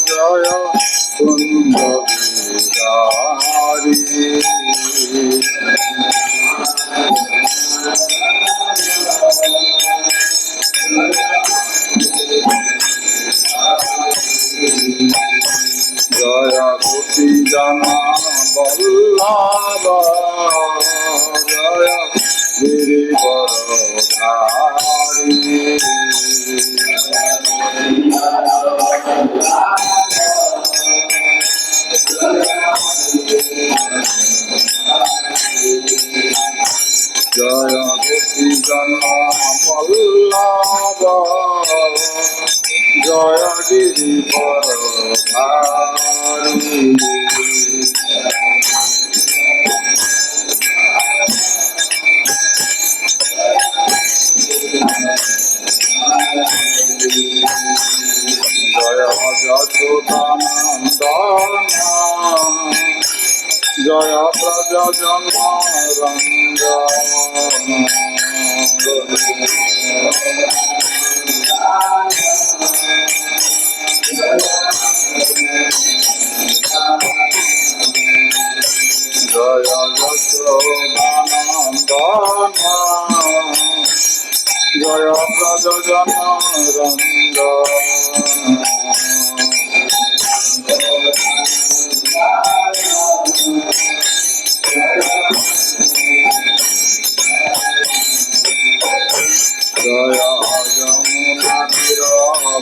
জয় কুঞ্জ বিহারি জয় গোপী জনা বল্লভ জয় গিরিবরধারী জয় গোপী জনা বল্লভ জয় গিরিবরধারী জয় যশোদানন্দন জয় ব্রজজন রঞ্জন জয় যশোদানন্দন জয় ব্রজজন রঞ্জন জয় যমুনা তীর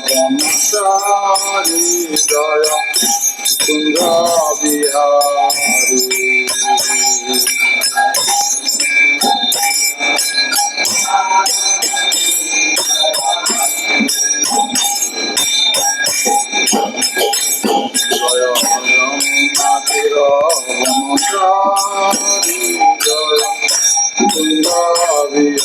বংশারি জয় কুঞ্জ বিহারি জয় যমুনা তীর বংশারি জয় কুঞ্জ বিহারি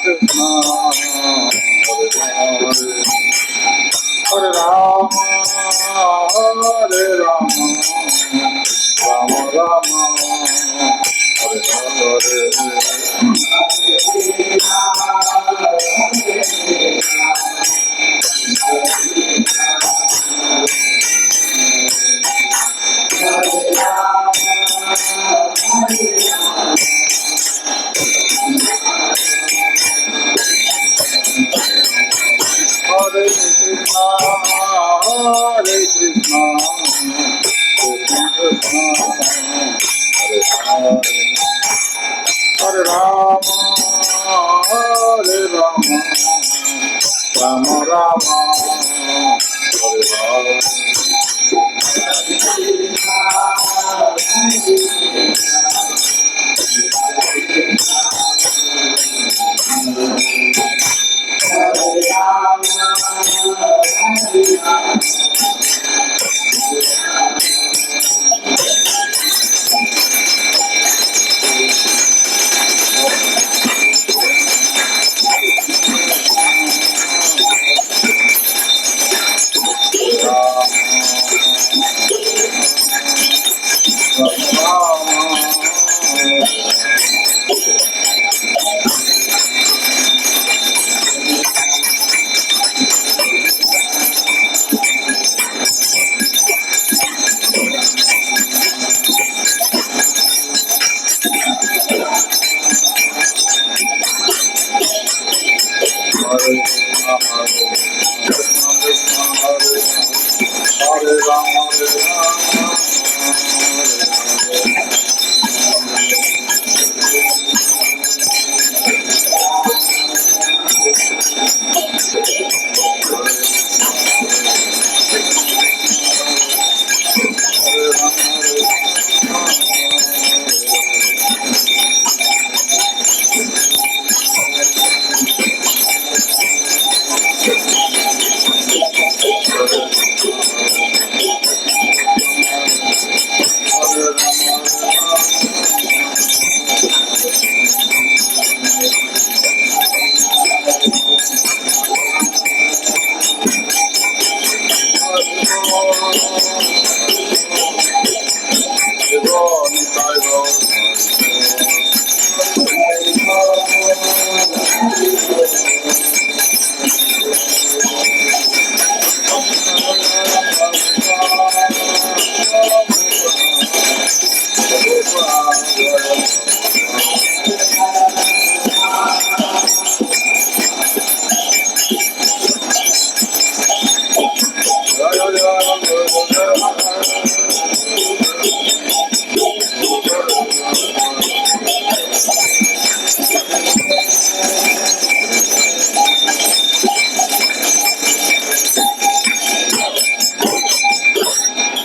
Krishna Hare Ram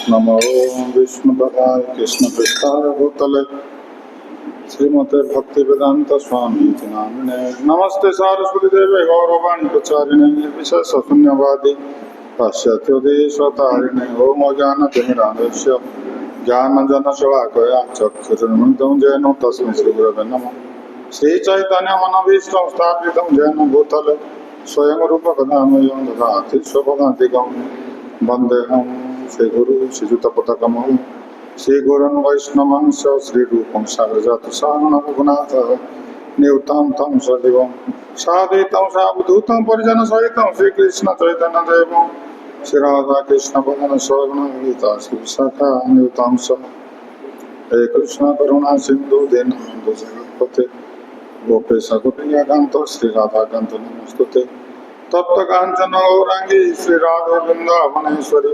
नमो विष्णुपदाय कृष्णपृष्ठाय भूतले श्रीमते भक्ति वेदांत स्वामी नामिने नमस्ते सारस्वती देवे गौरवाणी प्रचारिणे निर्विशेष शून्यवादी पाश्चात्योदेशतारिणे ओम ज्ञानतिमिरान्धस्य ज्ञानजनशलाकया चक्षुरुन्मिलितं येन तस्मै श्रीगुरवे नमः श्रीचैतन्यमनोभीष्टं स्थापितं येन भूतले स्वयं रूपकदामयं ददाति स्वपदान्तिकं वन्देऽहं श्रीगुरु श्रीयुतपदकमलं श्रीगुरुन् वैष्णवंश श्रीरूपं साग्रजातसारणं रघुनाथः नियुतं तं सदिवं साद्वैतं सावधूतं परिजनसहितं श्रीकृष्णचैतन्यदेवं श्रीराधाकृष्णवदन स्वगुणगीता श्रीविशाखा नियुतं स हे कृष्ण करुणा सिन्धु दीनबन्धु जगत्पते गोपेश गोपिकान्त श्रीराधाकान्त नमोस्तुते तप्त काञ्चन गौराङ्गी श्रीराधे वृन्दावनेश्वरी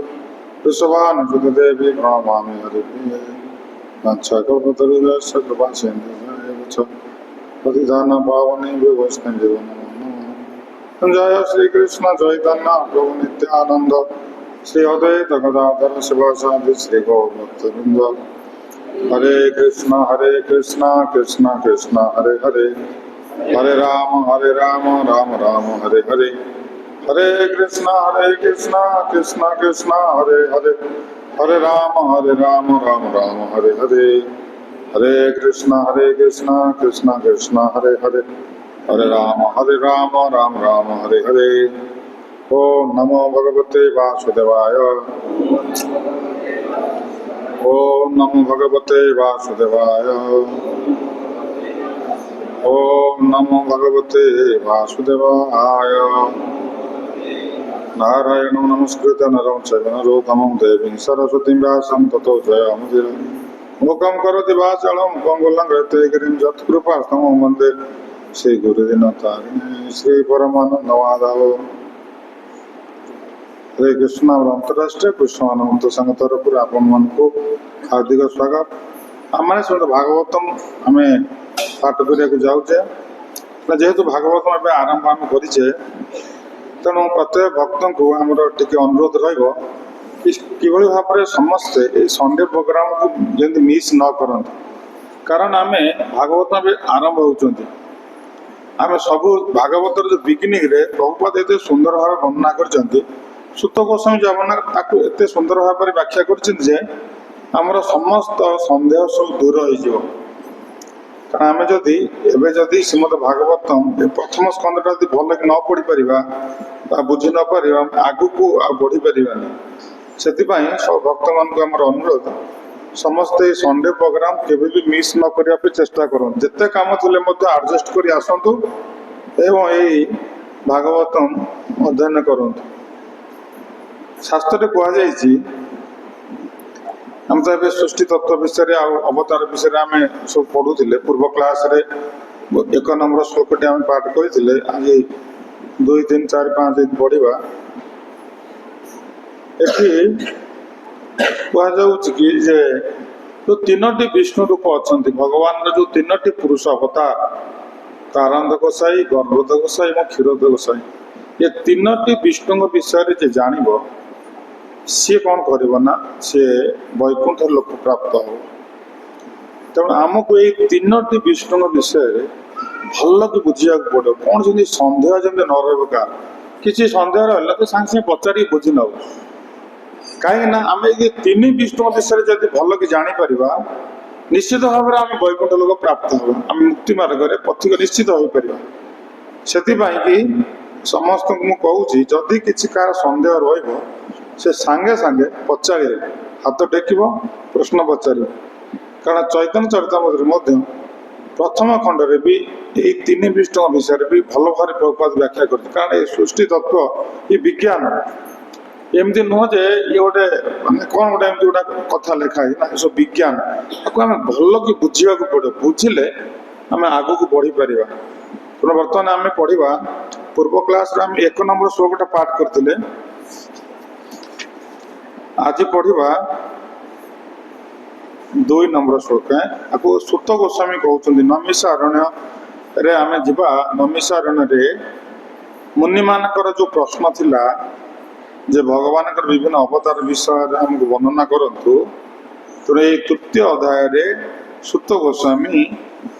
वृषभानुसुतदेवी प्रणमामि हरिप्रिये वाञ्छाकल्पतरुभ्यश्च कृपासिन्धुभ्येव च पतितानां पावनेभ्यो वैष्णवेभ्यो नमो नमः। जय श्री कृष्ण चैतन्य प्रभु नित्यानंद श्री अद्वैत गदाधर शिवासादि श्री गौरभक्तवृंद हरे कृष्ण कृष्ण कृष्ण हरे हरे हरे राम राम राम हरे हरे हरे कृष्ण कृष्ण कृष्ण हरे हरे हरे राम राम राम हरे हरे हरे कृष्ण कृष्ण कृष्ण हरे हरे हरे राम राम राम हरे हरे। ओम नमो भगवते वासुदेवाय ओम नमो भगवते वासुदेवाय ओम नमो भगवते वासुदेवाय। नारायणं नमस्कृत्य नरं चैव नरोत्तमं देवीं सरस्वतीं व्यासं ततो जयमुदीरये। मूकं करोति वाचालं पङ्गुं लङ्घयते गिरिं यत्कृपातमहं वन्दे श्रीगुरुदिनतारिणे श्रीपरमानन्दमाधव। हरे कृष्ण और अंतरराष्ट्रीय कृष्णानंद संघ तरफ आपण मानक हार्दिक स्वागत। आम मैंने भागवतम आम पाठ करा जाऊे जेहेतु भागवतम आरंभ आम करे तेणु प्रत्येक भक्त को आमर टी अनुरोध रही भाव में समस्ते ये संडे प्रोग्राम को जमी मिस न करते कारण आम भागवत में आरंभ होती आम सब भागवत जो बिगिनिंग रे प्रभुपाद एत सुंदर भाव वर्णना कर सुत गोस्वामी जगन्नाथ एत सुंदर भाव में व्याख्या कर समस्त सन्देह सब दूर हो कारण आम जदि श्रीमद भागवतम प्रथम स्कंदटा भल कि न पढ़ी पार बुझी न पार आगू को बढ़ी पारानी से सब भक्त मान को अनुरोध समस्ते संडे प्रोग्राम केवे भी मिस न करने चेष्टा करूँ जिते कम थे आडजस्ट कर आसतु एवं यही भागवतम अध्ययन करूँ शास्त्र कहुई आम तो ये सृष्टि तत्व विषय अवतार विषय आम सब पढ़ुले पूर्व क्लास रे 1 नंबर श्लोकटी आम पाठ करते आज 2 3 4 5 दिन पढ़ा कि जे जो 3टी विष्णु रूप अच्छा भगवान जो 3टी पुरुष अवतार कारांध गोसाई गर्भोध गोसाई और क्षीरोद गोसाई ये 3टी विष्णु विषय जे जानिब सी कौन कर सी वैकुंठ लोक प्राप्त हो तेणु आमको ये 3टी विष्णु विषय भल कि बुझा पड़ो कौन जमी सन्देह जमी न रहा किसी सन्देह रहा तो सागे सागे पचारि बुझी नब कहीं आम ये 3 विष्णु विषय जब भल कि जापर निश्चित भाव में आम वैकुंठ लोक प्राप्त हो आम मुक्ति मार्ग में पथिक निश्चित हो पार से समस्त कहूँ जदि किसी कार सन्देह रही से सांगे सांगे पचार हाथ टेक प्रश्न पचार कारण चैतन्य चरितमृत प्रथम खंडरे भी यही 3 विष्णु विषय भी भल भाव प्रभुपाद व्याख्या कर कारण ये सृष्टि तत्व ये विज्ञान एमती नुह जे ये गोटे मानते कौन गोटे एमती गोटा कथा लिखाई ना सब विज्ञान आपको आम भल कि बुझा पड़ो बुझिले आम आग को बढ़ी पार तेणु बर्तमान आम पढ़ा पूर्व क्लास आम 1 नंबर श्लोकटा पाठ करते आज पढ़ा 2 नंबर श्लोक आपको सुत गोस्वामी कहते नमिषारण्य रे आम जा नमिषारण्य मुनि मानकर जो प्रश्न थिला जे भगवान विभिन्न अवतार विषय आमको वर्णना करूँ तेणु ये 3य अध्याय सुत गोस्वामी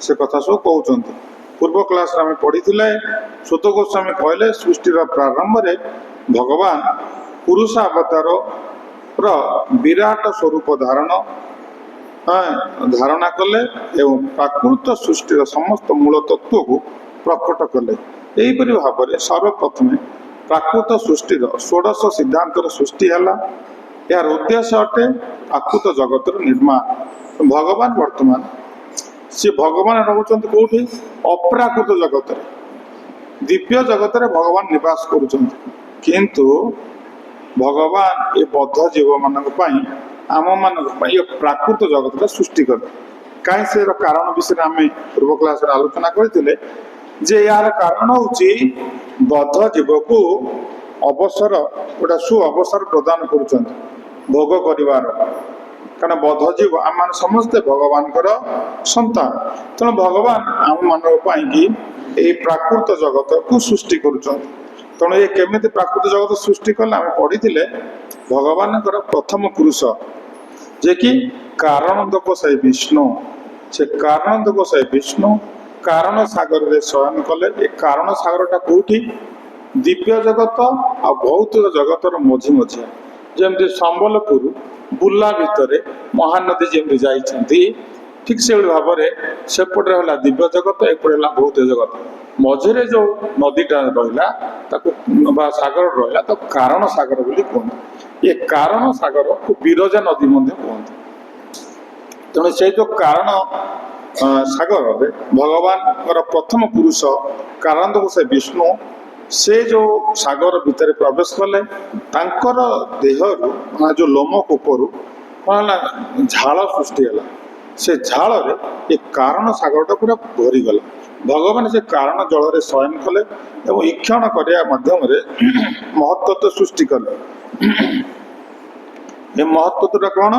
से कथा सब कहते पूर्व क्लास आम पढ़ी सुत गोस्वामी कहले सृष्टिर प्रारंभ में भगवान पुरुष अवतार विराट स्वरूप धारणा कले एवं प्राकृत सृष्टिर समस्त मूल तत्व को प्रकट कले यहीपरि भाव में सर्वप्रथम प्राकृत सृष्टिर 16 सिद्धांतर सृष्टि है यार उद्देश्य अटे प्राकृत जगतर निर्माण भगवान वर्तमान सी भगवान रोचंत कौटी अप्राकृत जगत दिव्य जगत भगवान निवास करुचंत किंतु भगवान ये बद्ध जीव मानक आम मानक ये प्राकृत जगत सृष्टि कले कहीं से कारण विषय आम पूर्व क्लास आलोचना करते जे यार कारण होची बद्ध जीव को अवसर गोटा सु अवसर प्रदान करुचंत भोग करिवार कारण बद्ध जीव आम समस्ते भगवान संतान तेणु भगवान आम मानक ये प्राकृत जगत को सृष्टि करुचंत तेणु ये केमी प्राकृत जगत सृष्टि कले आम पढ़ी भगवान प्रथम पुरुष जे कि कारणद गोसाई विष्णु से कारणद गोसाई विष्णु कारण सागर रे शयन कले ये कारण सागरटा कौटी दिव्य जगत आ भौतिक जगतर मझी मझिया जमती संबलपुर बुला भितर महानदी जमी जाती ठीक से भाव में सेपटे है दिव्य जगत एपटे है भौतिक जगत मझे जो नदीटा रहा सागर रहा तो कारण सागर बोली कहते ये कारण सागर को विरजा नदी कहते तेणु से जो कारण सागर भगवान प्रथम पुरुष कारण से विष्णु से जो सागर भितर प्रवेश कले तांकर देहरु जो लोम कूपरू कौन झाल सृष्टि है से झाल ये कारण सागरटा पूरा भरीगला भगवान से कारण जल में शयन कले और ईक्षण करने माध्यम महत्त्व सृष्टि कले ये महत्त्वटा कौन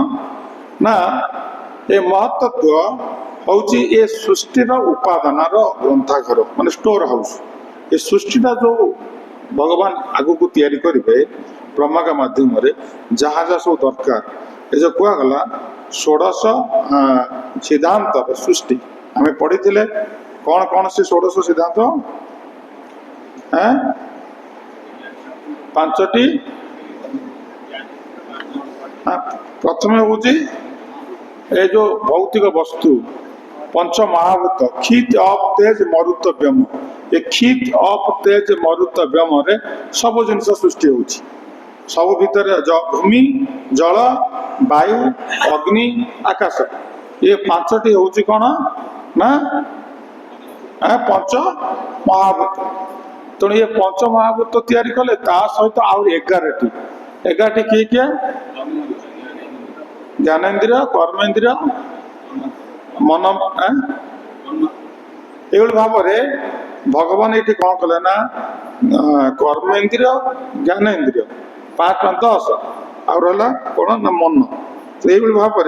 ना ये महत्त्व हूँ ये सृष्टिर उपादान ग्रंथाघर माने स्टोर हाउस ये सृष्टिटा जो भगवान आगु को तैयारी करेंगे ब्रह्मा के माध्यम जहाँ जहाँ सब दरकार ये जो कहगला 16 सिद्धांत सृष्टि आम पढ़ी कौन कौन से 16 सिद्धांत 5टी प्रथम हूँ ये जो भौतिक वस्तु पंच महाभूत क्षित अप तेज मरुत व्योम ये क्षित अप तेज मरुत व्योम रे सब जिनस सृष्टि होची सब भितर भूमि जल वायु अग्नि आकाश ये 5टी होची कौन ना पंच महाभूत तेणु ये पंच महाभूत तैयारी कले ता सहित आहुरी 11टी 11टी किए किए ज्ञानेन्द्रिय कर्मेन्द्रिय मन ये भाव भगवान ये कौन कले ना कर्मेन्द्रिय ज्ञानेन्द्रिय 5 10 और कौन ना मन तो ये भाव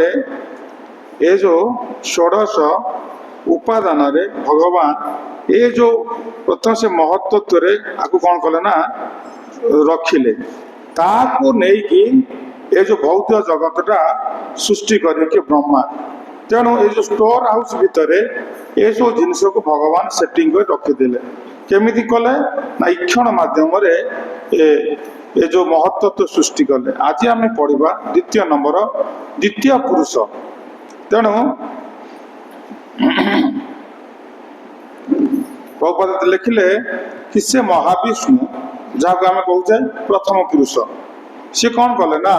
ये जो 16 उपादान रे भगवान ये जो प्रथम से महत्व रे आपको कौन कले ना रखिले ताको नहीं कि ये जो भौतिक जगतटा सृष्टि करके ब्रह्मा तेणु ये जो स्टोर हाउस भितर ये सब जिनस को भगवान सेटिंग कर रखिदे केमिति कले ना इक्षण माध्यम ये जो महत्व सृष्टि कले आज आम पढ़ा द्वितीय नंबर द्वितीय पुरुष तेणु प्रभुपाद लिखिले कि से महाविष्णु जहाँ को आम कहे प्रथम पुरुष सी कौन कले ना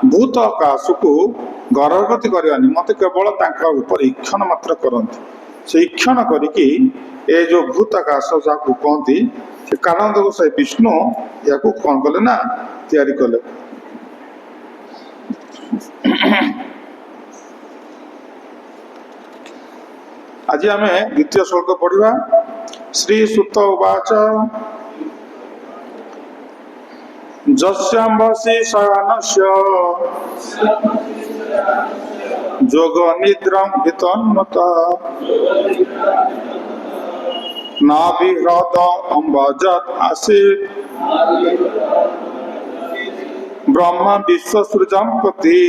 भूत आकाश को गर्भवती करने निमंते केवल ऊपर ईक्षण मात्र करती से ईक्षण करिकी ये जो भूत आकाश जहाँ कहती से कारण से विष्णु या कौन कले ना तैयारी कले आज आम द्वितीय श्लोक पढ़ा श्री सुत उवाच जस्यांबसी शयनस्य जोग निद्रां वितन्मता नाभिह्रद अम्बजत् आसीत् ब्रह्मा विश्वसृजं पति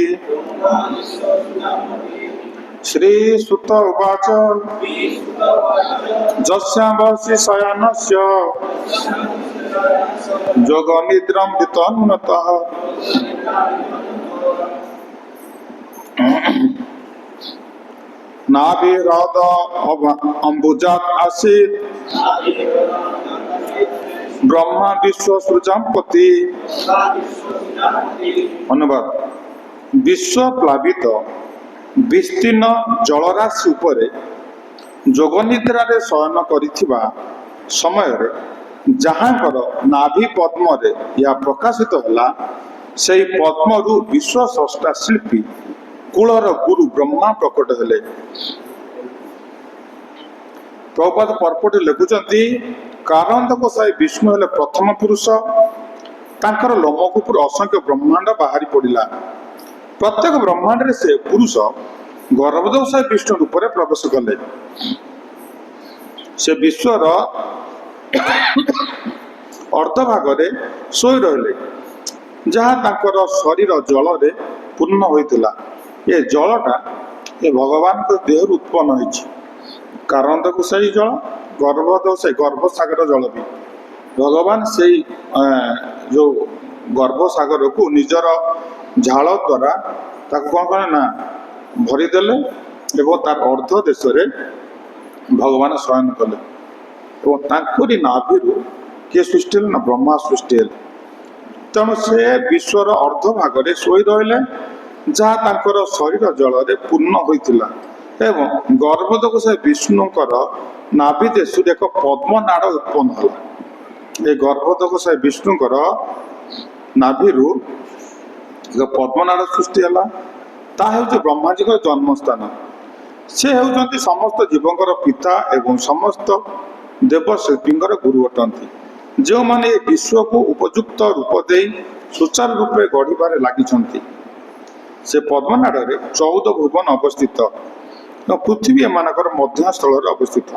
श्री सुत उवाच जस्यांबसी शयनस्य जोग निद्रां वितन्मतः नाभिह्रद अम्बुजात् आसीत् ब्रह्मा विश्वसृजं पति अनुवाद विश्व प्लावित विस्तीर्ण जलराशि उपरे जोगनिद्रा रे शयन करिथिबा समय रे जहाँकर नाभि पद्म रे या प्रकाशित होला से पद्म रु विश्व स्रष्टा शिल्पी कुलर गुरु ब्रह्मा प्रकट हेले प्रभुपाद पर्पट लिखुचंती कारंदक साई विष्णु हेले प्रथम पुरुष तांकर लोमकूपुर असंख्य ब्रह्मांड बाहरी पड़िला प्रत्येक ब्रह्मांड रे से पुरुष गर्भोदय साई विष्णु रूप में प्रवेश कले से विश्वर अर्धभाग शोई रहिले जहाँ तांकर शरीर जल रे पूर्ण होइतिला ये जलटा ये भगवान के देह उत्पन्न होइछि कारण तक सही जल गर्भोदय से गर्भसागर जल भी भगवान से जो गर्भसागर को निजर झाल द्वारा ताको कौन करें ना भरीदेले एवं तार अर्ध देश भगवान शयन कले और नाभि किए सृष्टि ना ब्रह्मा सृष्टि तेणु से विश्वर अर्ध भाग शोई रहिले जहाँ तांकर शरीर जल पूर्ण होइतिला एवं गर्भोदक से विष्णुकर नाभि देश एक पद्मनाड़ उत्पन्न होला ये गर्भोदक से विष्णुकर नाभि एक पद्मनाड़ सृष्टि है ब्रह्माजी जन्मस्थान से होती समस्त जीवंकर पिता एवं समस्त देवशिल्पींकर गुरु अटंती जो माने विश्व को उपयुक्त रूप दे सुचारू रूपे गढ़िबारे लागिछंती से पद्मनाड़ रे 14 भुवन अवस्थित पृथ्वी एमानकर मध्यस्थल अवस्थित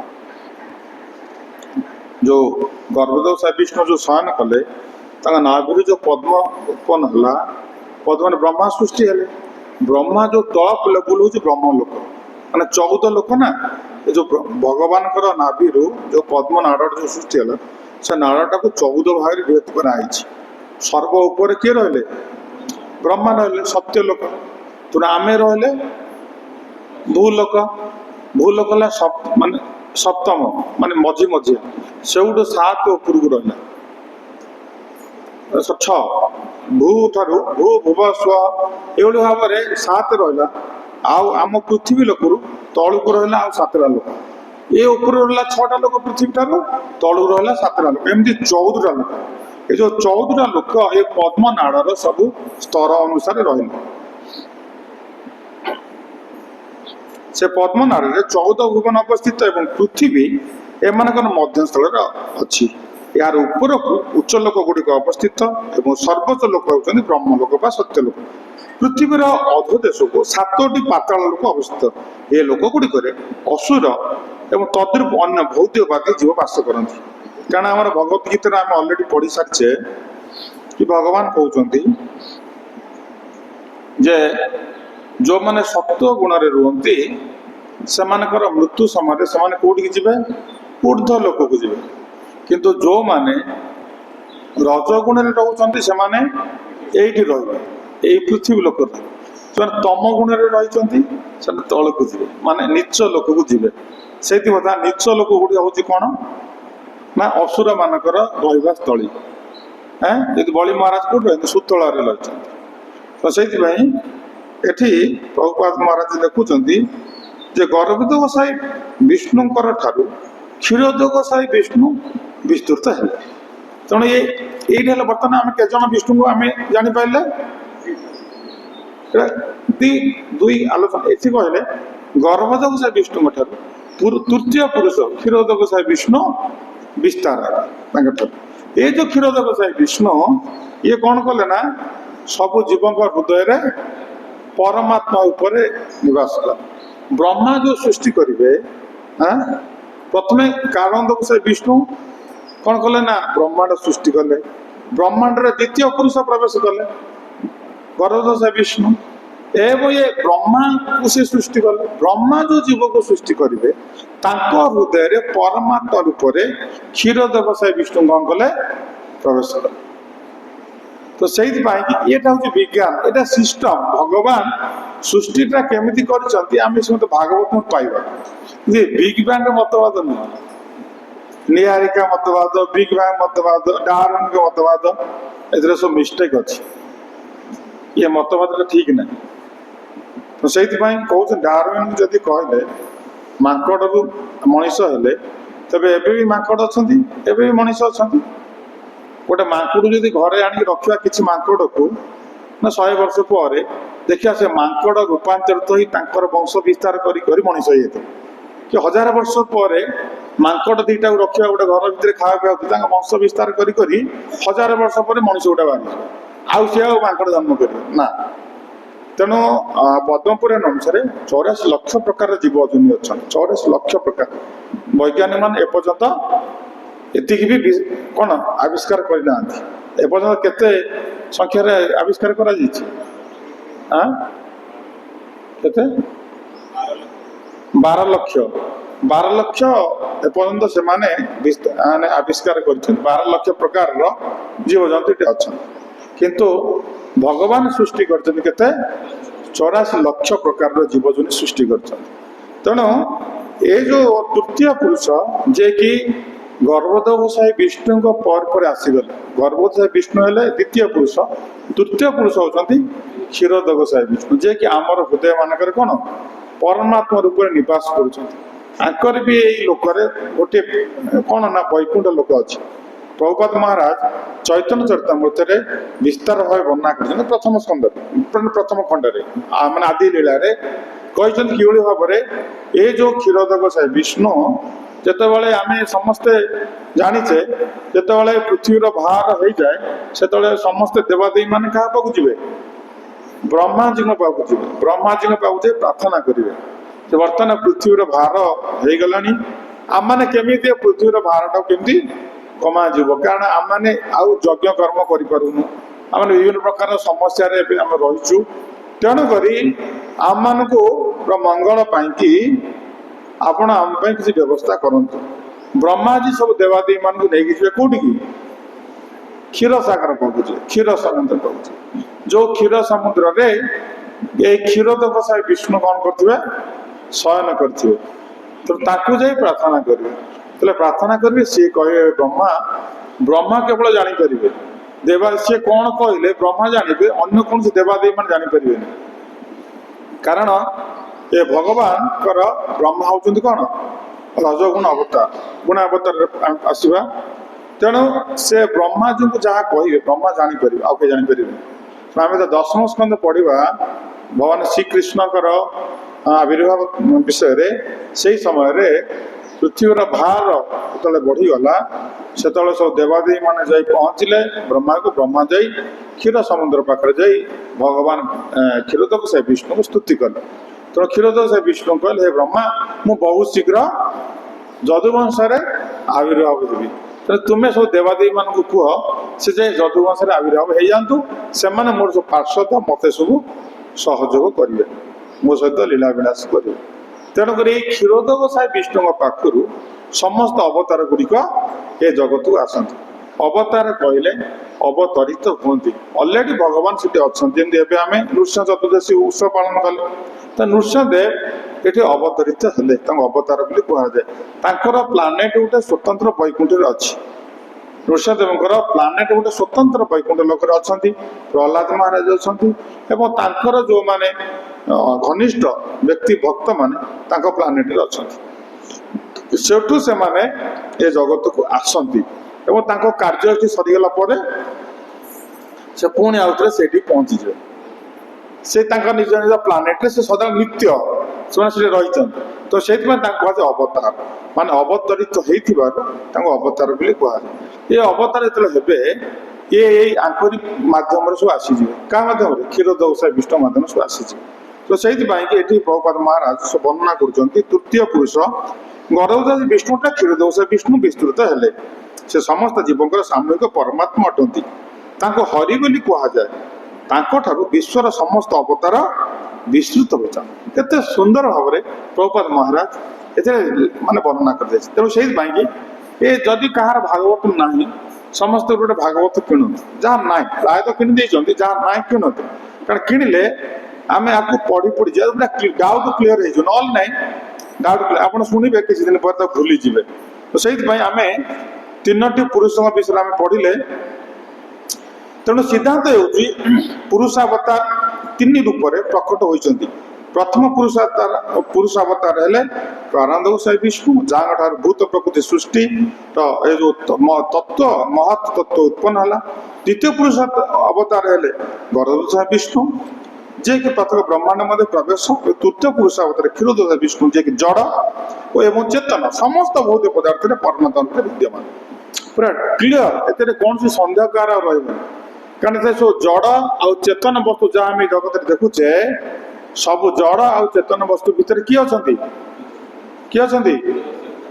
जो गर्भदेव साहेब विष्णु जो शयन कले नाभि जो पद्म उत्पन्न है पद्म ब्रह्मा सृष्टि है ब्रह्मा जो टॉप लेवल हूँ ब्रह्म लोक मैंने 14 लोक ना ये जो भगवान नाभि जो पद्म नाड़ जो सृष्टि है से नाड़टा को 14 भाग विभक्त कराई सर्व उपर किए रहे ब्रह्मा रहे सत्य लोक तेना आम रहे भूलोक भूलोक मान सप्तम मान मझी मझी से 7 उपरक रहा 6 भू ठारू भू भुव स्व ये भाव में 7 रहा आम पृथ्वी लोक तलू रहा 7टा लोक ये ऊपर रहा 6टा लोक पृथ्वी ठार तलू रहा 7टा लोक एमती 14टा लोक ये जो 14टा लोक ये पद्म नाड़र सब स्तर अनुसार रही से पद्म नाड़ 14 भुवन अवस्थित एवं पृथ्वी एम मध्यस्थल अच्छी यार ऊपर को उच्च लोक गुड़िक अवस्थित एवं सर्वोच्च लोक होती ब्रह्मलोक बा सत्यलोक पृथ्वीर अधोदेश को 7टी पाताल लोक अवस्थित ये लोक गुड़िक असुर एवं तद्रूप अन्य भौतिकवादी जीव बास करती कारण आम भगवत गीता आम अलरेडी पढ़ी सारी कि भगवान कहते जे जो मैंने सत्व गुण रुहति से मृत्यु समय से कौटी जी ऊर्ध्व लोक को जी किंतु जो माने रजगुण रोचे से यही पृथ्वी लोक से तम गुण रही तल को जी माने नीच लोक को जी से नीच लोक गुड़ी हूँ कौन ना असुर मानकर रहा स्थली जी बलि महाराज कौट रही सुतल रही तो से एठी प्रभुपाद महाराज लिखुंट जे गर्भदेव गोसाई विष्णुकर ठारू क्षीरदेव गोसाई विष्णु विस्तृत है तेणु ये बर्तमान आम के विष्णु को आम जापारे दुई आलोचना ये कहले गर्भदेव गोसाई विष्णु ठारू तृतीय पुरुष क्षीरदेव गोसाई विष्णु विस्तार ये जो क्षीरदेव गोसाई विष्णु ये कौन कले ना सब जीवों हृदय परमात्मा उपरे निवास कला ब्रह्मा जो सृष्टि करेंगे प्रथम कारण से विष्णु कौन कले ना ब्रह्मांड सृष्टि कले ब्रह्मांड द्वितीय पुरुष प्रवेश कले गर्भदेव से विष्णु एवं ये ब्रह्मा को से सृष्टि कले ब्रह्मा जो जीव को सृष्टि करेंगे हृदय परमात्मा रूप से क्षीरदेव से विष्णु कौन कले प्रवेश कले तो से ये विज्ञान ये सिस्टम भगवान सृष्टिटा केमी कर भागवत पाइबा ये बिग बैंग मतवाद नुह निहारिका मतवाद बिग बैंग मतवाद डार्विन के मतवाद ए सब मिस्टेक अच्छी ये मतवाद ठीक ना तो से कहते डार्विन जदि कहले माकड़ रु मनीष हेले तेरे एबे भी माकड़ अच्छा एबे भी मनीष अच्छा गोटे माकड़ जदि घरे आनी रखा किसी माकड़ को ना 100 वर्ष पर देखिए से माकड़ रूपांतरित हो वंश विस्तार कर मनीष हो कि 1000 वर्ष पर माकड़ दीटा रखा गोटे घर भितर खावा पीवा वंश विस्तार कर 1000 वर्ष पर मनीष गोटे बाहर आउ सी माकड़ जन्म कर ना तेणु पद्मपुराण अनुसार 84 लक्ष प्रकार जीव जमी अच्छा 84 लक्ष प्रकार वैज्ञानिक मान एपर्यंत एतिक भी कौन आविष्कार करना एपर्यंत केते संख्यार आविष्कार करा केते 12 लक्ष एपर्यंत से माने आविष्कार कर 12 लक्ष प्रकार जीव जंतु अच्छा किंतु भगवान सृष्टि करते 84 लक्ष प्रकार जीव जंतु सृष्टि कर तेणु ये जो तृतीय पुरुष जे कि गर्भदेव गोसाई विष्णु पर आसीगले गर्भदेव गोसाई विष्णु हेले द्वितीय पुरुष तृतीय पुरुष होती क्षीरदेव गोसाई विष्णु जे कि आमर हृदय मानक कौन परमात्मा रूप में निवास कर भी यही लोक गोटे कौन ना वैकुंठ लोक अच्छी प्रभुपाद महाराज चैतन्य चरितामृत विस्तार भाव वर्णना कर प्रथम स्कंद प्रथम खंड मान आदि लीला कहते कि भाव में ये जो क्षीरदेव गोसाई विष्णु जितेबाला आम समस्ते जाचे जितेबाला पृथ्वीर भार हो जाए से समस्ते देवादेवी मान क्या पाक जी ब्रह्मा जी पाक जी ब्रह्मा जी पाक प्रार्थना करेंगे बर्तमान पृथ्वीर भार हो गला आम केमी पृथ्वीर भारटा केमी कमा कारण आम आउ यज्ञ कर्म करूँ आम विभिन्न प्रकार समस्या आम रहीचु तेणुक आम मान मंगल पाई आपण आम किसी व्यवस्था करूँ ब्रह्मा जी सब देवादेवी मान नहीं जी कौटी की क्षीर सागर कहूँ क्षीर समुद्र कहूँ जो क्षीर समुद्र रे ये क्षीरोदक साई विष्णु कौन करथिबे शयन करथिबे तो ताकू जाई प्रार्थना करिवे तले प्रार्थना करिवे से कहे ब्रह्मा ब्रह्मा केवल जानि परिबे देवा से कौन कहले ब्रह्मा जानिबे अन्य कौन से देवादेवी मान जानि परिबे कारण ये भगवान कर ब्रह्मा होचंती कौन रजगुण अवतार गुण अवतार आसीबा तेणु से ब्रह्मा जी को जहाँ कहे ब्रह्मा जापर आउ के जापर आम तो दशम स्कंद पढ़ा भगवान श्रीकृष्ण आविर्भाव विषय रे से समय रे पृथ्वीर भार जो बढ़ीगला से सब देवादेवी मान जा पहुँचले ब्रह्मा को ब्रह्मा जा क्षीर समुद्र पाखे जा भगवान क्षीरोदक से विष्णु को स्तुति कले तो क्षीरोदक से विष्णु कहले हे ब्रह्मा मु बहुत शीघ्र जदुवंश आविर्भाव हेबी तो तुम्हें सब देवादेवी मान को कह से जाए जदुवंश आविर्भाव हो जातु से मोर सब पार्षद मत सब सहयोग करेंगे मो सहित लीला विलास करेंगे तेणुक क्षीरोदक साई विष्णु पाखु समस्त अवतार गुड़िक ए जगत को आसती अवतार कहले अवतरित होती अलरेडी भगवान से अच्छा आम नृसिंह चतुर्दशी उत्सव पालन कले तो नृसिंहदेव ये अवतरित हेले अवतार बोली कहुए प्लानेट गोटे स्वतंत्र वैकुंठ अच्छी नृसिंहदेव प्लानेट गोटे स्वतंत्र वैकुंठ लोक अच्छा प्रहलाद महाराज अच्छा जो माने घनिष्ठ व्यक्ति भक्त माने प्लानेट अच्छा सेठू से माने ए जगत को आसती कार्य सरीगला से पुणी आउे से पहुंची जाए से निज निज प्लानेट से सदा नित्य से रही तो से कहुए अवतार मान अवतरित हो अवतार बोली कहुए ये अवतार जो ये आंकरी मध्यम सब आसीजे क्या मध्यम क्षीरोदक साई विष्णु मध्यम सब आसीजे तो से प्रभुपाद महाराज सब वर्णना कर तृतीय पुरुष गौरव विष्णुटा क्षीरोदक साई विष्णु विस्तृत हेले से समस्त जीवों सामूहिक परमात्मा अटंती हरि बोली कहुए विश्वर समस्त अवतार विस्तृत होता केते सुंदर भाव में प्रभुपाद महाराज माने वर्णना कर तेणु से ये जदि कहार भागवत ना समस्त गोटे भागवत किणुत जहाँ ना प्रायतः किणी जहाँ ना किणुत कारण किणिले आम आपको पढ़ी पढ़ी जाए डाउट क्लीयर हो ना डाउट क्लीयर आप शुणे किसी दिन पर भूली जाए तो से आम तीनोटी पुरुषों विषय आम पढ़ले तेणु सिद्धांत पुरुषावतार तीन रूप में प्रकट होती प्रथम पुरुषावतार हेले प्रारंभ साई विष्णु जहाँ भूत प्रकृति सृष्टि तो ये जो तत्व महत् तत्व उत्पन्न है द्वितीय पुरुष अवतार हेले गौरव साई विष्णु जे कि प्रत्येक ब्रह्मांड मध्य प्रवेश तृतीय पुरुष अवतार क्षीरोदक विष्णु जे कि जड़ और चेतन समस्त भौतिक पदार्थ परिणत विद्यमान पूरा क्लीयर ए कौन सी सन्देह कार कारण से सब जड़ आ चेतन वस्तु जहाँ आम जगत देखुचे सब जड़ आ चेतन वस्तु भितर किए अच्छा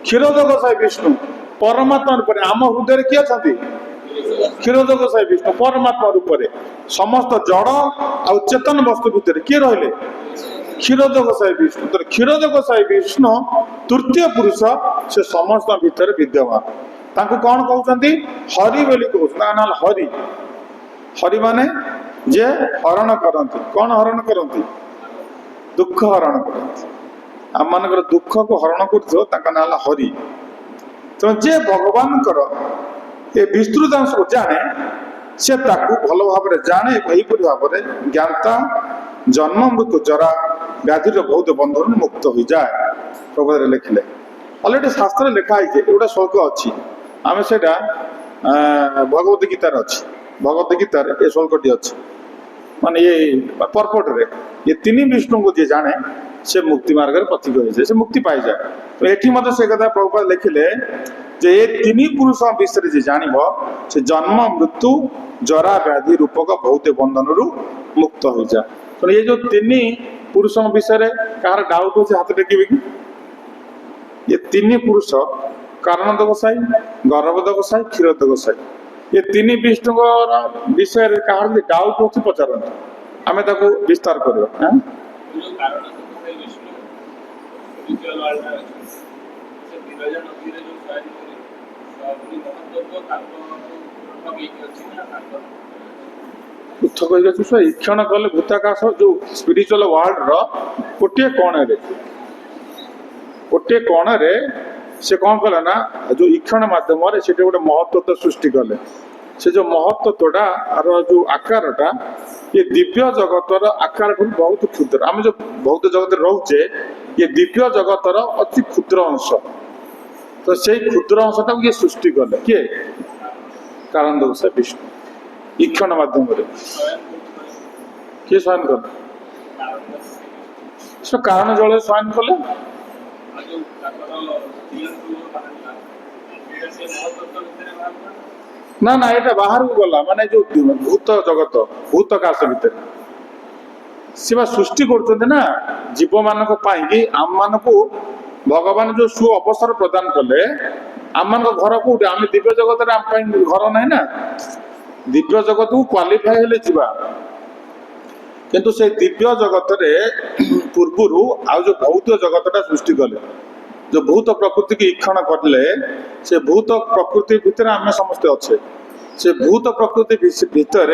क्षीरोदक साई विष्णु परमात्मा रूप आम हृदय किए अच्छा क्षीरोदक साई विष्णु परमात्मा रूप समस्त जड़ आ चेतन वस्तु भितर किए रहिले क्षीरोदक साई विष्णु तो क्षीरोदक साई विष्णु तृतीय पुरुष से समस्त भितर विद्यमान तांको कौन कहते हरि बोली कहना हरि हरि माने जे हरण करती कौन हरण करती दुख हरण करती आम मान दुख को हरण कर हरि तो जे भगवान ये विस्तृत अंश को जाने से भल भाव जाने यहीपरि भाव में ज्ञाता जन्म मृत्यु जरा व्याधि बहुत बंधन मुक्त हो जाए प्रभु लिखिले अलरेडी शास्त्र लिखाई गोटे श्लोक अच्छी आम से भगवत गीतार अच्छी भगवत गीतार ये श्लोकटी अच्छी माने ये पर्पट रे ये तीन विष्णु को जी जाने से मुक्ति मार्ग पथिक हो जाए से मुक्ति पाई जाए तो ये से कथा प्रभुपाद लिखिले जे ये तीन पुरुष विषय जी जान से जन्म मृत्यु जरा व्याधि रूपक भौतिक बंधन रु मुक्त हो जाए तो ये जो तीन पुरुष विषय कहार डाउट हो हाथ टेक कि ये तीन पुरुष कारणद गोसाई गर्भद गोसाई क्षीरद गोसाई ये तीन विष्णु विषय कहार डाउट अच्छी पचारत आम विस्तार करवा। पृथक ईक्षण कले भूताकाश जो स्पिरिचुअल वर्ल्ड रो गोटे कोण रे से कौन कले ना जो ईक्षण माध्यम से गोटे महत्व सृष्टि कले से जो महत्वटा जो आकारटा ये दिव्य जगतर आकार बहुत क्षुद्र आम जो भौत जगत रोचे ये दिव्य जगतर अति क्षुद्र अंश तो से क्षुद्र अंशटा ये सृष्टि कले किए कारण दो से विष्णु ईक्षण माध्यम किए शयन कले कारण जल शयन कले ना ना ये बाहर को गला माने जो भूत जगत भूत काश भितर सी सृष्टि कर जीव मान आम मान भगवान जो सु अवसर प्रदान कले आम मान घर कौटे आम दिव्य जगत आम घर ना ना दिव्य जगत को क्वालिफाई हेले जीवा किंतु से दिव्य जगत रे पूर्व आ जो भौतिक जगतटा सृष्टि कले जो भूत प्रकृति की ईक्षण करले से भूत प्रकृति भितर आम समस्ते अच्छे से भूत प्रकृति भितर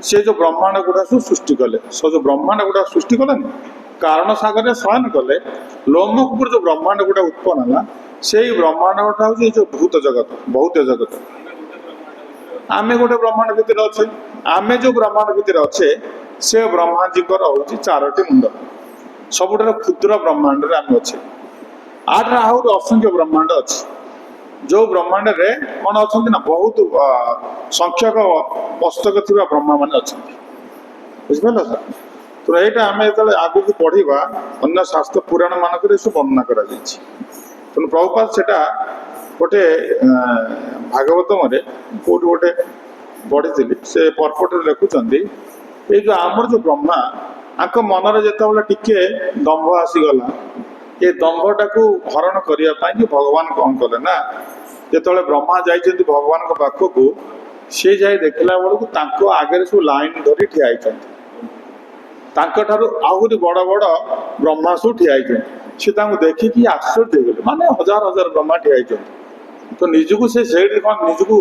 से जो ब्रह्मांड गुड़ा सब सृष्टि कले सो जो ब्रह्मांड गुड़ा सृष्टि कले कारण सागर में शयन कले लोमकपुर जो ब्रह्मांड गुड़ा उत्पन्न है से ब्रह्मांड गुटा हूँ जो भूत जगत भौतिक जगत आम गोटे ब्रह्मांड भितर अच्छे आम जो ब्रह्मांड भितर अच्छे से ब्रह्मा जी हूँ 4टी मुंड सबुठ क्षुद्र ब्रह्मांड आम अच्छे आठ आहु असंख्य ब्रह्मांड अच्छी जो ब्रह्मांड रे कौन अच्छा ना बहुत संख्यक पुस्तक थी ब्रह्मा मान अच्छा बुझिपाल सर तो यहाँ आम जो आग को पढ़ा अन्य शास्त्र पुराण मानक वर्णना कर प्रभुपाद से गोटे भागवतम कौट गोटे पढ़ी से पर्पट लिखुंट ये जो आमर जो ब्रह्मा आंक मनरे जिते टिके दंभ आसीगला ये दंभटा को हरण करने भगवान कौन कले ना जो ब्रह्मा जाइए भगवान पाखक सी जाए देखला बेलू आगे सब लाइन धरी ठिया आहरी बड़ बड़ ब्रह्मा सब ठिया सी देखिकी आश्चर्य होगले माने हजार हजार ब्रह्मा ठिया तो निजको से कौन निजको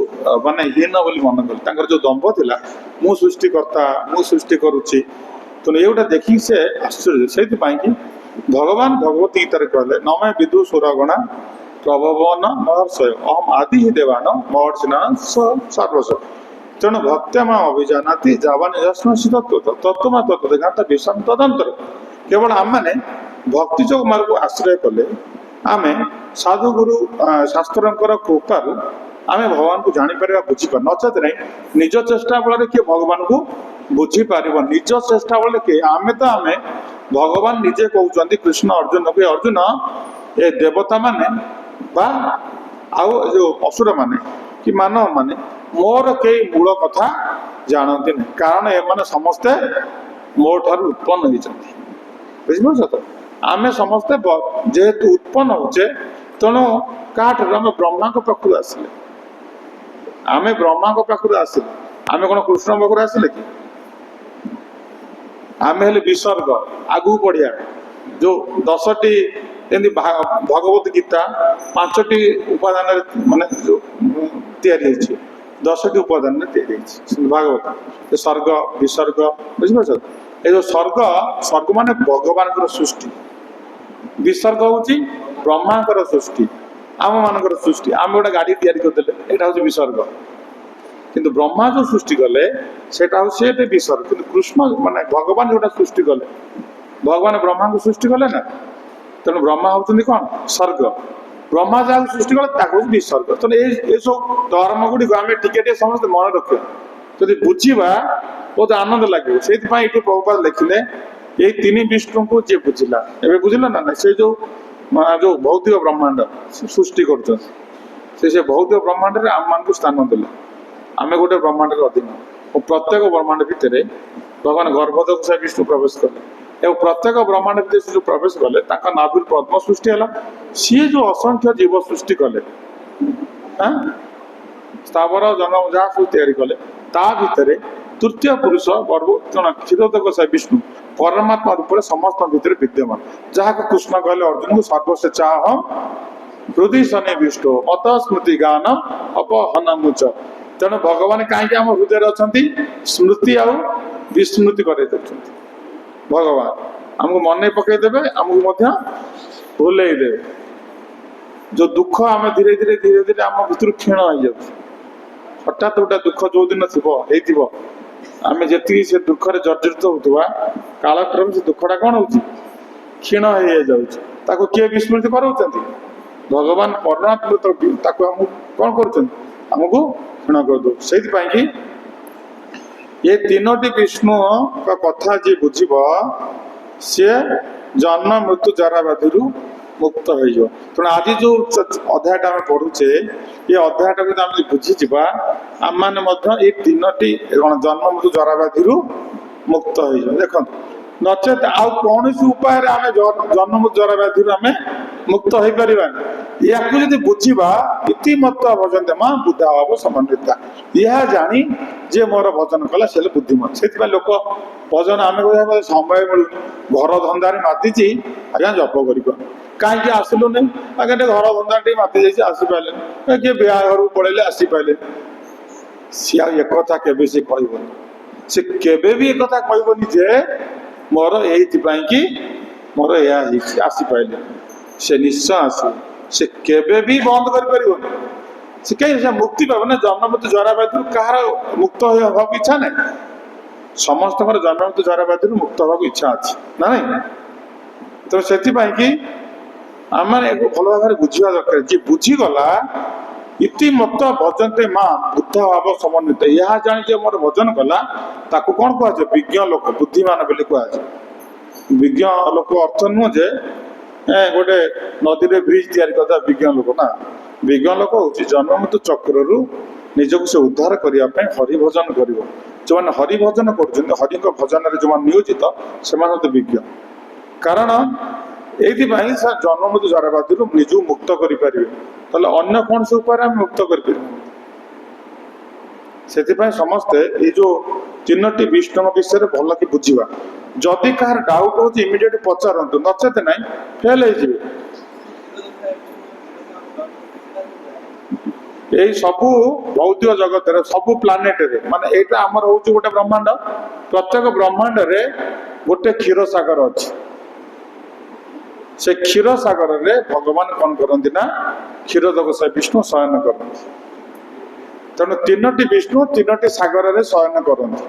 माने हीन बोली मन कले जो दंभ थिला मु सृष्टिकर्ता मु सृष्टि करुच्ची तो ये देखिक से आश्चर्य से भगवान भगवत गीतार कहले नमे विदु सुरगणा प्रभवन महर्षय अहम आदि ही देवान महर्षिना सर्वस्व तेणु भक्त्या अभिजानाति जावान तत्व तत्व ज्ञाता विषम तदंतर केवल आम मैंने भक्ति जो मार्ग आश्रय कले आम साधु गुरु शास्त्र कृपार आम भगवान को जापर बुझीपार नचेत नहीं निज चेष्टा बल किए भगवान को बुझीपार निज चेष्टा बल किए आम तो आम भगवान निजे कहते कृष्ण अर्जुन को अर्जुन ये देवता माने बा आउ जो असुर माने कि मानव माने मोर कई मूल कथा जानती नहीं कारण ये समस्ते मोर ठार उत्पन्न होती बुझिपार तो आम समस्ते जेहेतु उत्पन्न होचे तेणु क्या आम ब्रह्मा पाखु आसिले आम ब्रह्मा पाखु आसिले आम कौन कृष्ण पाखु आसिले कि आम हेले विसर्ग आगू पढ़िया जो 10टी भगवत गीता 5टी उपादान माने जो तैयारी 10टी उपादान भागवत सर्ग विसर्ग बुझिपार ये जो सर्ग स्वर्ग माने भगवान सृष्टि विसर्ग हूँ ब्रह्मा सृष्टि आम मान सृष्टि आम गोटे गाड़ी तैयारी करदे यहाँ हूँ विसर्ग किंतु ब्रह्मा जो सृष्टि कले से विसर्ग किंतु कृष्ण माने भगवान जो सृष्टि कले भगवान ब्रह्मा को सृष्टि कले ना तेणु ब्रह्मा होती कौन स्वर्ग ब्रह्मा जहाँ सृष्टि कले विसर्ग तो ये सब धर्म गुड़िक आम टे समस्त मन रखा जब बुझा बहुत आनंद लगे से प्रभुपाद लिखिले ये तीन विष्णु को जी बुझिला एवं बुझिला ना से जो जो भौतिक ब्रह्मांड सृष्टि कर भौतिक ब्रह्मांड आम मान को स्थान देले आम गोटे ब्रह्मांड अधीन और प्रत्येक ब्रह्मांड भितर भगवान गर्भोदक विष्णु प्रवेश कले ଏବଂ ପ୍ରତ୍ୟେକ ବ୍ରହ୍ମାଣ୍ଡ ଭିତରେ ସେ ଯୋଉ ପ୍ରବେଶ କଲେ ତାଙ୍କ ନାଭିରୁ ପଦ୍ମ ସୃଷ୍ଟି ହେଲା। ସିଏ ଯୋଉ ଅସଂଖ୍ୟ ଜୀବ ସୃଷ୍ଟି କଲେ, ସ୍ଥାବର ଜଙ୍ଗମ ଯାହା ସବୁ ତିଆରି କଲେ, ତା ଭିତରେ ତୃତୀୟ ପୁରୁଷ କ୍ଷୀରୋଦକ ସେ ବିଷ୍ଣୁ ପରମାତ୍ମା ରୂପରେ ସମସ୍ତଙ୍କ ଭିତରେ ବିଦ୍ୟମାନ, ଯାହାକୁ କୃଷ୍ଣ କହିଲେ ଅର୍ଜୁନକୁ ସର୍ବସ୍ୱେଚ୍ଛାହଂ ହୃଦୟ ସନ୍ନିବିଷ୍ଟ ମତ ସ୍ମୃତି ଗାନ ଅପହନମୁଚ। ତେଣୁ ଭଗବାନ କାହିଁକି ଆମ ହୃଦୟରେ ଅଛନ୍ତି? ସ୍ମୃତି ଆଉ ବିସ୍ମୃତି କରେଇ ଦେଉଛନ୍ତି। ଭଗବାନ ଆମକୁ ମନେ ପକେଇଦେବେ, ଆମକୁ ମଧ୍ୟ ଭୁଲେଇ ଦେବେ। ଯୋଉ ଦୁଃଖ ଆମେ ଧୀରେ ଧୀରେ ଆମ ଭିତରୁ କ୍ଷୀଣ ହେଇଯାଉଛି। ହଠାତ୍ ଗୋଟେ ଦୁଃଖ ଯୋଉ ଦିନ ହେଇଥିବ, ଆମେ ଯେତିକି ସେ ଦୁଃଖରେ ଜର୍ଜରିତ ହଉଥିବା, କାଳକ୍ରମେ ସେ ଦୁଃଖଟା କଣ ହଉଛି? କ୍ଷୀଣ ହେଇଯାଉଛି। ତାକୁ କିଏ ବିସ୍ମୃତି କରାଉଛନ୍ତି? ଭଗବାନ ପରମାତ୍ମା ତାକୁ ଆମକୁ କଣ କରୁଛନ୍ତି? ଆମକୁ କ୍ଷୀଣ କରିଦଉଛି। ସେଇଥିପାଇଁ କି ଏ ତିନୋଟି ବିଷ୍ଣୁଙ୍କ କଥା ଯିଏ ବୁଝିବ, ସିଏ ଜନ୍ମ ମୃତ୍ୟୁ ଜରା ବ୍ୟାଧିରୁ ମୁକ୍ତ ହେଇଯିବ। ତେଣୁ ଆଜି ଯୋଉ ଅଧ୍ୟାୟଟା ଆମେ ପଢୁଛେ, ଏ ଅଧ୍ୟାୟଟା ଯଦି ଆମେ ବୁଝିଯିବା, ଆମମାନେ ମଧ୍ୟ ଏଇ ତିନୋଟି ଜନ୍ମ ମୃତ୍ୟୁ ଜରା ବ୍ୟାଧିରୁ ମୁକ୍ତ ହେଇଯିବ। ଦେଖନ୍ତୁ, ନଚେତ ଆଉ କୌଣସି ଉପାୟରେ ଆମେ ଜନ୍ମ ମୃତ୍ୟୁ ଜରା ବ୍ୟାଧିରୁ ଆମେ ମୁକ୍ତ ହେଇପାରିବାନି। ୟାକୁ ଯଦି ବୁଝିବା, ଇତିମତ୍ତ ଭଜନ୍ତେ ମା ବୁଦ୍ଧା ଭାବ ସମନ୍ୱିତା, ଏହା ଜାଣି ଯିଏ ମୋର ଭଜନ କଲା ସେ ହେଲେ ବୁଦ୍ଧିମାନ। ସେଥିପାଇଁ ଲୋକ ଭଜନ ଆମେ କହିବା ସମୟ ମିଳୁନି, ଘର ଧନ୍ଦାରେ ମାତିଛି, ଆଜ୍ଞା ଜପ କରିପାରୁନି। କାହିଁକି ଆସିଲୁନି? ଆଜ୍ଞା ଟିକେ ଘର ଧନ୍ଦା ଟିକେ ମାତି ଯାଇଛି, ଆସିପାରିଲେନି। କିଏ ବିହା ଘରକୁ ପଳେଇଲେ, ଆସିପାରିଲେନି। ସିଏ ଆଉ ଏକଥା କେବେ ସେ କହିବନି। ସେ କେବେ ବି ଏକଥା କହିବନି ଯେ ମୋର ଏଇଥିପାଇଁ କି ମୋର ଏହା ହେଇଛି, ଆସିପାରିଲେନି। ସେ ନିଶ୍ଚୟ ଆସିବ। ସେ କେବେ ବି ବନ୍ଦ କରିପାରିବନି। ସେ କାହିଁ ସେ ମୁକ୍ତି ପାଇବ ନା? ଜନ୍ମ ମୃତ୍ୟୁ ଜରା ବ୍ୟାଧିରୁ କାହାର ମୁକ୍ତ ହେବାକୁ ଇଚ୍ଛା ନାହିଁ? ସମସ୍ତଙ୍କର ଜନ୍ମ ମୃତ୍ୟୁ ଜରା ବ୍ୟାଧିରୁ ମୁକ୍ତ ହେବାକୁ ଇଚ୍ଛା ଅଛି ନା ନାଇଁ? ତ ସେଥିପାଇଁ କି ଆମେ ଭଲ ଭାବରେ ବୁଝିବା ଦରକାର। ଯିଏ ବୁଝିଗଲା, ଇତିମତ୍ତ ଭଜନ୍ତେ ମା ବୁଦ୍ଧ ଭାବ ସମନ୍ୱିତ, ଏହା ଜାଣି ଯେ ମୋର ଭଜନ କଲା, ତାକୁ କଣ କୁହାଯାଏ? ବିଜ୍ଞ ଲୋକ, ବୁଦ୍ଧିମାନ ବୋଲି କୁହାଯାଏ। ବିଜ୍ଞ ଲୋକ ଅର୍ଥ ନୁହଁ ଯେ ଗୋଟେ ନଦୀରେ ବ୍ରିଜ ତିଆରି କରିଦେବା ବିଜ୍ଞ ଲୋକ ନା। ବିଜ୍ଞ ଲୋକ ହଉଛି ଜନ୍ମ ମୃତ୍ୟୁ ଚକ୍ରରୁ ନିଜକୁ ସେ ଉଦ୍ଧାର କରିବା ପାଇଁ ହରିଭଜନ କରିବ। ଯେଉଁମାନେ ହରିଭଜନ କରୁଛନ୍ତି, ହରିଙ୍କ ଭଜନରେ ଯେଉଁମାନେ ନିୟୋଜିତ, ସେମାନେ ହନ୍ତି ବିଜ୍ଞ। କାରଣ ଏଇଥିପାଇଁ ସେ ଜନ୍ମ ମୃତ୍ୟୁ ଜରା ବ୍ୟାଧିରୁ ନିଜକୁ ମୁକ୍ତ କରିପାରିବେ। ତାହେଲେ ଅନ୍ୟ କୌଣସି ଉପାୟରେ ଆମେ ମୁକ୍ତ କରିପାରିବୁ। ସେଥିପାଇଁ ସମସ୍ତେ ଏଇ ଯୋଉ ତିନୋଟି ବିଷ୍ଣୁଙ୍କ ବିଷୟରେ ଭଲ କି ବୁଝିବା। ଯଦି କାହାର ଡାଉଟ୍ ହଉଛି ଇମିଡିଏଟ ପଚାରନ୍ତୁ, ନଚେତ ନାହିଁ ଫେଲ ହେଇଯିବେ। ଏଇ ସବୁ ଭୌତିକ ଜଗତରେ, ସବୁ ପ୍ଲାନେଟରେ, ମାନେ ଏଇଟା ଆମର ହଉଛି ଗୋଟେ ବ୍ରହ୍ମାଣ୍ଡ। ପ୍ରତ୍ୟେକ ବ୍ରହ୍ମାଣ୍ଡରେ ଗୋଟେ କ୍ଷୀର ସାଗର ଅଛି। ସେ କ୍ଷୀର ସାଗରରେ ଭଗବାନ କଣ କରନ୍ତି ନା କ୍ଷୀରୋଦକ ସେ ବିଷ୍ଣୁ ଶୟନ କରନ୍ତି। ତେଣୁ ତିନୋଟି ବିଷ୍ଣୁ ତିନୋଟି ସାଗରରେ ଶୟନ କରନ୍ତି।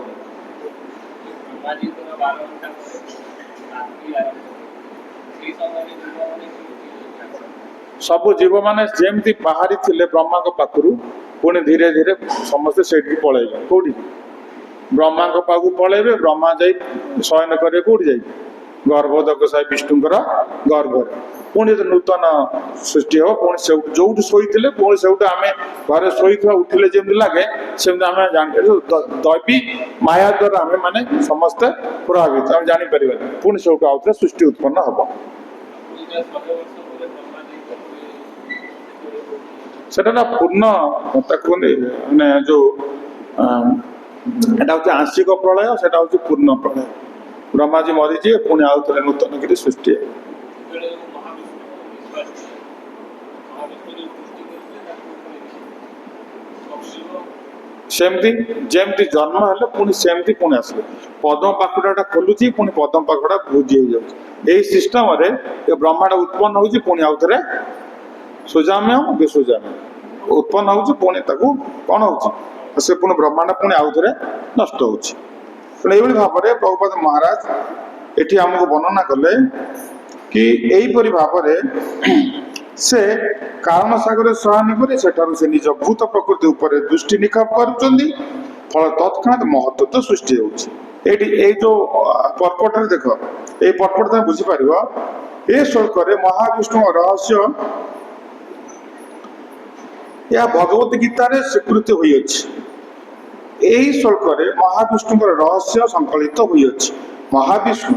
ସବୁ ଜୀବ ମାନେ ଯେମିତି ବାହାରି ଥିଲେ ବ୍ରହ୍ମାଙ୍କ ପାଖରୁ, ପୁଣି ଧୀରେ ଧୀରେ ସମସ୍ତେ ସେଇଠିକି ପଳେଇବେ। କୋଉଠି? ବ୍ରହ୍ମାଙ୍କ ପାଖକୁ ପଳେଇବେ। ବ୍ରହ୍ମା ଯାଇ ଶୟନ କରିବେ କୋଉଠି? ଯାଇ ଗର୍ଭୋଦକ ସାହି ବିଷ୍ଣୁଙ୍କର ଗର୍ଭରେ। ପୁଣି ନୂତନ ସୃଷ୍ଟି ହବ। ପୁଣି ଯୋଉଠି ଶୋଇଥିଲେ, ପୁଣି ସେଇଠୁ ଆମେ ଘରେ ଶୋଇଥିବା ଉଠିଲେ ଯେମିତି ଲାଗେ, ସେମିତି ଆମେ ଜାଣିପାରିବୁ। ଦୈବୀ ମାୟା ଦ୍ୱାରା ଆମେ ମାନେ ସମସ୍ତେ ପ୍ରଭାବିତ, ଆମେ ଜାଣିପାରିବାନି। ପୁଣି ସେଇଠୁ ଆଉଥରେ ସୃଷ୍ଟି ଉତ୍ପନ୍ନ ହବ। ସେଟା ନା ପୂର୍ଣ୍ଣ, ତାକୁ ମାନେ ଯୋଉ ଏଟା ହଉଛି ଆଂଶିକ ପ୍ରଳୟ, ସେଟା ହଉଛି ପୂର୍ଣ୍ଣ ପ୍ରଳୟ। ବ୍ରହ୍ମାଜୀ ମରିଯିବେ, ପୁଣି ଆଉ ଥରେ ନୂତନ କରି ସୃଷ୍ଟି ହେବ। ସେମିତି ଯେମିତି ଜନ୍ମ ହେଲେ ପୁଣି ସେମିତି ପୁଣି ଆସିବେ। ପଦ୍ମ ପାଖୁଡାଟା ଖୋଲୁଛି, ପୁଣି ପଦ୍ମ ପାଖୁଡା ଭୋଜି ହେଇଯାଉଛି। ଏଇ ସିଷ୍ଟମରେ ଏ ବ୍ରହ୍ମାଣ୍ଡ ଉତ୍ପନ୍ନ ହଉଛି, ପୁଣି ଆଉ ଥରେ ସୁଜାମ୍ୟ ବିସୁଜାମ୍ୟ ଉତ୍ପନ୍ନ ହଉଛି, ପୁଣି ତାକୁ କଣ ହଉଛି? ସେ ପୁଣି ବ୍ରହ୍ମାଣ୍ଡ ପୁଣି ଆଉ ଥରେ ନଷ୍ଟ ହଉଛି। ତେଣୁ ଏଇଭଳି ଭାବରେ ପ୍ରଭୁପାଦ ମହାରାଜ ଏଠି ଆମକୁ ବର୍ଣ୍ଣନା କଲେ କି ଏଇପରି ଭାବରେ ସେ କାରଣ ସାଗରରେ ଶୟନ କରି ସେଠାରୁ ସେ ନିଜ ଭୂତ ପ୍ରକୃତି ଉପରେ ଦୃଷ୍ଟି ନିକ୍ଷେପ କରୁଛନ୍ତି। ଫଳ ତତ୍କ୍ଷଣାତ୍ ମହତ୍ତ୍ୱ ସୃଷ୍ଟି ହେଉଛି। ଏଇଠି ଏଇ ଯୋଉ ପର୍ପଟରେ ଦେଖ, ଏଇ ପର୍ପଟ ତମେ ବୁଝିପାରିବ। ଏ ଶ୍ଲୋକରେ ମହାବିଷ୍ଣୁଙ୍କ ରହସ୍ୟ ଏହା ଭଗବତ ଗୀତାରେ ସ୍ୱୀକୃତ ହୋଇଅଛି। ଏହି ଶ୍ଲୋକରେ ମହାବିଷ୍ଣୁଙ୍କର ରହସ୍ୟ ସଂକଳିତ ହୋଇଅଛି। ମହାବିଷ୍ଣୁ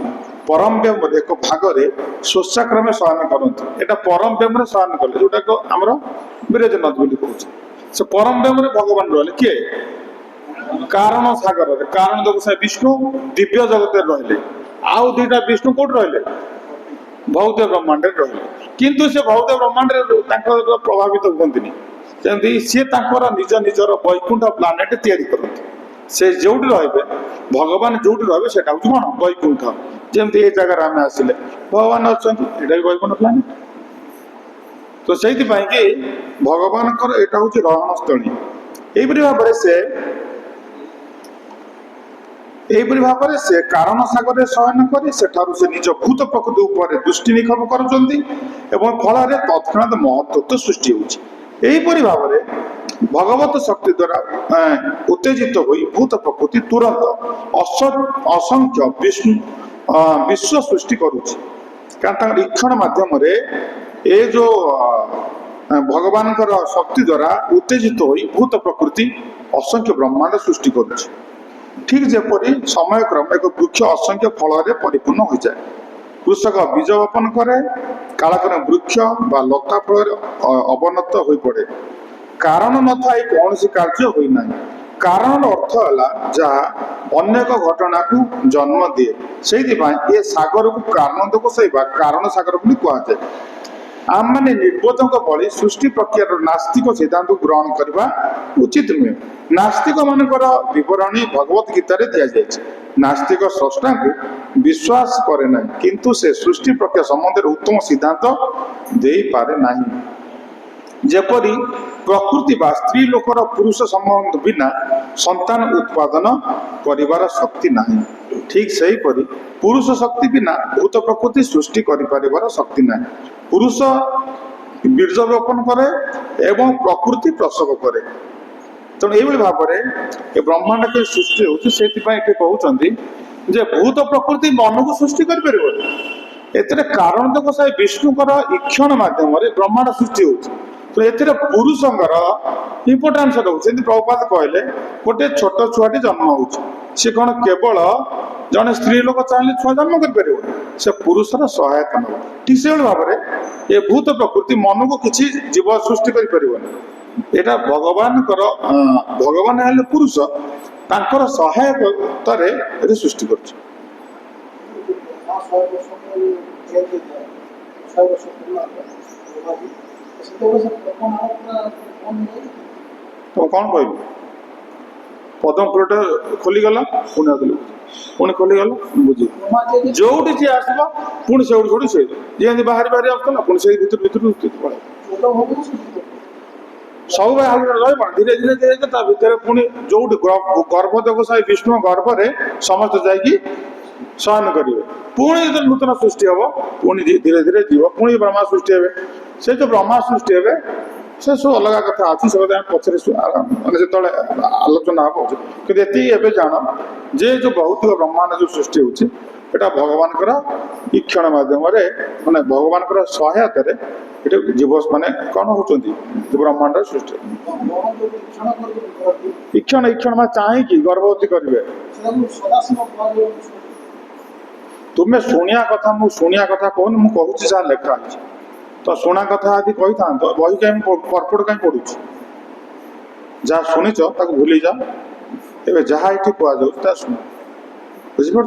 परम व्योम एक भाग में स्वच्छाक्रमे शयन करते यहाँ परम व्योम शयन कले जोटा आमर विरजनाथ बोली कहूँ से परम व्योम भगवान रही किए कारण सागर कारण देवसाय विष्णु दिव्य जगत रहिले आउ दुईटा विष्णु कौट रहिले भौतिक ब्रह्मांड रहिले किंतु से भौतिक ब्रह्मांड प्रभावित हुए जमी सी निज निजर वैकुंठ प्लानेट तैयारी करते से जो रे भगवान जो रे से कौन वैकुंठ जमी ये जगह आम आसिले भगवान अच्छा भी वैकुंठ प्लानेट तो से भगवान यहाँ हूँ रहन स्थली यहीपरि भाव से यहीपरि भाव से कारण सागर शयन कर से निज भूत प्रकृति उपर दृष्टि निक्षेप कर फल तत्क्षणात महत्व सृष्टि होपरि भाव में भगवत शक्ति द्वारा उत्तेजित हो भूत प्रकृति तुरंत असंख्य विश्व सृष्टि करुच्ची कारण ईक्षण माध्यम ये जो भगवान शक्ति द्वारा उत्तेजित हो भूत प्रकृति असंख्य ब्रह्मांड सृष्टि करुच्ची ठीक जेपरी समय क्रम एक वृक्ष असंख्य फल परिपूर्ण हो जाए कृषक बीज बपन करे कालक्रम वृक्ष बा लता फल अवनत हो पड़े कारण न था कौन कार्य होना कारण अर्थ है जहाँ अनेक घटना को जन्म दिए से ये सागर को कारण दर्शाइबा कारण सागर बोली कहुए आम मैंने निर्बोधों भली सृष्टि प्रक्रिया नास्तिक सिद्धांत को ग्रहण करना उचित नुहे नास्तिक मानकर विवरणी भगवत गीता दी जाए नास्तिक स्रष्टा को विश्वास करे ना किंतु से सृष्टि प्रक्रिया संबंध में उत्तम सिद्धांत दे पारे नहीं जेपरी प्रकृति बा स्त्री लोकर पुरुष संबंध बिना संतान उत्पादन करिवार शक्ति नहीं ठीक सही परी पुरुष शक्ति बिना भूत प्रकृति सृष्टि करिवार शक्ति नहीं पुरुष बीज रोपण करे एवं प्रकृति प्रसव करे तेणु यही भाव में ब्रह्मांड के सृष्टि होती जे भूत प्रकृति मन को सृष्टि कर कारण तो साई विष्णुकर ईक्षण माध्यम ब्रह्मांड सृष्टि होती तो ये पुरुषंकर इम्पोर्टान्स रोचे प्रभुपाद कहले गोटे छोट छुआटी जन्म हो कौन केवल जड़े स्त्री लोक चाहिए छुआ जन्म कर से पुरुषर सहायता नब ठीक से भाव में ये भूत प्रकृति मन को किसी जीव सृष्टि कर भगवान भगवान हेल्ले पुरुष तांकर सहायक सृष्टि कर तो कौन कह पदम पुरटा खोलीगला पुणी खोलीगला बुझी जो जी आस पुणी से छोड़ी से जमी बाहरी बाहरी आसला पुणी से भर पड़े सब रहा धीरे धीरे धीरे भितर पुणी जो गर्भदेव साई विष्णु गर्भ में समस्त जाकि शयन करेंगे पुणी जो नूतन सृष्टि हम पुणी धीरे धीरे जीव पुणी ब्रह्मा सृष्टि हे से जो ब्रह्मा सृष्टि हे से सब अलग कथा अच्छी सब पचर जो आलोचना हम कि जान जे जो भौतिक ब्रह्मांड जो सृष्टि होता भगवान ईक्षण मध्यम माने भगवान सहायता जीव माने कौन होती ब्रह्मांड सृष्टि ईक्षण ईक्षण मैं चाहिए गर्भवती करेंगे तुम्हें शुणिया कथा मु शुणिया कथा कहूँ मुझे कहूँ जहाँ लेखा तो शुणा कथा आदि कही था बही कहीं पर्पट कहीं पढ़ु जहाँ शुणीच भूली जाओ ए जहाँ ये कह शुण बुझीपार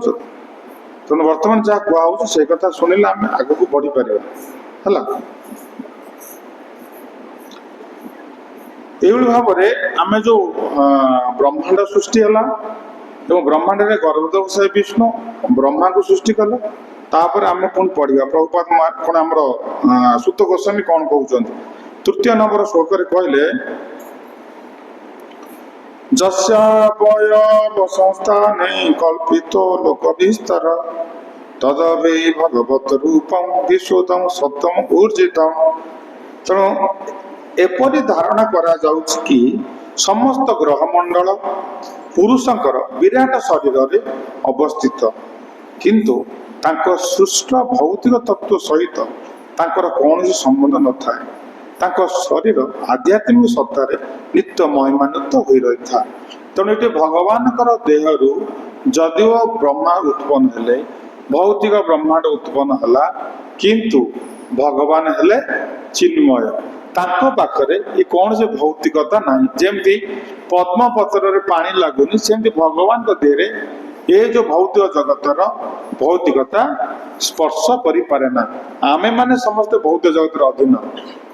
तेणु बर्तमान जहाँ कह से कथा शुणिले आम आग को बढ़ी पार है ये भाव में आम जो ब्रह्मांड सृष्टि है ब्रह्मांड में गर्भदेव साई विष्णु ब्रह्मा को सृष्टि कले तापर आम पुणी पढ़ा प्रभुपाद पुण आमर सुत गोस्वामी कौन कहते तृतीय नंबर श्लोक कहले जस्यावयव संस्थाने कल्पितो लोक विस्तार तदवे भगवत रूपम विशुद्धम सत्यम ऊर्जितम तेणु एपरी धारणा करा जाउछि कि समस्त ग्रहमंडल पुरुषंकर विराट शरीर रे अवस्थित किंतु तांको सृष्ट भौतिक तत्व सहित तांकर कौन संबंध न थाए तांको शरीर आध्यात्मिक सत्तार नित्य महिमान्वित हो रही था तेणु ये भगवान देहरु जदिव ब्रह्मा उत्पन्न हेले भौतिक ब्रह्मांड उत्पन्न हला किंतु भगवान हेले चिन्मय तांको पाखरे ये कौन से भौतिकता नहीं जेमती पद्म पत्र रे पानी लागुनी सेमती भगवान को देरे ये जो भौतिक जगतर भौतिकता स्पर्श करि पारे ना आमे माने समस्त भौतिक जगतर अधीन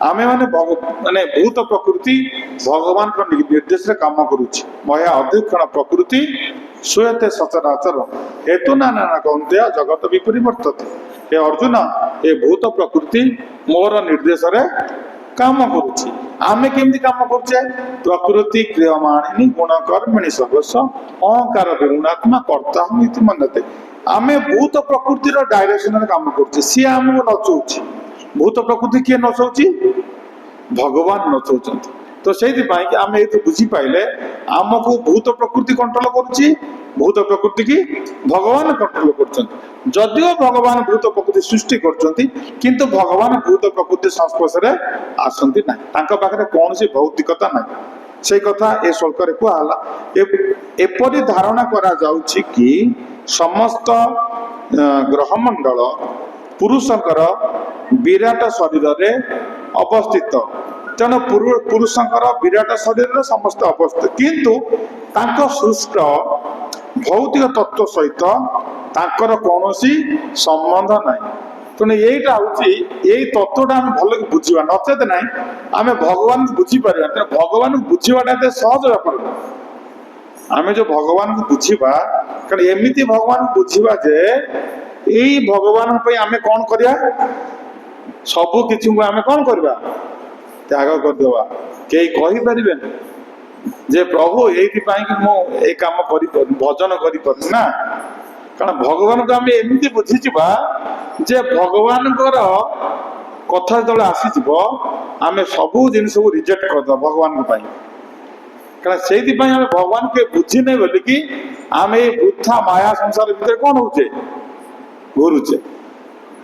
आमे माने माने भूत प्रकृति भगवान को निर्देश रे काम करूची मया अध्यक्षण प्रकृति स्वयते सचराचर हेतु ना ना कौंत्या जगत भी परिवर्तित हे अर्जुन ये भूत प्रकृति मोर निर्देश रे काम करुची आमे केमती काम करुचे प्रकृति क्रियमाणिनी गुण कर्मिणी सर्वस्व अहंकार विगुणात्मा कर्ता हम इति मनते आमे भूत प्रकृति रो डायरेक्शन रे काम करुचे सी हमको नचौची भूत प्रकृति किए नचौची भगवान नचौचंती तो सेति पाई कि आमे एतु बुझी पाइले हमको भूत प्रकृति कंट्रोल करुची भूत प्रकृति की भगवान कंट्रोल करछंती जदियो भगवान भूत प्रकृति सृष्टि करछंती किंतु भगवान भूत प्रकृति संस्पर्श रे आसंती ना तांका पाखरे कोनसी भौतिकता ना से कथा ए श्लोक रे कहला एपरि धारणा करा जाउछि कि समस्त ग्रह मंडल पुरुषकर विराट शरीर रे अवस्थित तेणु पुरुषकर विराट शरीर समस्त अवस्थित किंतु तांको सृष्ट भौतिक तत्व सहित तांकर कौनसी संबंध नहीं तेणु यहीटा हूँ यही तत्वटा आम भल बुझा नचेत ना आम भगवान को बुझी पार तेना भगवान को बुझाटा एत सहज व्यापार आम जो भगवान को बुझा कारण एमती भगवान को बुझा जे यही भगवान आम कौन करिया सबु किछि आम कौन करवा त्याग करदेवा कई कहि परिबे जे प्रभु एथि कि मो ए काम करि भजन करि पर ना कारण भगवान को आम एमती बुझी जिबा जे भगवान कथा जो आसी आम सबू जिनस को रिजेक्ट करदे भगवान को कारण से आम भगवान के बुझी नहीं बोल कि आम ये वृथा माया संसार भितर कौन होचे घुरुचे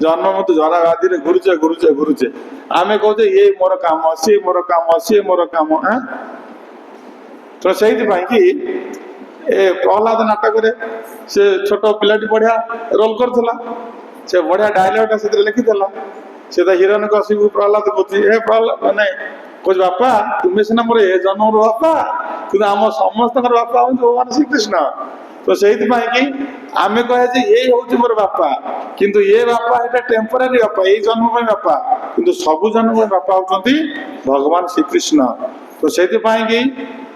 जन्म मत जरा व्याधि घुरुचे घुरुचे घुरुचे आम कहे ये मोर काम सी मोर काम सी मोर काम तो से प्रहलाद नाटक से छोट पिलाटी बढ़िया रोल करथिला से बढ़िया डायलॉग से लिखी से तो हिरण को आसिक प्रहलाद बुझी हे प्रहलाद माने कह बापा तुम्हें सीना मोर ए जन्म बापा कि आम समस्त बापा हूँ भगवान श्रीकृष्ण तो से आम कहे ये हूँ मोर बापा किंतु ये बापा ये टेम्पोरारी बापा ये जन्म बापा किंतु सबु जन्म बापा होती भगवान श्रीकृष्ण तो से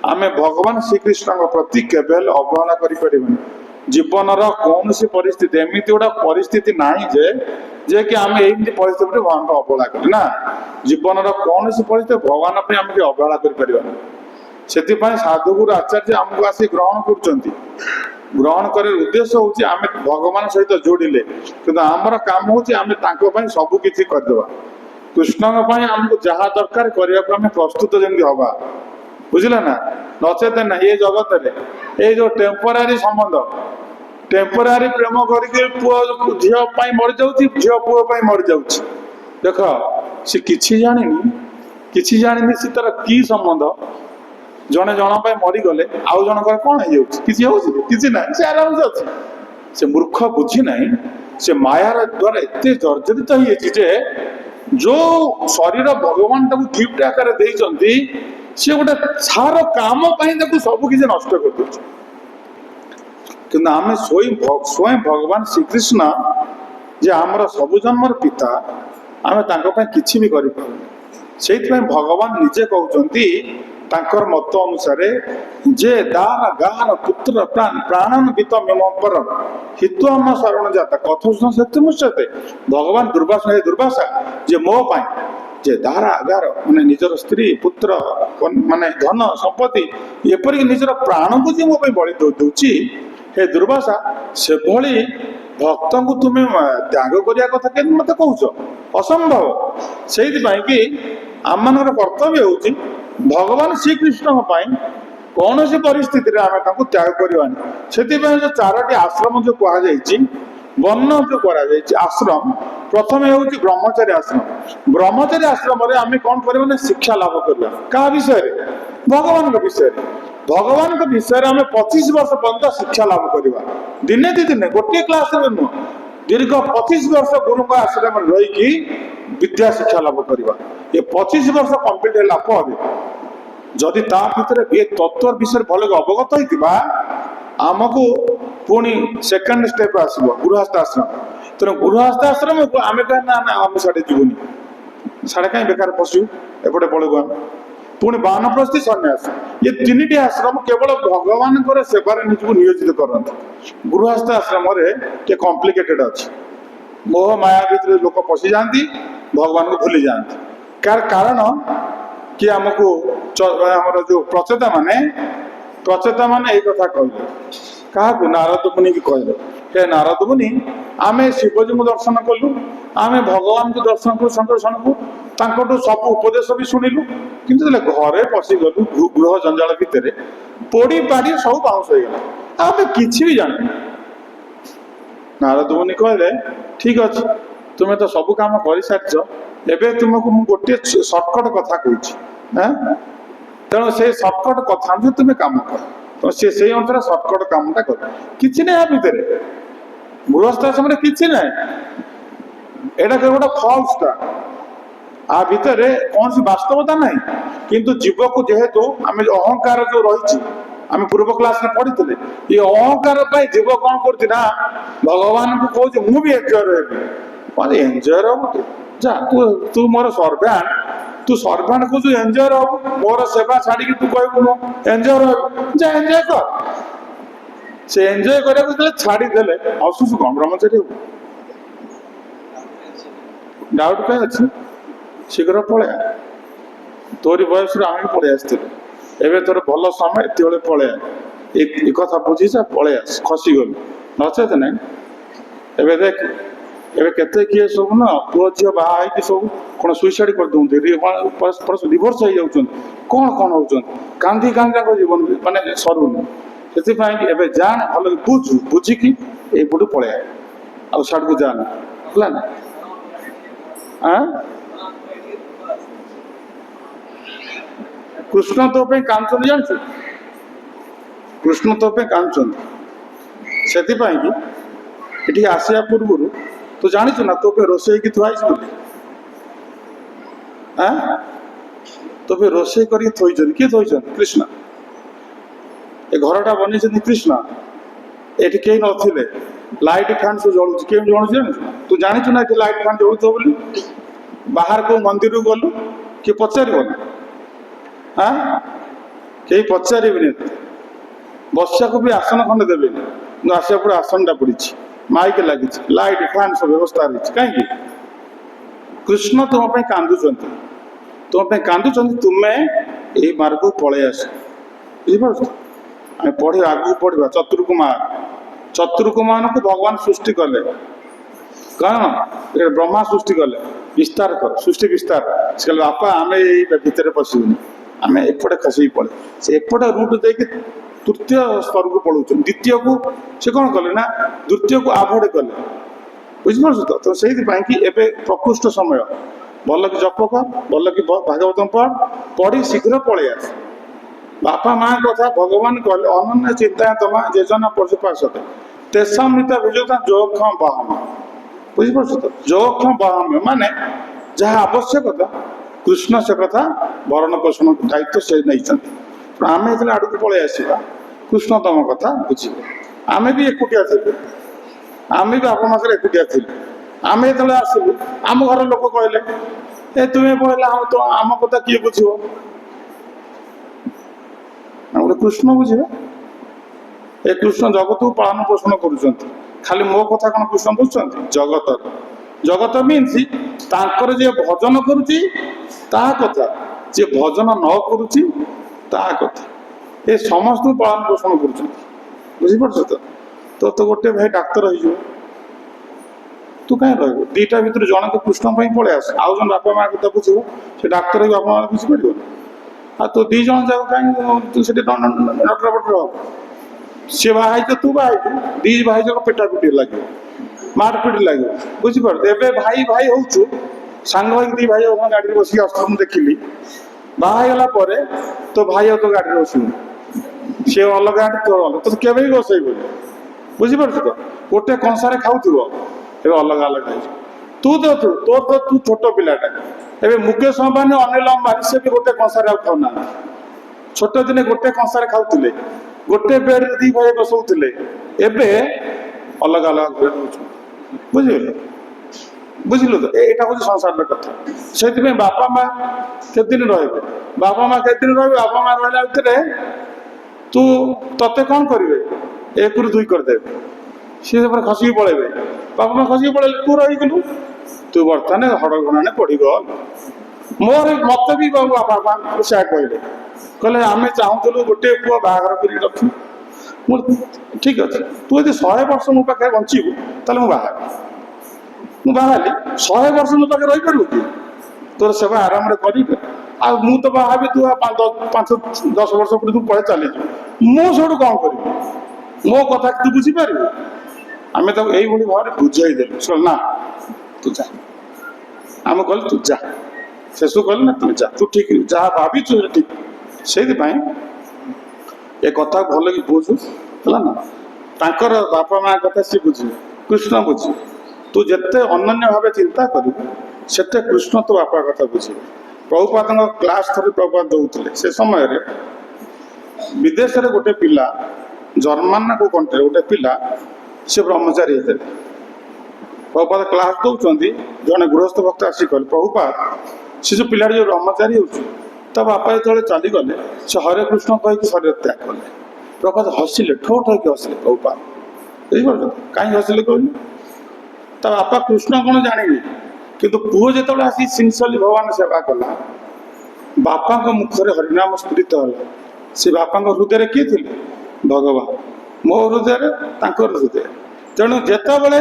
आम भगवान श्रीकृष्ण प्रति केवल अवहेला कर जीवन कौन सी परिस्थिति एमती गोटा परिस्थिति ना जे कि आम एमती परिस्थिति भगवान को अवहेला करना जीवन कौन सी परिस्थिति भगवान आम अवहेला कर साधुगुरु आचार्य आमको आसी ग्रहण कर ग्रहण कर उद्देश्य हूँ आम भगवान सहित जोड़िले कि आमर काम हूँ आम सबू किसी करदे कृष्ण आमको जहाँ दरकार करने आम प्रस्तुत जमी हवा बुझिले ना नचेत ना ये जगत रे ये जो टेम्पोरारी संबंध टेम्पोरारी प्रेम करके पुओ झील मरी जाऊँगी झील पुओ मरी जाऊँगी देख सी किसी जानी सी तार की संबंध जड़े जन मरीगले आउ जनकर कौन हो किसी ना से आराम से अच्छे से मूर्ख बुझी ना से मायार द्वारा एत जर्जरित हो जो शरीर भगवान गिफ्ट आकार देइचंती से गोटे सार काम सब किसी नष्ट कर दे कि आम स्वयं भगवान श्रीकृष्ण जे आमर सबु जन्मर पिता आम किसी भी कर भगवान निजे कहते तांकर मत अनुसार जे दार गार पुत्र प्राणान्वित मेमपर हित्वम शरण जाता कथोष्ण सत्य मुच्यते भगवान दुर्वासा जे मो पाई जे दारा गार माने निजर स्त्री पुत्र माने धन संपत्ति एपरिक निजर प्राण को जे मो बलि दौची हे दुर्वासा से भली भक्त को तुम्हें त्याग करिया कथा के मत कहूच असंभव से कि आम कर्तव्य हूँ भगवान श्रीकृष्ण कौन सी परिस्थिति आम त्याग करवानी से जो चारोटी आश्रम जो कहुई वर्ण जो कर आश्रम प्रथम हूँ ब्रह्मचारी आश्रम ब्रह्मचारी आश्रम आम कौन कर शिक्षा लाभ करवा क्या विषय भगवान विषय आम 25 वर्ष पर्यटन शिक्षा लाभ करवा दिने दी दिने गोटे क्लास नुह दीर्घ 25 वर्ष गुरु आश्रम रही विद्या शिक्षा लाभ करवा ये 25 वर्ष कंप्लीट है जदि ता भितर ये तत्व विषय भल अवगत होता आमको पुणी सेकेंड स्टेप आसव गृहस्थ आश्रम तेना गृहस्थ आश्रम को आम कहना आम साढ़े जीवनी साढ़े कहीं बेकार पशु एपटे पड़ेगा पुणी बानप्रस्थी सन्यास ये तीन आश्रम केवल भगवान सेवार निजक नियोजित करते गृहस्थ आश्रम के कॉम्प्लिकेटेड अच्छी मोह माया भितर लोक पशि जाती भगवान को भूली जाती कारण कि आमको आमर जो प्रचेता माने एक कथा कहले क्या नारद मुनि की कहले हे नारद मुनि आम शिवजी को दर्शन कलु आम भगवान को दर्शन कलु शंकर को सब उपदेश भी शुणिलु किंतु घरे पशिगलु गृह जंजाल भितर पोड़ी पाड़ी सब बाउंस हो गला आम किसी भी जान नारद मुनि कहले ठीक अच्छे तुम्हें तो सब काम कर सारी एवं तुमको मुझे गोटे सर्टकट कथा कहूँ तेणु से सर्टकट कथा तुम्हें कम कर तो से अनुसार सर्टकट कामटा कर कि ना भितर गृहस्थ आश्रम कि ना एटा गोटे फल्सटा आ भितर कौन सी वास्तवता ना किंतु जीव को जेहेतु आम अहंकार जो रही आम पूर्व क्लास में पढ़ी ये अहंकार जीव कौन कर भगवान को कहूँ मुझे एंजय रही एंजय रह जा तू मोर सर्वेंट तू सर्वेंट को एंजय रह मोर सेवा छाड़ी तू कह एंजय रह जा एंजय कर से एंजय कर छाड़ीदे असुस कौन ब्रह्मचारी डाउट कहीं अच्छी शीघ्र पलैया तोरी बयस आम भी पलि आसते एवं तोर भल समय ये पलैया कथा बुझी पलैया खसीगलु नचेत ना एवं देख एवं केते किए सब ना पुओ झील बाहर सब कौन सुइसाइड कर परस्पर डिवोर्स हो जाऊँ कौन कौन हो कांदी कांदी जीवन मानने सरुनी से जान भल बुझु बुझिकी यपटू पलैया आ साड़ को जाना है ना कृष्ण तो कांदुचंदी जानछु कृष्ण तो कांदुचंदी से आसिया पूर्व तू जाचु ना तो रोसे की थुआई तो रोसे कर किए थोड़ी कृष्ण ए घरटा बन कृष्ण ये कई नथिले लाइट फैन सब जलू के जलू जानू तू जाचु ना ये लाइट फैन जलुथ बोली बाहर को मंदिर गलु किए पचार कई पचारे बसा को भी आसन खंडे देवे आसिया पूरा आसनटा पड़ी माइक लगी लाइट फैन सब व्यवस्था रही कहीं कृष्ण तुम कांदुचंती तुम कांदुचंती तुम्हें यही मार्ग को पलि आस बुझीपार आम पढ़ आगे पढ़ा चतुर्कुमार को भगवान सृष्टि कले कौन ब्रह्मा सृष्टि कले विस्तार कर सृष्टि विस्तार से बापा आम भितर पशुनी आम एपटे खसी पड़े से एपटे रूट देके तृतीय स्तर को पढ़ाऊँ द्वितीय को से कौन कले ना द्वितीय को आभोड कले बुझीपार तो से प्रकृष्ट समय भल कि जप कर भल कि भागवतम पढ़ी शीघ्र पलि आस बापा माँ कथा भगवान कहले अनन्य चिंता तमा जेजना पशुपाशते तेषा मृता विजोता जोक्षम बाहम बुझीपार तो जोक्षम बाहम माने जहाँ आवश्यकता कृष्ण से कथा भरण पोषण दायित्व से नहीं आम जो आड़ को पलि आसवा कृष्ण तम कथा बुझे आम भी एकुटिया थे आम भी बापा मास एकुटिया थे आम जो आसलु आम घर लोक कहले ए तुम्हें पढ़ला तो आम कथा किए बुझ गोटे कृष्ण बुझे ए कृष्ण जगत को पालन पोषण कर खाली मो कथा कौन कृष्ण बुझुं जगत जगत मीन्स तांकर जे भजन करुची ता कथा जे भजन न करुची ता कथा ये समस्त पालन पोषण कर बुझीपार तो गोटे भाई डाक्तर हो तू कहीं रह दीटा भर जन तो कृष्ण पलि आस आउ जन बापा माँ कथा बुझे से डाक्तर बापा माँ बुझीपर आ तो दी जन जाक कहीं डॉक्टर बटर हम सी बाहर तो तू बाहर दी भाई जाक पेटापिटी लगे मारपिट लगे बुझीपार एवं भाई भाई हूँ सांग भाई दी भाई गाड़ी बस आस देखिली बाहला तो भाई तो गाड़ी बस सी अलग गाड़ी तो अलग तो केवे बसई बुझीपार तो गोटे कंसार खाऊ ଏବେ ଅଲଗା ଅଲଗା ହେଇଛୁ। ତୁ ଛୋଟ ପିଲାଟା। ଏବେ ମୁକେଶ ଅମ୍ବାନୀ, ଅନିଲ ଅମ୍ବାନୀ ସେ ବି ଗୋଟେ କଂସାରେ ଆଉ ଖାଉନାହାନ୍ତି। ଛୋଟ ଦିନେ ଗୋଟେ କଂସାରେ ଖାଉଥିଲେ, ଗୋଟେ ବେଡରେ ଦି ଭାଇ ବସଉଥିଲେ, ଏବେ ଅଲଗା ଅଲଗା ଘରେ ରହୁଛନ୍ତି। ବୁଝିଗଲେ? ବୁଝିଲୁ ତ? ଏଇଟା ହଉଛି ସଂସାରର କଥା। ସେଥିପାଇଁ ବାପା ମା କେତେ ଦିନ ରହିବେ? ବାପା ମା କେତେ ଦିନ ରହିବେ? ବାପା ମା ରହିଲା ଭିତରେ ତତେ କଣ କରିବେ? 1ରୁ 2 କରିଦେବେ। ସିଏ ସେପଟେ ଖସିକି ପଳେଇବେ। ବାପା ମା ଖସିକି ପଳେଇଲେ, ତୁ ରହିଗଲୁ। ତୁ ବର୍ତ୍ତମାନ ହଡ଼ଘଣାରେ ପଡ଼ିଗଲୁ। ମତେ ବି ବାପା ମା ସେୟା କହିଲେ ଆମେ ଚାହୁଁଥିଲୁ ଗୋଟେ ପୁଅ ବାହାଘର କରିକି ରଖିବୁ। ମୁଁ ଠିକ ଅଛି, ତୁ ଯଦି 100 ବର୍ଷ ମୋ ପାଖରେ ବଞ୍ଚିବୁ ତାହେଲେ ମୁଁ ବାହା ହେବି। ମୁଁ ବାହା ହେଲି, 100 ବର୍ଷ ମୋ ପାଖରେ ରହିପାରିବୁ କି? ତୋର ସେବା ଆରାମରେ କରିବେ। ଆଉ ମୁଁ ତ ବାହା ହେବି, ତୁ 5-10 ବର୍ଷ ପରେ ତୁ ପଳେଇ ଚାଲିଯିବୁ। ମୁଁ ସେଠୁ କଣ କରିବି? ମୋ କଥା ତୁ ବୁଝିପାରିବୁ? ଆମେ ତାକୁ ଏଇଭଳି ଭାବରେ ବୁଝେଇଦେଲୁ। ଶୁଣ ନା, ତୁ ଯା। ଆମେ କହିଲୁ ତୁ ଯା। ଶେଷକୁ କହିଲୁ ନା ତୁ ଯା, ତୁ ଠିକ ଯାହା ଭାବିଛୁ ଠିକ। ସେଇଥିପାଇଁ ଏ କଥା ଭଲ କି ବୁଝୁ, ହେଲା ନା? ତାଙ୍କର ବାପା ମା କଥା ସିଏ ବୁଝିବେ, କୃଷ୍ଣ ବୁଝିବେ। ତୁ ଯେତେ ଅନନ୍ୟ ଭାବେ ଚିନ୍ତା କରିବୁ ସେତେ କୃଷ୍ଣ ତୋ ବାପା କଥା ବୁଝିବେ। ପ୍ରଭୁପାଦଙ୍କ କ୍ଲାସ ଥରେ ପ୍ରଭୁପାଦ ଦଉଥିଲେ, ସେ ସମୟରେ ବିଦେଶରେ ଗୋଟେ ପିଲା, ଜର୍ମାନ ନା କୋଉ କଣ୍ଟ୍ରିରେ ଗୋଟେ ପିଲା, ସେ ବ୍ରହ୍ମଚାରୀ ହେଇଥିଲେ। ପ୍ରଭୁପାଦ କ୍ଲାସ ଦଉଛନ୍ତି, ଜଣେ ଗୃହସ୍ଥ ଭକ୍ତ ଆସିକି କହିଲେ, ପ୍ରଭୁପାଦ ସେ ଯୋଉ ପିଲାଟି ଯୋଉ ବ୍ରହ୍ମଚାରୀ ହେଉଛି, ତା ବାପା ଯେତେବେଳେ ଚାଲିଗଲେ ସେ ହରେ କୃଷ୍ଣ କହିକି ଶରୀର ତ୍ୟାଗ କଲେ। ପ୍ରଭୁପାଦ ହସିଲେ, ଠୋ ଠୋ ହେଇକି ହସିଲେ। ପ୍ରଭୁପାଦ ବୁଝିପାରୁଛ? କାହିଁକି ହସିଲେ କହିଲେ? ତା ବାପା କୃଷ୍ଣ କଣ ଜାଣିନି, କିନ୍ତୁ ପୁଅ ଯେତେବେଳେ ଆସି ସିନ୍ସିୟରଲି ଭଗବାନ ସେବା କଲା, ବାପାଙ୍କ ମୁଖରେ ହରିନାମ ସ୍ଫୁରିତ ହେଲା। ସେ ବାପାଙ୍କ ହୃଦୟରେ କିଏ ଥିଲେ? ଭଗବାନ। ମୋ ହୃଦୟରେ, ତାଙ୍କର ହୃଦୟ। ତେଣୁ ଯେତେବେଳେ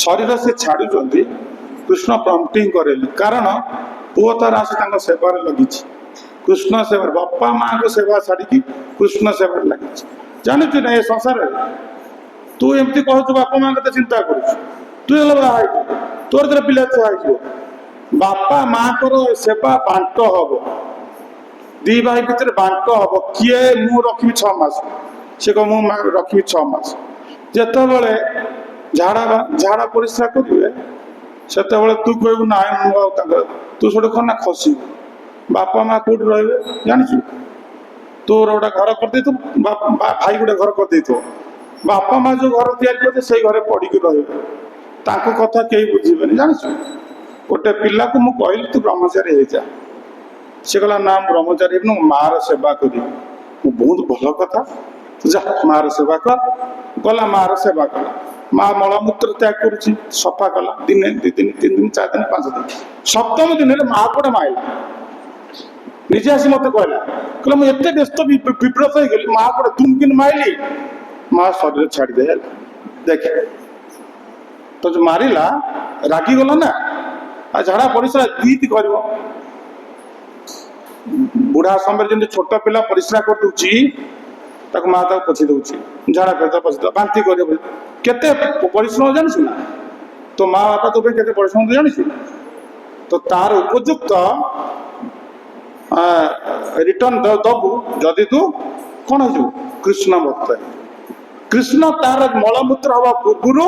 ଶରୀର ସେ ଛାଡୁଛନ୍ତି, କୃଷ୍ଣ ପ୍ରମ୍ପଟିଂ କରେନି, କାରଣ ପୁଅ ତାର ଆସି ତାଙ୍କ ସେବାରେ ଲାଗିଛି। କୃଷ୍ଣ ସେବାରେ, ବାପା ମାଙ୍କ ସେବା ଛାଡିକି କୃଷ୍ଣ ସେବାରେ ଲାଗିଛି। ଜାଣିଛୁ ନା ଏ ସଂସାରରେ ତୁ ଏମିତି କହୁଛୁ ବାପା ମାଙ୍କ କଥା ଚିନ୍ତା କରୁଛୁ, ତୁ ହେଲେ ବାହା ହେଇଯିବୁ, ତୋର ଯେତେବେଳେ ପିଲା ଛୁଆ ହେଇଯିବ, ବାପା ମାଙ୍କର ସେବା ବାଣ୍ଟ ହବ। 2 ଭାଇ ଭିତରେ ବାଣ୍ଟ ହବ। କିଏ ମୁଁ ରଖିବି 6 ମାସ, ସେ କହ ମୁଁ ରଖିବି 6 ମାସ। ଯେତେବେଳେ ଝାଡା ପରିସ୍ରା କରିବେ, ସେତେବେଳେ ତୁ କହିବୁ ନାଇଁ ମୁଁ ଆଉ ତାଙ୍କର, ତୁ ସେଠୁ କଣ ନା ଖସିବୁ। ବାପା ମା କୋଉଠି ରହିବେ ଜାଣିଛୁ? ତୋର ଗୋଟେ ଘର କରିଦେଇଥିବୁ, ଭାଇ ଗୋଟେ ଘର କରିଦେଇଥିବ, ବାପା ମା ଯୋଉ ଘର ତିଆରି କରିଥିବେ ସେଇ ଘରେ ପଡିକି ରହିବେ। ତାଙ୍କ କଥା କେହି ବୁଝିବେନି, ଜାଣିଛୁ? ଗୋଟେ ପିଲାକୁ ମୁଁ କହିଲି ତୁ ବ୍ରହ୍ମଚାରୀ ହେଇଯା, ସେ କହିଲା ନା ମୁଁ ବ୍ରହ୍ମଚାରୀ ହେବି, ମୁଁ ମାର ସେବା କରିବି। ମୁଁ ବହୁତ ଭଲ କଥା, ତୁ ଯା ମାର ସେବା କର। ଗଲା ମାର ସେବା କଲା। ମା ମଳମୂତ୍ର ତ୍ୟାଗ କରୁଛି, ସଫା କଲା। ଦିନେ 2 ଦିନ 3 ଦିନ 4 ଦିନ 5 ଦିନ, 7ମ ଦିନରେ ମା ଗୋଟେ ମାଇଲା। ନିଜେ ଆସି ମତେ କହିଲା ମୁଁ ଏତେ ବ୍ୟସ୍ତ ବିବ୍ରତ ହେଇଗଲି, ମା ଗୋଟେ ତୁମକିନ ମାଇଲି, ମା ଶରୀର ଛାଡ଼ିଦେ। ହେଲା ଦେଖେ, ତ ଯୋଉ ମାରିଲା ରାଗିଗଲା ନା, ଆଉ ଝାଡା ପରିସ୍ରା ଦୁଇଟି କରିବ। ବୁଢା ସମୟରେ ଯେମିତି ଛୋଟ ପିଲା ପରିସ୍ରା କରିଦଉଛି, ତାକୁ ମା ତାକୁ ପୋଛି ଦଉଛି, ଝାଡା କରିଦବ, ପୋଛି ଦବ, ବାନ୍ତି କରିବ। କେତେ ପରିଶ୍ରମ ଜାଣିଛୁ ନା? ତୋ ମା ବାପା ତୋ ପାଇଁ କେତେ ପରିଶ୍ରମ ଜାଣିଛୁ? ତ ତାର ଉପଯୁକ୍ତ ରିଟର୍ନ ଦବୁ ଯଦି ତୁ କଣ ହେଇଯିବୁ? କୃଷ୍ଣ ଭକ୍ତ। କୃଷ୍ଣ ତାର ମଳମୂତ୍ର ହବା ପୂର୍ବରୁ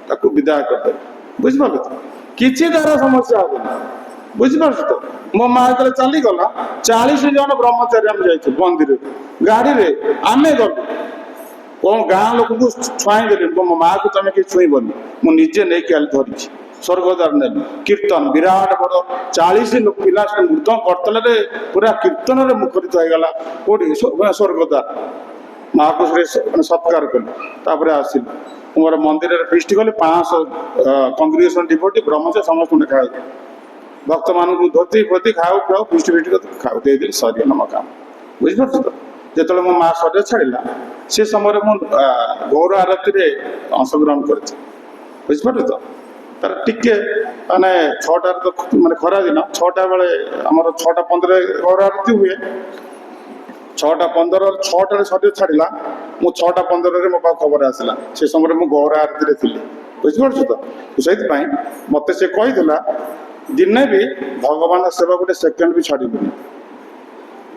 ତାକୁ ବିଦାୟ କରିଦେବେ। ବୁଝିପାରିଲ ତ? କିଛି ତାର ସମସ୍ୟା ହବନି। ବୁଝିପାରୁଛୁ ତ? ମୋ ମା ଯେତେବେଳେ ଚାଲିଗଲା, 40 ଜଣ ବ୍ରହ୍ମଚାରୀ ଆମେ ଯାଇଥିଲୁ ମନ୍ଦିରରେ, ଗାଡିରେ ଆମେ ଗଲୁ। କଣ ଗାଁ ଲୋକଙ୍କୁ ଛୁଆଇଁ ଦେଲି, ମୋ ମାକୁ ତମେ କିଛି ଛୁଇଁବନି, ମୁଁ ନିଜେ ନେଇକି ଆଲି ଧରିଛି। ସ୍ୱର୍ଗଦ୍ୱାର ନେଲି, କୀର୍ତ୍ତନ ବିରାଟ ବଡ 40 ପିଲା ମୃଦଙ୍ଗ କରତଲରେ ପୁରା କୀର୍ତ୍ତନରେ ମୁଖରିତ ହେଇଗଲା। କୋଉଠି? ସ୍ୱର୍ଗଦ୍ୱାର। ମାକୁ ସତ୍କାର କଲି, ତାପରେ ଆସିଲି। ମୋର ମନ୍ଦିରରେ ଫିଷ୍ଟ କଲି, 500 କଂଗ୍ରିଗେସନ ଡିଭୋଟି ବ୍ରହ୍ମଚାରୀ ସମସ୍ତଙ୍କୁ ଦେଖାଯାଉଛି। ଭକ୍ତମାନଙ୍କୁ ଧୋତି ଫୋତି ଖାଉ ଫିଷ୍ଟ ଖାଉ ଦେଇଦେଲି, ସରିଗଲା ମୋ କାମ। ବୁଝିପାରୁଛୁ ତ? ଯେତେବେଳେ ମୋ ମା ଶରୀର ଛାଡ଼ିଲା, ସେ ସମୟରେ ମୁଁ ଗୌର ଆରତୀରେ ଅଂଶଗ୍ରହଣ କରିଥିଲି। ବୁଝିପାରୁଛୁ ତ? ତାର ଟିକେ ମାନେ 6ଟାରେ ତ ମାନେ ଖରା ଦିନ 6ଟା ବେଳେ ଆମର 6:15 ଗୌର ଆରତୀ ହୁଏ। 6:15 6ଟାରେ ଶରୀର ଛାଡ଼ିଲା, ମୁଁ 6:15ରେ ମୋ ପାଖକୁ ଖବର ଆସିଲା। ସେ ସମୟରେ ମୁଁ ଗୌର ଆରତୀରେ ଥିଲି। ବୁଝିପାରୁଛୁ ତ? ସେଇଥିପାଇଁ ମତେ ସେ କହିଥିଲା ଦିନେ ବି ଭଗବାନ ସେବା ଗୋଟେ ସେକେଣ୍ଡ ବି ଛାଡ଼ିବୁନି।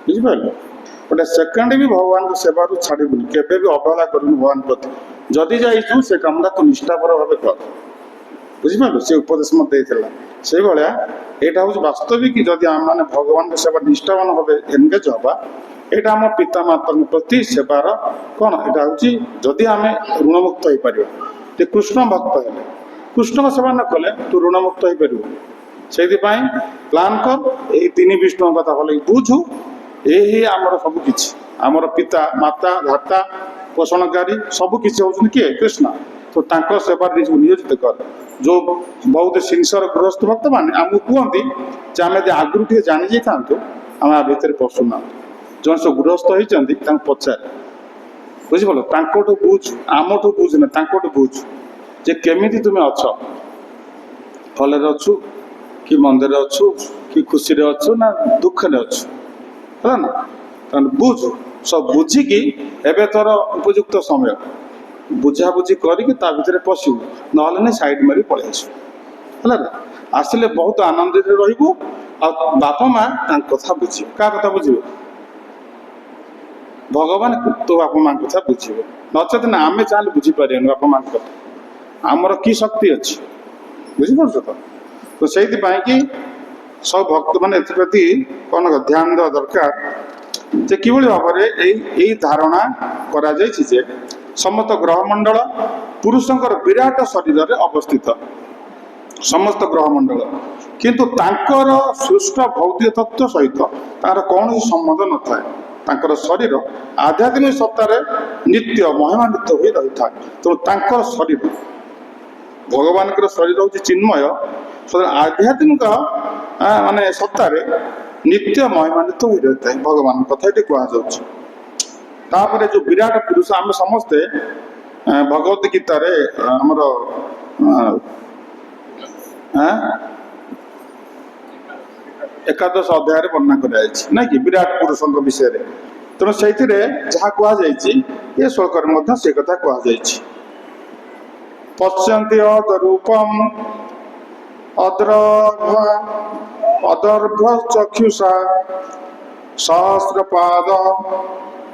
ବୁଝିପାରିଲ? गोटे सेकेंड भी भगवान सेवा छाड़बुनि केवे भी अवहेला करूँ भगवान प्रति जदि जाइछु से कामटा तू निष्ठापर भाव कर बुझिपार से उपदेश मत से भाया यहाँ हूँ वास्तविक जदि आम मैंने भगवान सेवा निष्ठावान भाव एनगेज हवा यहाँ आम पिता माता प्रति सेवार कौन यहाँ हूँ जदि आम ऋणमुक्त हो पार कृष्ण भक्त है कृष्ण सेवा न कले तू ऋणमुक्त हो पार से प्लान कर यही तीन विष्णु कथा भल बुझु यही आमर सबकि आमर पिता माता धाता पोषणकारी सबकि हूँ किए कृष्ण तो तांको सेवा नियोजित कर जो बहुत सिंसर गृहस्थ भक्त मैंने आमको कहते आम आगुरी टे जानी जाता आम आ भितर पशुना जो सब गृहस्थ होती पचार बुझिपाल तांकोठु बुझ आमठू बुझ ना तांकोठु बुझ जे केमी तुम्हें अछ भले अच्छु कि मंदिर अच्छु कि खुशी अच्छु ना दुखे अच्छु है ना बुझ सब बुझिकी एवं तोर उपयुक्त समय बुझाबुझी करके पशु ना नहीं साइड मारी पलि आसू है आसिले बहुत आनंदित रही बापा माँ कथा बुझे क्या कथा बुझे भगवान तो बापा माँ कथा बुझे नचेत ना आम चाहे बुझीपर बापा माँ कथा आमर कि शक्ति अच्छी बुझीपार तो से कि सब भक्त मैंने एप्रति कौन ध्यान देवा दरकार जे कि भाव में धारणा करा जे समस्त ग्रहमंडल पुरुषंकर विराट शरीर में अवस्थित समस्त ग्रहमंडल किंतु तांकर सृष्ट भौतिक तत्व सहित तार कौन संबंध न था तांकर शरीर आध्यात्मिक सत्तार नित्य महिमान्वित हो रही था तो तांकर शरीर भगवान शरीर हूँ चिन्मय आध्यात्मिक माने सत्तार नित्य महिमान्वित हो रही है भगवान कथा ये कहुच्छे तापर जो विराट पुरुष आम समस्ते भगवत गीतार आमर एकादश अध्याय वर्णना कर कि विराट पुरुषों विषय तेणु से जहाँ कहुई श्लोक से कथा कहुई पश्यन्ति अदरूपम अदर्भ चक्षुषा सहस्रपाद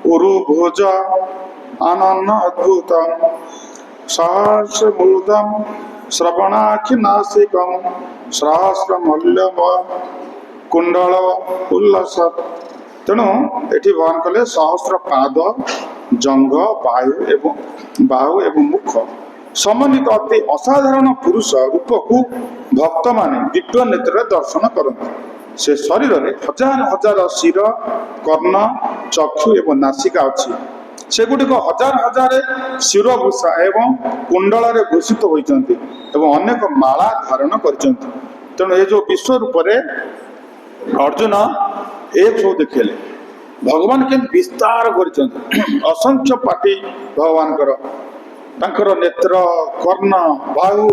उरुभुज अनन्न अद्भुत सहस्रमूर्धम श्रवणाखिनासिकम सहस्रमल्यम कुंडल उल्लस तेणु ये भगवान कले सहस्र पाद जंग बाहु एवं मुख समन्वित अति असाधारण पुरुष रूप को भक्त माने दिव्य नेत्र दर्शन करते से शरीर में हजार हजार शिर कर्ण चक्षु एवं नासिका अच्छी सेगुड़िक हजार हजार शिरभूषा एवं कुंडल भूषित होती अनेक माला धारण कर तेणु ये जो विश्व रूप अर्जुन एक सब देखेले भगवान के विस्तार कर असंख्य पार्टी भगवान तांकर नेत्र कर्ण बाहु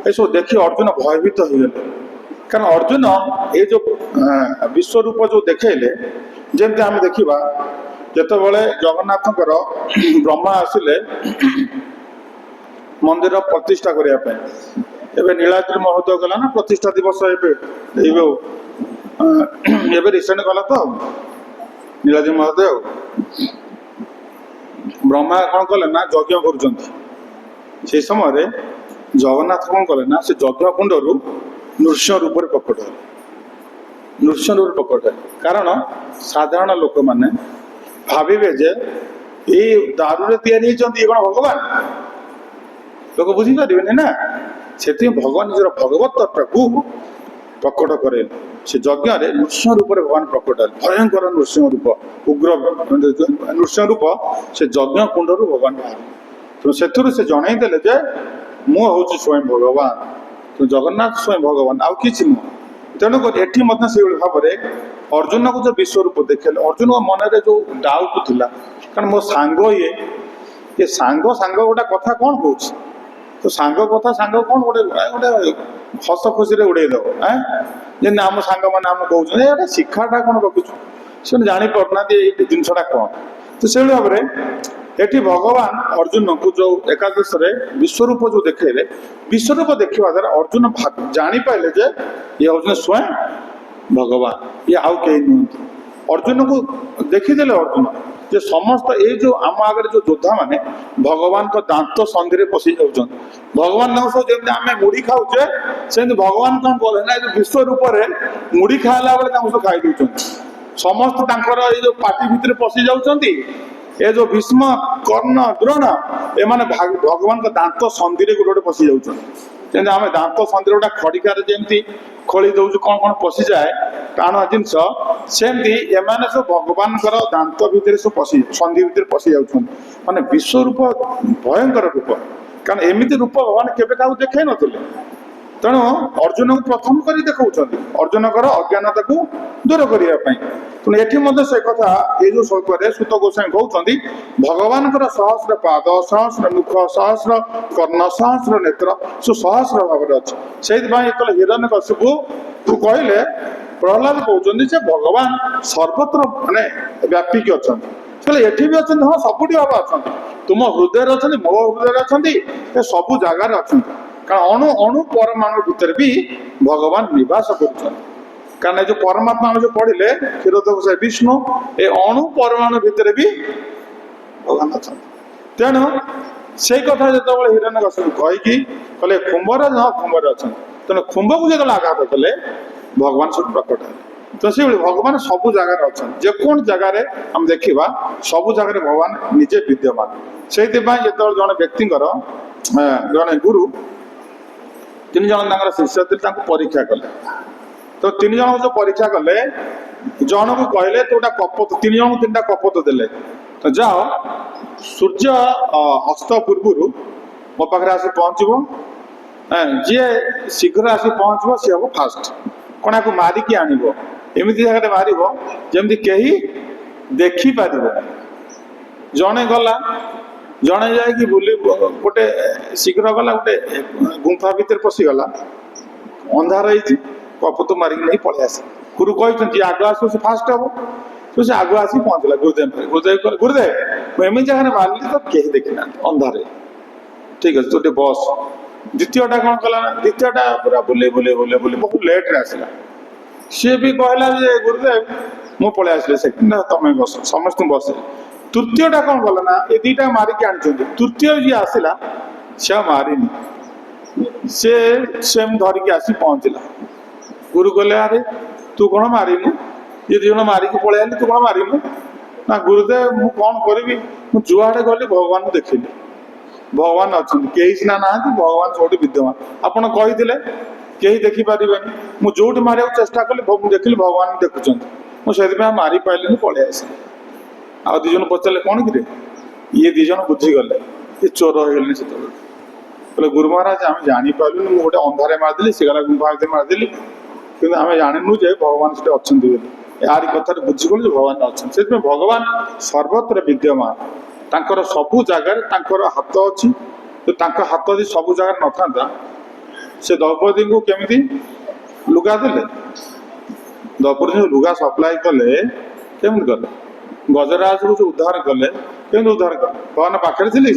ये सब देखी अर्जुन भयभीत हो गले कारण अर्जुन ये जो विश्व रूप जो देखेले जमती आम देखा जिते जगन्नाथ ब्रह्मा आसिले मंदिर प्रतिष्ठा करने नीलाद्रि महोदय गला ना प्रतिष्ठा दिवस एवं रिसेंट गला तो नीलाद्रि महोदय ब्रह्मा कौन कले ना यज्ञ कर समय जगन्नाथ कौन कले ना से यज्ञ कुंडरू नृसिंह रूप प्रकट है नृसिंह रूप प्रकट है कारण साधारण लोक मैंने भावे जे ये दारू तैयारी कौन भगवान लोक बुझीपारे ना से भगवान निजर भगवत को प्रकट करे से यज्ञ नृसिंह रूप भगवान प्रकट है भयंकर नृसिंह रूप उग्र नृसिंह रूप से यज्ञ कुंडरू भगवान बाहर तो से जनईदे जे मु हूँ स्वयं भगवान तो जगन्नाथ स्वयं भगवान आउ कि नुह तेणुक एटी से भाव में अर्जुन को जो विश्व रूप देखेले अर्जुन मन में जो डाउट थिला कारण मो सांग ये सांग सांग गोटे कथा कौन कह तो सांग कथा सांग कौन गोटे गोटे हस खुशी उड़ेदब जमी आम सांग मैंने आम कहते शिक्षाटा कौन रखुच से जापारना ये जिनसा कौन तो से भाव में एटी भगवान अर्जुन को जो एकादश विश्वरूप जो देखेले विश्वरूप देखा द्वारा अर्जुन जानी पाइले जे ये अर्जुन स्वयं भगवान ये आउ कहीं नुहत अर्जुन को देखीदे अर्जुन जे समस्त ये जो आम आगे जो योद्धा मैंने भगवान को दांत संधि में पशि जाऊँ भगवान सब जमी आम मुढ़ी खाऊे से भगवान कौन कले ना विश्व रूप से मुढ़ी खाला बेले सब खाई दौरान समस्त ये जो पार्टी भितर पशि जाऊँच ये जो भीष्म कर्ण द्रोण एमाने भगवान को दांत संधि में गोटे पशि जाऊँ आम दांत संधि गोटे खड़िकार जमी खोली दौ कौन कौन पशि जाए टाण जिनस सेमती एमाने सब भगवान दांत भितर सब पशि संधि भितर पशि जाऊँ माने विश्व रूप भयंकर रूप कारण एमती रूप भगवान केवे क्या देखे नथिले तेणु अर्जुन को प्रथम कर देखा अर्जुन अज्ञानता को दूर करने तेणु ये से कथा ये जो श्लोक सुत गोस्वामी कहते भगवान सहस्र पाद सहस्र मुख सहस्र कर्ण सहस्र नेत्र सहस्र भाव अच्छे से हिरण्यकशिपु को कहले प्रहलाद कहते भगवान सर्वत्र माने व्यापिक अच्छा ये भी अच्छा हाँ सबुठ भाव अच्छा तुम हृदय अच्छा मो हृदय अच्छा सबू जगार अच्छा कारण अणु अणु परमाणु भितर भी भगवान निवास कर जो परमात्मा जो पढ़िले क्षीरोदक से विष्णु ए अणु परमाणु भितर भी भगवान अच्छा तेणु से कथा जो हिरण्यकशिपु कहीकि कहले खुंबर हाँ खुंबर अच्छा तेणु खुंब को जो आघात कले भगवान सब प्रकट है तो से भगवान सबू जगार अच्छा जेकोन जगार आम देखा सबू जगार भगवान निजे विद्यमान से जो जड़े व्यक्ति जड़े गुरु तीन जन शिष्य थे परीक्षा कले तो तीन जन जो परीक्षा कले जन को कहले तो कपत तीन जन तीन कपत देले तो जाओ सूर्य अस्त पूर्व मो पाखे आसी पहुँचब जी शीघ्र आसी पहुँचब सी हम फास्ट कणा को मारिकी आनब एमती जगह मार जमी कहीं देखिपार जड़े गला जड़े जाकि बुली गोटे शीघ्र गला गोटे गुंफा भितर पशिगला अंधार कपत मारिक नहीं पलि आस गुरु कहते आग आस से फास्ट हम तो से आग आसी पहुँचला गुरुदेव गुरुदेव गुरुदेव मुझे जगह मारे तो कहीं देखी ना अंधारे ठीक अच्छे तो बस द्वितीयटा कौन कला द्वितीयटा पूरा बुले बुले बुले बुले बहुत लेट्रे आसला सी भी कहला गुरुदेव मु पलि आसले सेकेंड तुम बस समस्त बस तृतीयटा कौन कला ना ये दीटा मारिक आनी तृतीय जी आसला से मारिनी से सेम धरिकी आसी पहुँचला गुरु कहले अरे तू कौन मारिनु ये दिज मारिक पलि आली तू कौन मारिनु ना गुरुदेव मु कौन करी जुआड़े गली भगवान को देखिली भगवान अच्छा कहीं सीना ना भगवान सब विद्यमान आपड़ कही कहीं देखिपारे मुझे जो मारे चेष्टा कली देखिली भगवान देखुं मुझे मारी पारे पलि आस आ दिज पचारे कौन कि ये दिज बुझीगले ये चोर हो गले से बोले गुरु महाराज आम जापारू मुझे गोटे अंधारे मारिदेली से गला गुंफा मारिदेली कि आम जानू जे भगवान से अच्छा यार कथा बुझीगलु भगवान अच्छा से भगवान सर्वत्र विद्यमान तांकर सबू जगार हाथ अच्छी तो हाथ यदि सबू जगार न था से द्रौपदी को केमी लुगा देले द्रौपदी लुगा सप्लाई कले केमी कले गजराज को जो उद्धार कले केमी उद्धार कले भगवान पाखे थे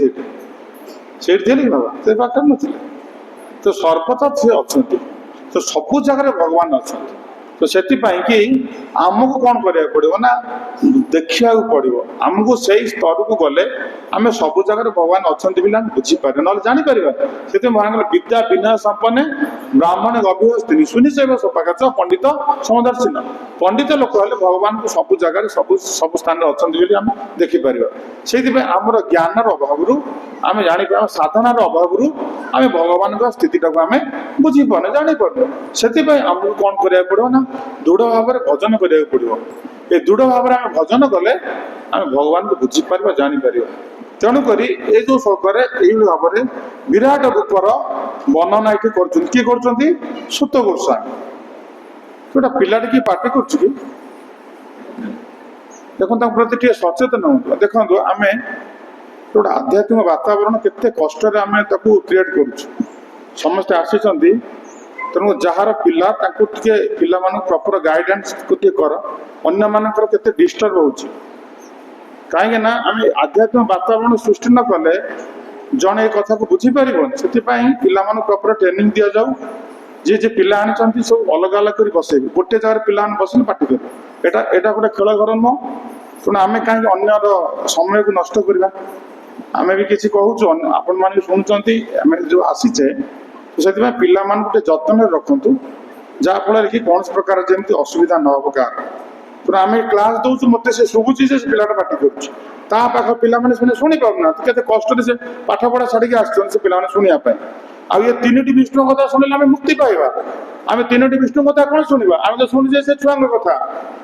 से भगवान से पाखे न तो सर्वथा सी अच्छा तो सबू जगार भगवान अच्छा तो से आमको कौन करा पड़ो ना देखा पड़ो आमको से स्तर को गले आम सब जगह भगवान अच्छा बोले बुझीपारे ना जापर से विद्या विनय संपन्न ब्राह्मण गभीर सुनिश्चय सपाच पंडित समदर्शी पंडित लोक हेल्ले भगवान को सब जगह सब स्थान अच्छा देखिपर से आमर ज्ञान अभाव आम जापर साधनार अभाव आम भगवान स्थिति आम बुझीपार जापर से आमको कौन करा पड़ो ना दृढ़ भाव भजन करा पड़ो ये दृढ़ भाव आम भजन कले आम भगवान को बुझीपार जापर तेणुक ये जो श्लोक भाव में विराट रूपर वर्णना ये किए सुत गोस्वामी गोटा पिला किए पाठ कर देखो प्रति सचेतन हो देखो आम गोटे आध्यात्मिक वातावरण केते कष्ट आम क्रिएट करुँ समस्ते आसी तेणु जार पिला पिला प्रॉपर गाइडेंस को कर अन्य मानकर केते डिस्टर्ब होची कहीं ना आम आध्यात्मिक वातावरण सृष्टि न कले जड़े कथा को बुझीपर से पिला प्रॉपर ट्रेनिंग दि जाऊ जी जे पिला आनी सब अलग अलग कर बसे गोटे जगह पिला बसने पार्टी कर এটা এটা ଗୋଟେ ଖେଳ ଘର ନୁହଁ। ତେଣୁ ଆମେ କାହିଁକି ଅନ୍ୟର ସମୟକୁ ନଷ୍ଟ କରିବା? ଆମେ ବି କିଛି କହୁଛୁ, ଆପଣମାନେ ବି ଶୁଣୁଛନ୍ତି, ଆମେ ଯେଉଁ ଆସିଛେ, ସେଥିପାଇଁ ପିଲାମାନଙ୍କୁ ଟିକେ ଯତ୍ନରେ ରଖନ୍ତୁ, ଯାହାଫଳରେ କି କୌଣସି ପ୍ରକାର ଯେମିତି ଅସୁବିଧା ନ ହେବ କାହାର। ତେଣୁ ଆମେ କ୍ଲାସ୍ ଦେଉଛୁ, ମୋତେ ସେ ଶୁଭୁଛି ଯେ ସେ ପିଲାଟା ପାଟି କରୁଛି, ତା ପାଖ ପିଲାମାନେ ଶୁଣି ପାରୁନାହାନ୍ତି, କେତେ କଷ୍ଟରେ ସେ ପାଠ ପଢ଼ା ଛାଡ଼ିକି ଆସୁଛନ୍ତି ସେ ପିଲାମାନେ ଶୁଣିବା ପାଇଁ। ଆଉ ଏ ତିନୋଟି ବିଷ୍ଣୁ କଥା ଶୁଣିଲେ ଆମେ ମୁକ୍ତି ପାଇବା। ଆମେ ତିନୋଟି ବିଷ୍ଣୁ କଥା କ'ଣ ଶୁଣିବା? ଆମେ ତ ଶୁଣୁଛେ ସେ ଛୁଆଙ୍କ କଥା।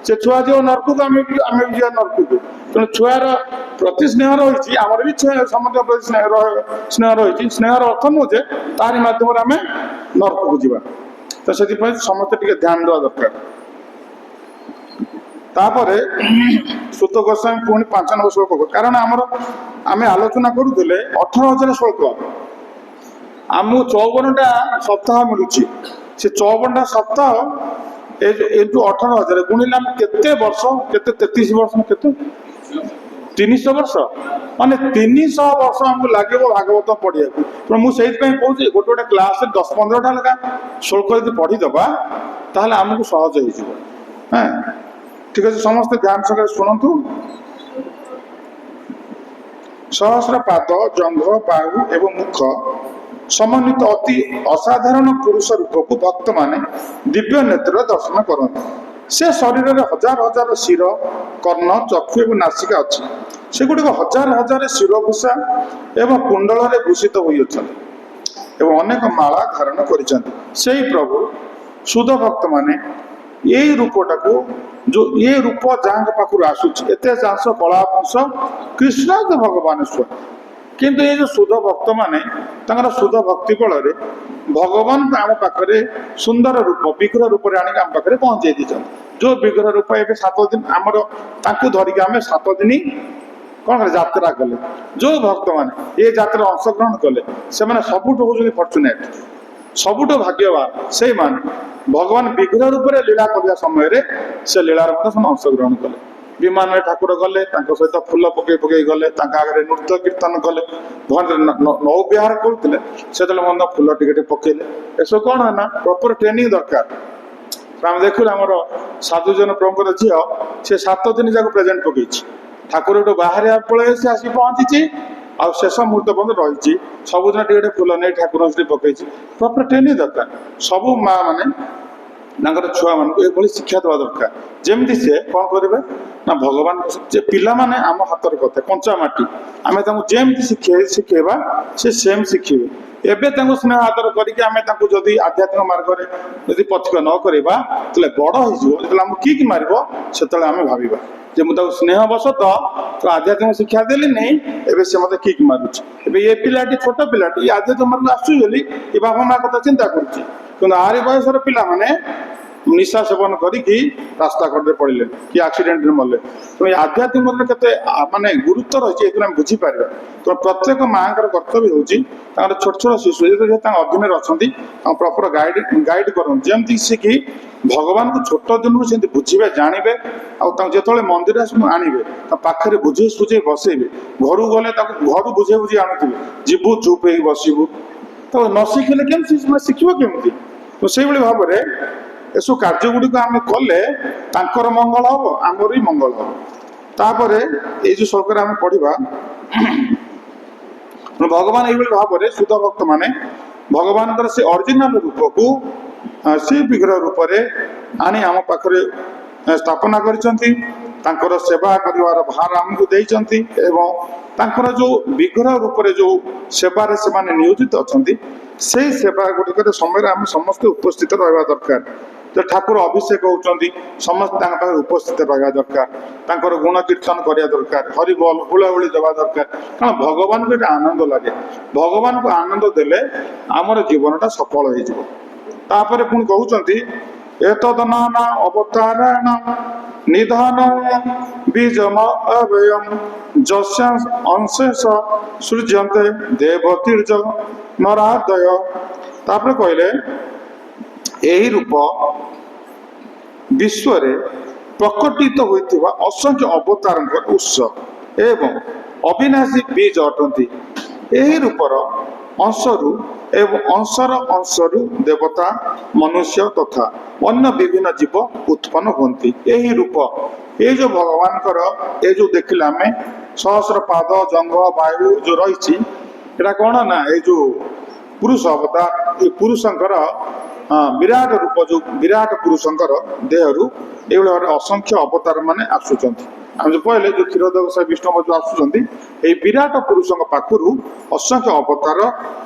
ସେ ଛୁଆ ଯିବ ନର୍କକୁ, ଆମେ ବି ଯିବା ନର୍କକୁ। ତେଣୁ ଛୁଆର ପ୍ରତି ସ୍ନେହ ରହିଛି, ଆମର ବି ସମସ୍ତଙ୍କ ପ୍ରତି ସ୍ନେହ ରହିଛି। ସ୍ନେହର ଅର୍ଥ ନୁହେଁ ଯେ ତାରି ମାଧ୍ୟମରେ ଆମେ ନର୍କକୁ ଯିବା। ତ ସେଥିପାଇଁ ସମସ୍ତେ ଟିକେ ଧ୍ୟାନ ଦେବା ଦରକାର। ତାପରେ ସୁତ ଗୋସ୍ୱାମୀ ପୁଣି 5 ନମ୍ବର ଶ୍ଲୋକ, କାରଣ ଆମେ ଆଲୋଚନା କରୁଥିଲେ 18,000 ଶ୍ଲୋକ, ଆମକୁ 54ଟା ସପ୍ତାହ ମିଳୁଛି। ସେ 54ଟା ସପ୍ତାହ ଏ ଯୋଉ 18,000 ଗୁଣିଲେ ଆମେ କେତେ ବର୍ଷ, କେତେ 33 ବର୍ଷ, କେତେ 300 ବର୍ଷ, ମାନେ 300 ବର୍ଷ ଆମକୁ ଲାଗିବ ଭାଗବତ ପଢିବାକୁ। ତେଣୁ ମୁଁ ସେଇଥିପାଇଁ କହୁଛି ଗୋଟେ ଗୋଟେ କ୍ଲାସରେ 10-15ଟା ଲେଖା ଶ୍ଲୋକ ଯଦି ପଢିଦବା ତାହେଲେ ଆମକୁ ସହଜ ହେଇଯିବ। ହଁ, ଠିକ ଅଛି, ସମସ୍ତେ ଧ୍ୟାନ ସହକାରେ ଶୁଣନ୍ତୁ। ସହସ୍ର ପାଦ, ଜଙ୍ଘ, ବାହୁ ଏବଂ ମୁଖ ସମନ୍ୱିତ ଅତି ଅସାଧାରଣ ପୁରୁଷ ରୂପକୁ ଭକ୍ତମାନେ ଦିବ୍ୟ ନେତ୍ରରେ ଦର୍ଶନ କରନ୍ତି। ସେ ଶରୀରରେ ହଜାର ହଜାର ଶିର, କର୍ଣ୍ଣ, ଚକ୍ଷୁ ଏବଂ ନାସିକା ଅଛି। ସେଗୁଡ଼ିକ ହଜାର ହଜାର ଶିରଭୂଷା ଏବଂ କୁଣ୍ଡଳରେ ଭୂଷିତ ହୋଇଅଛନ୍ତି ଏବଂ ଅନେକ ମାଳା ଧାରଣ କରିଛନ୍ତି। ସେହି ପ୍ରଭୁ ଶୁଦ୍ଧ ଭକ୍ତମାନେ ଏଇ ରୂପଟାକୁ, ଯୋଉ ଏ ରୂପ ଯାହାଙ୍କ ପାଖରୁ ଆସୁଛି, ଏତେ ଚାଷ କଳା ବଂଶ କୃଷ୍ଣ ତ ଭଗବାନ ସ୍ୱୟଂ। କିନ୍ତୁ ଏଇ ଯୋଉ ଶୁଦ୍ଧ ଭକ୍ତମାନେ ତାଙ୍କର ଶୁଦ୍ଧ ଭକ୍ତି ବଳରେ ଭଗବାନ ଆମ ପାଖରେ ସୁନ୍ଦର ରୂପ, ବିଗ୍ରହ ରୂପରେ ଆଣିକି ଆମ ପାଖରେ ପହଞ୍ଚେଇ ଦେଇଛନ୍ତି। ଯୋଉ ବିଗ୍ରହ ରୂପ ଏବେ 7 ଦିନ ଆମର, ତାଙ୍କୁ ଧରିକି ଆମେ 7 ଦିନ କ'ଣ କଲେ, ଯାତ୍ରା କଲେ। ଯୋଉ ଭକ୍ତମାନେ ଏ ଯାତ୍ରାରେ ଅଂଶଗ୍ରହଣ କଲେ ସେମାନେ ସବୁଠୁ ହଉଛନ୍ତି ଫର୍ଚୁନେଟ୍, ସବୁଠୁ ଭାଗ୍ୟବାନ। ସେଇମାନେ ଭଗବାନ ବିଗ୍ରହ ରୂପରେ ଲୀଳା କରିବା ସମୟରେ ସେ ଲୀଳାର ମଧ୍ୟ ସେମାନେ ଅଂଶଗ୍ରହଣ କଲେ। ବିମାନରେ ଠାକୁର ଗଲେ, ତାଙ୍କ ସହିତ ଫୁଲ ପକେଇ ଗଲେ, ତାଙ୍କ ଆଗରେ ନୃତ୍ୟ କୀର୍ତ୍ତନ କଲେ। ନୌବିହାର କରୁଥିଲେ ସେତେବେଳେ ମଧ୍ୟ ଫୁଲ ଟିକେ ପକେଇଲେ। ଏସବୁ କ'ଣ ନା ପ୍ରପର ଟ୍ରେନିଂ ଦରକାର। ଆମେ ଦେଖିଲୁ ଆମର ସାଧୁଜନ ପ୍ରଭୁଙ୍କର ଝିଅ, ସେ 7 ଦିନ ଯାକ ପ୍ରେଜେଣ୍ଟ ପକେଇଛି। ଠାକୁର ଏଠୁ ବାହାରିବା ପଳେଇ ସେ ଆସିକି ପହଞ୍ଚିଛି, ଆଉ ଶେଷ ମୁହୂର୍ତ୍ତ ପର୍ଯ୍ୟନ୍ତ ରହିଛି। ସବୁଦିନ ଟିକେ ଫୁଲ ନେଇ ଠାକୁରଙ୍କ ସେଠି ପକେଇଛି। ପ୍ରପର ଟ୍ରେନିଂ ଦରକାର। ସବୁ ମା ମାନେ ତାଙ୍କର ଛୁଆମାନଙ୍କୁ ଏଭଳି ଶିକ୍ଷା ଦେବା ଦରକାର, ଯେମିତି ସେ କ'ଣ କରିବେ ନା ଭଗବାନ, ଯେ ପିଲାମାନେ ଆମ ହାତର କଥା, କଞ୍ଚା ମାଟି, ଆମେ ତାଙ୍କୁ ଯେମିତି ଶିଖେଇବା ସେ ସେମ୍ ଶିଖିବେ। ଏବେ ତାଙ୍କୁ ସ୍ନେହ ଆଦର କରିକି ଆମେ ତାଙ୍କୁ ଯଦି ଆଧ୍ୟାତ୍ମିକ ମାର୍ଗରେ ଯଦି ପଥିକ ନ କରିବା, ତାହେଲେ ବଡ଼ ହେଇଯିବ, ଯେତେବେଳେ ଆମକୁ କିକ୍ ମାରିବ ସେତେବେଳେ ଆମେ ଭାବିବା ଯେ ମୁଁ ତାକୁ ସ୍ନେହବଶତଃ ତ ଆଧ୍ୟାତ୍ମିକ ଶିକ୍ଷା ଦେଲିନି, ଏବେ ସେ ମୋତେ କିକ୍ ମାରୁଛି। ଏବେ ଏ ପିଲାଟି, ଛୋଟ ପିଲାଟି, ଆଧ୍ୟାତ୍ମିକ ମାର୍ଗ ଆସୁଛି ବୋଲି ଏ ବାପା ମା କଥା ଚିନ୍ତା କରୁଛି। କିନ୍ତୁ ଆରି ବୟସର ପିଲାମାନେ ନିଶା ସେବନ କରିକି ରାସ୍ତା କଡ଼ରେ ପଡ଼ିଲେ, କି ଆକ୍ସିଡେଣ୍ଟରେ ମଲେ। ତେଣୁ ଏ ଆଧ୍ୟାତ୍ମିକରେ କେତେ ମାନେ ଗୁରୁତ୍ୱ ରହିଛି, ଏଥିରୁ ଆମେ ବୁଝିପାରିବା। ତ ପ୍ରତ୍ୟେକ ମାଆଙ୍କର କର୍ତ୍ତବ୍ୟ ହେଉଛି ତାଙ୍କର ଛୋଟ ଛୋଟ ଶିଶୁ ଯେତେବେଳେ ତାଙ୍କ ଅଧୀନରେ ଅଛନ୍ତି, ତାଙ୍କୁ ପ୍ରପର ଗାଇଡ୍ କରନ୍ତି, ଯେମିତି ସେ କି ଭଗବାନଙ୍କୁ ଛୋଟ ଦିନରୁ ସେମିତି ବୁଝିବେ, ଜାଣିବେ। ଆଉ ତାଙ୍କୁ ଯେତେବେଳେ ମନ୍ଦିର ଆଣିବେ, ତା ପାଖରେ ବୁଝେଇ ସୁଝେଇ ବସେଇବେ। ଘରକୁ ଗଲେ ତାକୁ ଘରୁ ବୁଝେଇ ଆଣୁଥିବେ, ଯିବୁ ଚୁପ୍ ହେଇକି ବସିବୁ। ତ ନ ଶିଖିଲେ କେମିତି ଶିଖିବ କେମିତି? ତ ସେଇଭଳି ଭାବରେ ଏସବୁ କାର୍ଯ୍ୟ ଗୁଡ଼ିକ ଆମେ କଲେ ତାଙ୍କର ମଙ୍ଗଳ ହବ, ଆମର ବି ମଙ୍ଗଳ ହବ। ତାପରେ ଏଇ ଯୋଉ ଶ୍ଲୋକରେ ଆମେ ପଢିବା, ଭଗବାନ ଏଇଭଳି ଭାବରେ ଶୁଦ୍ଧ ଭକ୍ତ ମାନେ ଭଗବାନଙ୍କର ସେ ଅରିଜିନାଲ ରୂପକୁ ସେ ବିଗ୍ରହ ରୂପରେ ଆଣି ଆମ ପାଖରେ ସ୍ଥାପନା କରିଛନ୍ତି। ତାଙ୍କର ସେବା କରିବାର ଭାର ଆମକୁ ଦେଇଛନ୍ତି ଏବଂ ତାଙ୍କର ଯୋଉ ବିଗ୍ରହ ରୂପରେ ଯୋଉ ସେବାରେ ସେମାନେ ନିୟୋଜିତ ଅଛନ୍ତି, ସେଇ ସେବା ଗୁଡ଼ିକରେ ସମୟରେ ଆମେ ସମସ୍ତେ ଉପସ୍ଥିତ ରହିବା ଦରକାର। ଯେ ଠାକୁର ଅଭିଷେକ ହଉଛନ୍ତି, ସମସ୍ତେ ତାଙ୍କ ପାଖରେ ଉପସ୍ଥିତ ରହିବା ଦରକାର। ତାଙ୍କର ଗୁଣ କୀର୍ତ୍ତନ କରିବା ଦରକାର, ହରିବୋଲ ହୁଳହୁଳି ଦେବା ଦରକାର। କାରଣ ଭଗବାନଙ୍କୁ ଏଟା ଆନନ୍ଦ ଲାଗେ। ଭଗବାନଙ୍କୁ ଆନନ୍ଦ ଦେଲେ ଆମର ଜୀବନଟା ସଫଳ ହେଇଯିବ। ତାପରେ ପୁଣି କହୁଛନ୍ତି, ଏତଦନାନା ଅବତାରଣ ନିଧନ ବୀଜମ ଅବୟମ ଯସ୍ୟ ଅଂଶେଷ ସୃଜ୍ୟନ୍ତେ ଦେବତୀର୍ଜ ନରାଦୟ। ତାପରେ କହିଲେ, ଏହି ରୂପ ବିଶ୍ୱରେ ପ୍ରକଟିତ ହୋଇଥିବା ଅସଂଖ୍ୟ ଅବତାରଙ୍କର ଉତ୍ସ ଏବଂ ଅବିନାଶୀ ବୀଜ ଅଟନ୍ତି। ଏହି ରୂପର ଅଂଶରୁ ଏବଂ ଅଂଶରୁ ଦେବତା ମନୁଷ୍ୟ ତଥା ଅନ୍ୟ ବିଭିନ୍ନ ଜୀବ ଉତ୍ପନ୍ନ ହୁଅନ୍ତି। ଏହି ରୂପ ଏ ଯୋଉ ଭଗବାନଙ୍କର ଏ ଯୋଉ ଦେଖିଲେ ଆମେ ସହସ୍ର ପାଦ ଜଙ୍ଘ ବାୟୁ ଯୋଉ ରହିଛି ଏଟା କଣ ନା ଏଇ ଯୋଉ ପୁରୁଷ ଅବତାର ଏ ପୁରୁଷଙ୍କର ବିରାଟ ରୂପ ଯୋଉ ବିରାଟ ପୁରୁଷଙ୍କର ଦେହରୁ ଏଇଭଳି ଭାବରେ ଅସଂଖ୍ୟ ଅବତାର ମାନେ ଆସୁଛନ୍ତି। ଆମେ ଯୋଉ କହିଲେ ଯୋଉ କ୍ଷୀରୋଦକ ସାହି ବିଷ୍ଣୁ ଯୋଉ ଆସୁଛନ୍ତି ଏଇ ବିରାଟ ପୁରୁଷଙ୍କ ପାଖରୁ ଅସଂଖ୍ୟ ଅବତାର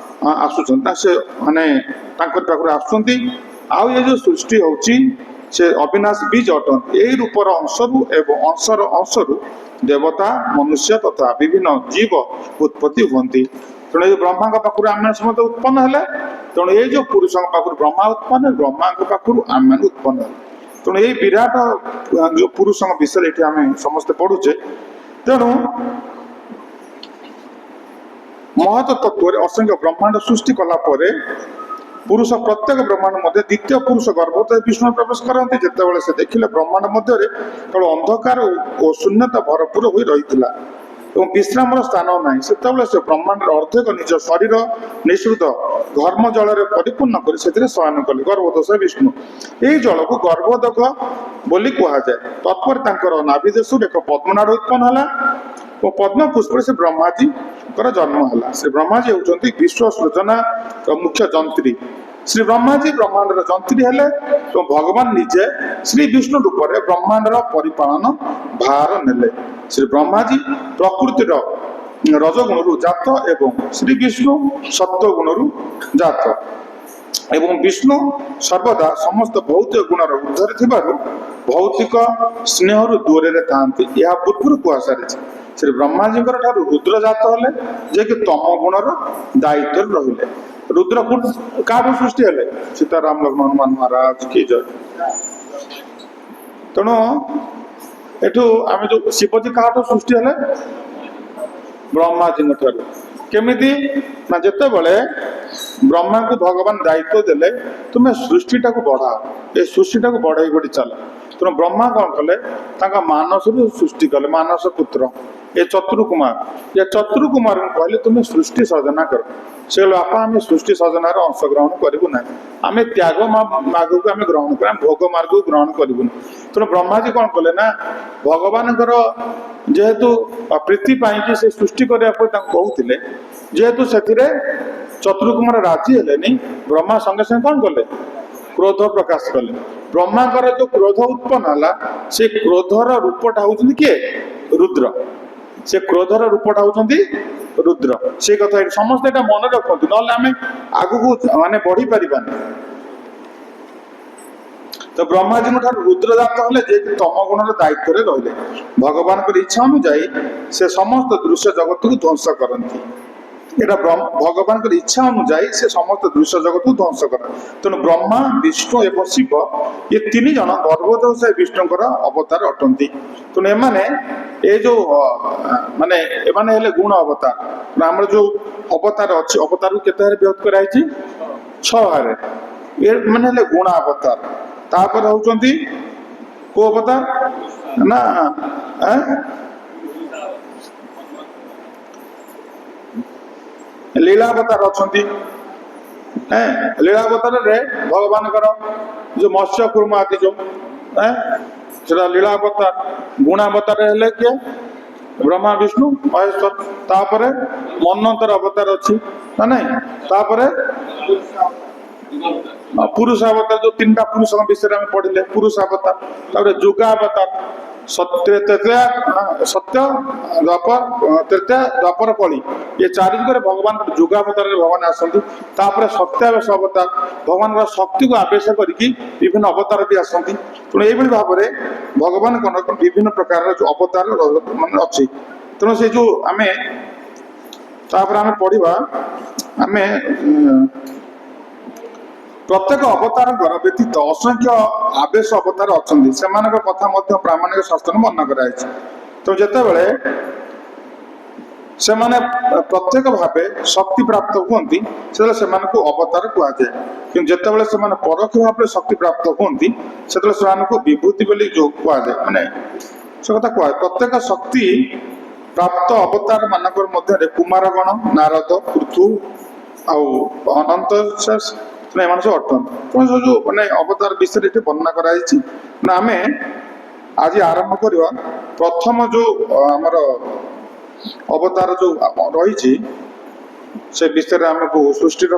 ଆସୁଛନ୍ତି। ସେ ମାନେ ତାଙ୍କ ପାଖରୁ ଆସୁଛନ୍ତି। ଆଉ ଏ ଯୋଉ ସୃଷ୍ଟି ହଉଛି ସେ ଅବିନାଶ ବୀଜ ଅଟନ୍ତି। ଏଇ ରୂପର ଅଂଶରୁ ଏବଂ ଅଂଶରୁ ଦେବତା ମନୁଷ୍ୟ ତଥା ବିଭିନ୍ନ ଜୀବ ଉତ୍ପତ୍ତି ହୁଅନ୍ତି। ତେଣୁ ଏଇ ବ୍ରହ୍ମାଙ୍କ ପାଖରୁ ଆମେ ସମସ୍ତେ ଉତ୍ପନ୍ନ ହେଲେ। ତେଣୁ ଏଇ ଯୋଉ ପୁରୁଷଙ୍କ ପାଖରୁ ବ୍ରହ୍ମା ଉତ୍ପନ୍ନ ବ୍ରହ୍ମାଙ୍କ ପାଖରୁ ଆମେ ଉତ୍ପନ୍ନ ହେଲେ। ତେଣୁ ଏଇ ବିରାଟ ଯୋଉ ପୁରୁଷଙ୍କ ବିଷୟରେ ଏଠି ଆମେ ସମସ୍ତେ ପଢୁଛେ। ତେଣୁ ମହତ ତତ୍ଵରେ ଅସଂଖ୍ୟ ବ୍ରହ୍ମାଣ୍ଡ ସୃଷ୍ଟି କଲା ପରେ ପୁରୁଷ ପ୍ରତ୍ୟେକ ବ୍ରହ୍ମାଣ୍ଡ ମଧ୍ୟ ଦ୍ୱିତୀୟ ପୁରୁଷ ଗର୍ଭତ ବିଷ୍ଣୁ ପ୍ରବେଶ କରନ୍ତି। ଯେତେବେଳେ ସେ ଦେଖିଲେ ବ୍ରହ୍ମାଣ୍ଡ ମଧ୍ୟରେ କେବଳ ଅନ୍ଧକାର ଓ ଶୂନ୍ୟତା ଭରପୁର ହୋଇ ରହିଥିଲା ଏବଂ ବିଶ୍ରାମର ସ୍ଥାନ ନାହିଁ, ସେତେବେଳେ ସେ ବ୍ରହ୍ମାଣ୍ଡର ଅର୍ଦ୍ଧେକ ନିଜ ଶରୀର ନିଃସୃତ ଘର୍ମ ଜଳରେ ପରିପୂର୍ଣ୍ଣ କରି ସେଥିରେ ଶୟନ କଲେ। ଗର୍ଭୋଦକ ବିଷ୍ଣୁ ଏହି ଜଳକୁ ଗର୍ଭୋଦକ ବୋଲି କୁହାଯାଏ। ତତ୍ପରେ ତାଙ୍କର ନାଭି ଦେଶରୁ ଏକ ପଦ୍ମନାଡ଼ ଉତ୍ପନ୍ନ ହେଲା ଓ ପଦ୍ମ ପୁଷ୍ପରେ ସେ ବ୍ରହ୍ମାଜୀଙ୍କର ଜନ୍ମ ହେଲା। ସେ ବ୍ରହ୍ମାଜୀ ହେଉଛନ୍ତି ବିଶ୍ୱ ସୃଜନାର ମୁଖ୍ୟ ଯନ୍ତ୍ରୀ। ଶ୍ରୀ ବ୍ରହ୍ମାଜୀ ବ୍ରହ୍ମାଣ୍ଡର ଯନ୍ତ୍ରୀ ହେଲେ ଏବଂ ଭଗବାନ ନିଜେ ଶ୍ରୀ ବିଷ୍ଣୁ ରୂପରେ ବ୍ରହ୍ମାଣ୍ଡର ପରିପାଳନ ଭାର ନେଲେ। ଶ୍ରୀ ବ୍ରହ୍ମାଜୀ ପ୍ରକୃତିର ରଜଗୁଣରୁ ଜାତ ଏବଂ ଶ୍ରୀ ବିଷ୍ଣୁ ସତ୍ୱ ଗୁଣରୁ ଜାତ ଏବଂ ବିଷ୍ଣୁ ସର୍ବଦା ସମସ୍ତ ଭୌତିକ ଗୁଣର ଊର୍ଦ୍ଧ୍ୱରେ ଥିବାରୁ ଭୌତିକ ସ୍ନେହରୁ ଦୂରରେ ଥାଆନ୍ତି। ଏହା ପୂର୍ବରୁ କୁହାସାରିଛି। ଶ୍ରୀ ବ୍ରହ୍ମାଜୀଙ୍କର ଠାରୁ ରୁଦ୍ର ଜାତ ହେଲେ, ଯିଏକି ତମ ଗୁଣର ଦାୟିତ୍ୱରେ ରହିଲେ। ରୁଦ୍ର କାହାଠୁ ସୃଷ୍ଟି ହେଲେ? ସୀତାରାମ ଲକ୍ଷ୍ମଣ ହନୁମାନ ମହାରାଜ କି ଜୟ। ତେଣୁ ଏଠୁ ଆମେ ଯୋଉ ଶିବଜୀ କାହାଠୁ ସୃଷ୍ଟି ହେଲେ? ବ୍ରହ୍ମାଜୀଙ୍କ ଠାରୁ। କେମିତି ନା ଯେତେବେଳେ ବ୍ରହ୍ମାଙ୍କୁ ଭଗବାନ ଦାୟିତ୍ୱ ଦେଲେ ତୁମେ ସୃଷ୍ଟିଟାକୁ ବଢାଅ, ଏ ସୃଷ୍ଟିଟାକୁ ବଢେଇ ବଢି ଚାଲ। ତେଣୁ ବ୍ରହ୍ମା କଣ କଲେ? ତାଙ୍କ ମାନସରୁ ସୃଷ୍ଟି କଲେ। ମାନସ ପୁତ୍ର ଏ ଚତୁର୍କୁମାର, ଏ ଚତୁର୍କୁମାରଙ୍କୁ କହିଲେ ତୁମେ ସୃଷ୍ଟି ସର୍ଜନା କର। ସେ କହିଲେ ବାପା ଆମେ ସୃଷ୍ଟି ସର୍ଜନାର ଅଂଶଗ୍ରହଣ କରିବୁ ନାହିଁ, ଆମେ ତ୍ୟାଗ ମାର୍ଗକୁ ଆମେ ଗ୍ରହଣ କରୁ, ଆମେ ଭୋଗ ମାର୍ଗକୁ ଗ୍ରହଣ କରିବୁନି। ତେଣୁ ବ୍ରହ୍ମାଜୀ କଣ କଲେ ନା ଭଗବାନଙ୍କର ଯେହେତୁ ପ୍ରୀତି ପାଇଁକି ସେ ସୃଷ୍ଟି କରିବା ପାଇଁ ତାଙ୍କୁ କହୁଥିଲେ, ଯେହେତୁ ସେଥିରେ ଚତୁର୍କୁମାର ରାଜି ହେଲେନି, ବ୍ରହ୍ମା ସଙ୍ଗେ ସଙ୍ଗେ କଣ କଲେ? କ୍ରୋଧ ପ୍ରକାଶ କଲେ। ବ୍ରହ୍ମାଙ୍କର ଯୋଉ କ୍ରୋଧ ଉତ୍ପନ୍ନ ହେଲା, ସେ କ୍ରୋଧର ରୂପଟା ହଉଛନ୍ତି କିଏ? ରୁଦ୍ର। ସେ କ୍ରୋଧର ରୂପଟା ହଉଛନ୍ତି ରୁଦ୍ର। ସେ କଥା ସମସ୍ତେ ଏଟା ମନେ ରଖନ୍ତୁ, ନହେଲେ ଆମେ ଆଗକୁ ମାନେ ବଢି ପାରିବାନି। ତ ବ୍ରହ୍ମାଜୀଙ୍କ ଠାରୁ ରୁଦ୍ର ଜାତ ହେଲେ, ଯିଏକି ତମ ଗୁଣର ଦାୟିତ୍ୱରେ ରହିଲେ। ଭଗବାନଙ୍କର ଇଚ୍ଛା ଅନୁଯାୟୀ ସେ ସମସ୍ତ ଦୃଶ୍ୟ ଜଗତକୁ ଧ୍ୱଂସ କରନ୍ତି। ଏଟା ଭଗବାନଙ୍କର ଇଚ୍ଛା ଅନୁଯାୟୀ ସେ ସମସ୍ତ ଦୃଶ୍ୟ ଜଗତକୁ ଧ୍ୱଂସ କରନ୍ତି। ତେଣୁ ବ୍ରହ୍ମା ବିଷ୍ଣୁ ଏବଂ ଶିବ ଏ ତିନି ଜଣ ଗର୍ଭୋଦକ ସେ ବିଷ୍ଣୁଙ୍କର ଅବତାର ଅଟନ୍ତି। ତେଣୁ ଏମାନେ ଏ ଯୋଉ ମାନେ ଏମାନେ ହେଲେ ଗୁଣ ଅବତାର। ଆମର ଯୋଉ ଅବତାର ଅଛି, ଅବତାରକୁ କେତେ ହାରେ ବିଭକ୍ତ କରାଯାଇଛି? 6 ହାରେ। ମାନେ ହେଲେ ଗୁଣ ଅବତାର। ତାପରେ ହଉଛନ୍ତି କୋଉ ଅବତାର ନା ଲୀଳାବତାର ଅଛନ୍ତି। ଲୀଳାବତାରରେ ଭଗବାନଙ୍କର ଯୋଉ ମତ୍ସ୍ୟ କୁର୍ମ ଆଦି ଯୋଉ ସେଟା ଲୀଳାବତାର। ଗୁଣାବତାର ହେଲେ କିଏ? ବ୍ରହ୍ମା ବିଷ୍ଣୁ ମହେଶ୍ୱର। ତାପରେ ମନ୍ୱନ୍ତର ଅବତାର ଅଛି ନା ନାଇଁ? ତାପରେ ପୁରୁଷ ଅବତାର, ଯୋଉ 3ଟା ପୁରୁଷଙ୍କ ବିଷୟରେ ଆମେ ପଢିଲେ ପୁରୁଷ ଅବତାର। ତାପରେ ଯୁଗାବତାର, ସତ୍ୟ ଦ୍ୱାପର କଳି, ଏ 4 ଯୁଗରେ ଭଗବାନଙ୍କର ଯୁଗାବତାରରେ ଭଗବାନ ଆସନ୍ତି। ତାପରେ ସତ୍ୟାବେଶ ଅବତାର, ଭଗବାନଙ୍କର ଶକ୍ତିକୁ ଆବେଶ କରିକି ବିଭିନ୍ନ ଅବତାର ବି ଆସନ୍ତି। ତେଣୁ ଏଇଭଳି ଭାବରେ ଭଗବାନଙ୍କର ବିଭିନ୍ନ ପ୍ରକାରର ଯୋଉ ଅବତାର ମାନେ ଅଛି। ତେଣୁ ସେ ଯୋଉ ଆମେ ତାପରେ ଆମେ ପଢିବା, ଆମେ ପ୍ରତ୍ୟେକ ଅବତାରଙ୍କର ବ୍ୟତୀତ ଅସଂଖ୍ୟ ଆବେଶ ଅବତାର ଅଛନ୍ତି। ସେମାନଙ୍କ କଥା ମଧ୍ୟ ପ୍ରାମାଣିକ ଶାସ୍ତ୍ରରେ ବର୍ଣ୍ଣନା କରାଯାଇଛି। ତ ଯେତେବେଳେ ସେମାନେ ପ୍ରତ୍ୟେକ ଭାବେ ଶକ୍ତି ପ୍ରାପ୍ତ ହୁଅନ୍ତି, ସେତେବେଳେ ସେମାନଙ୍କୁ ଅବତାର କୁହାଯାଏ। କିନ୍ତୁ ଯେତେବେଳେ ସେମାନେ ପରୋକ୍ଷ ଭାବରେ ଶକ୍ତି ପ୍ରାପ୍ତ ହୁଅନ୍ତି, ସେତେବେଳେ ସେମାନଙ୍କୁ ବିଭୂତି ବୋଲି ଯୋଉ କୁହାଯାଏ। ମାନେ ସେ କଥା କୁହାଯାଏ ପ୍ରତ୍ୟେକ ଶକ୍ତି ପ୍ରାପ୍ତ ଅବତାର ମାନଙ୍କର ମଧ୍ୟରେ କୁମାରଗଣ, ନାରଦ, ପୃଥୁ ଆଉ ଅନନ୍ତ ଏମାନେ ସବୁ ଅଟନ୍ତି। ଯୋଉ ମାନେ ଅବତାର ବିଷୟରେ ଏଠି ବର୍ଣ୍ଣନା କରାଯାଇଛି। ନା ଆମେ ଆଜି ଆରମ୍ଭ କରିବା ପ୍ରଥମ ଯୋଉ ଆମର ଅବତାର ଯୋଉ ରହିଛି ସେ ବିଷୟରେ ଆମକୁ ସୃଷ୍ଟିର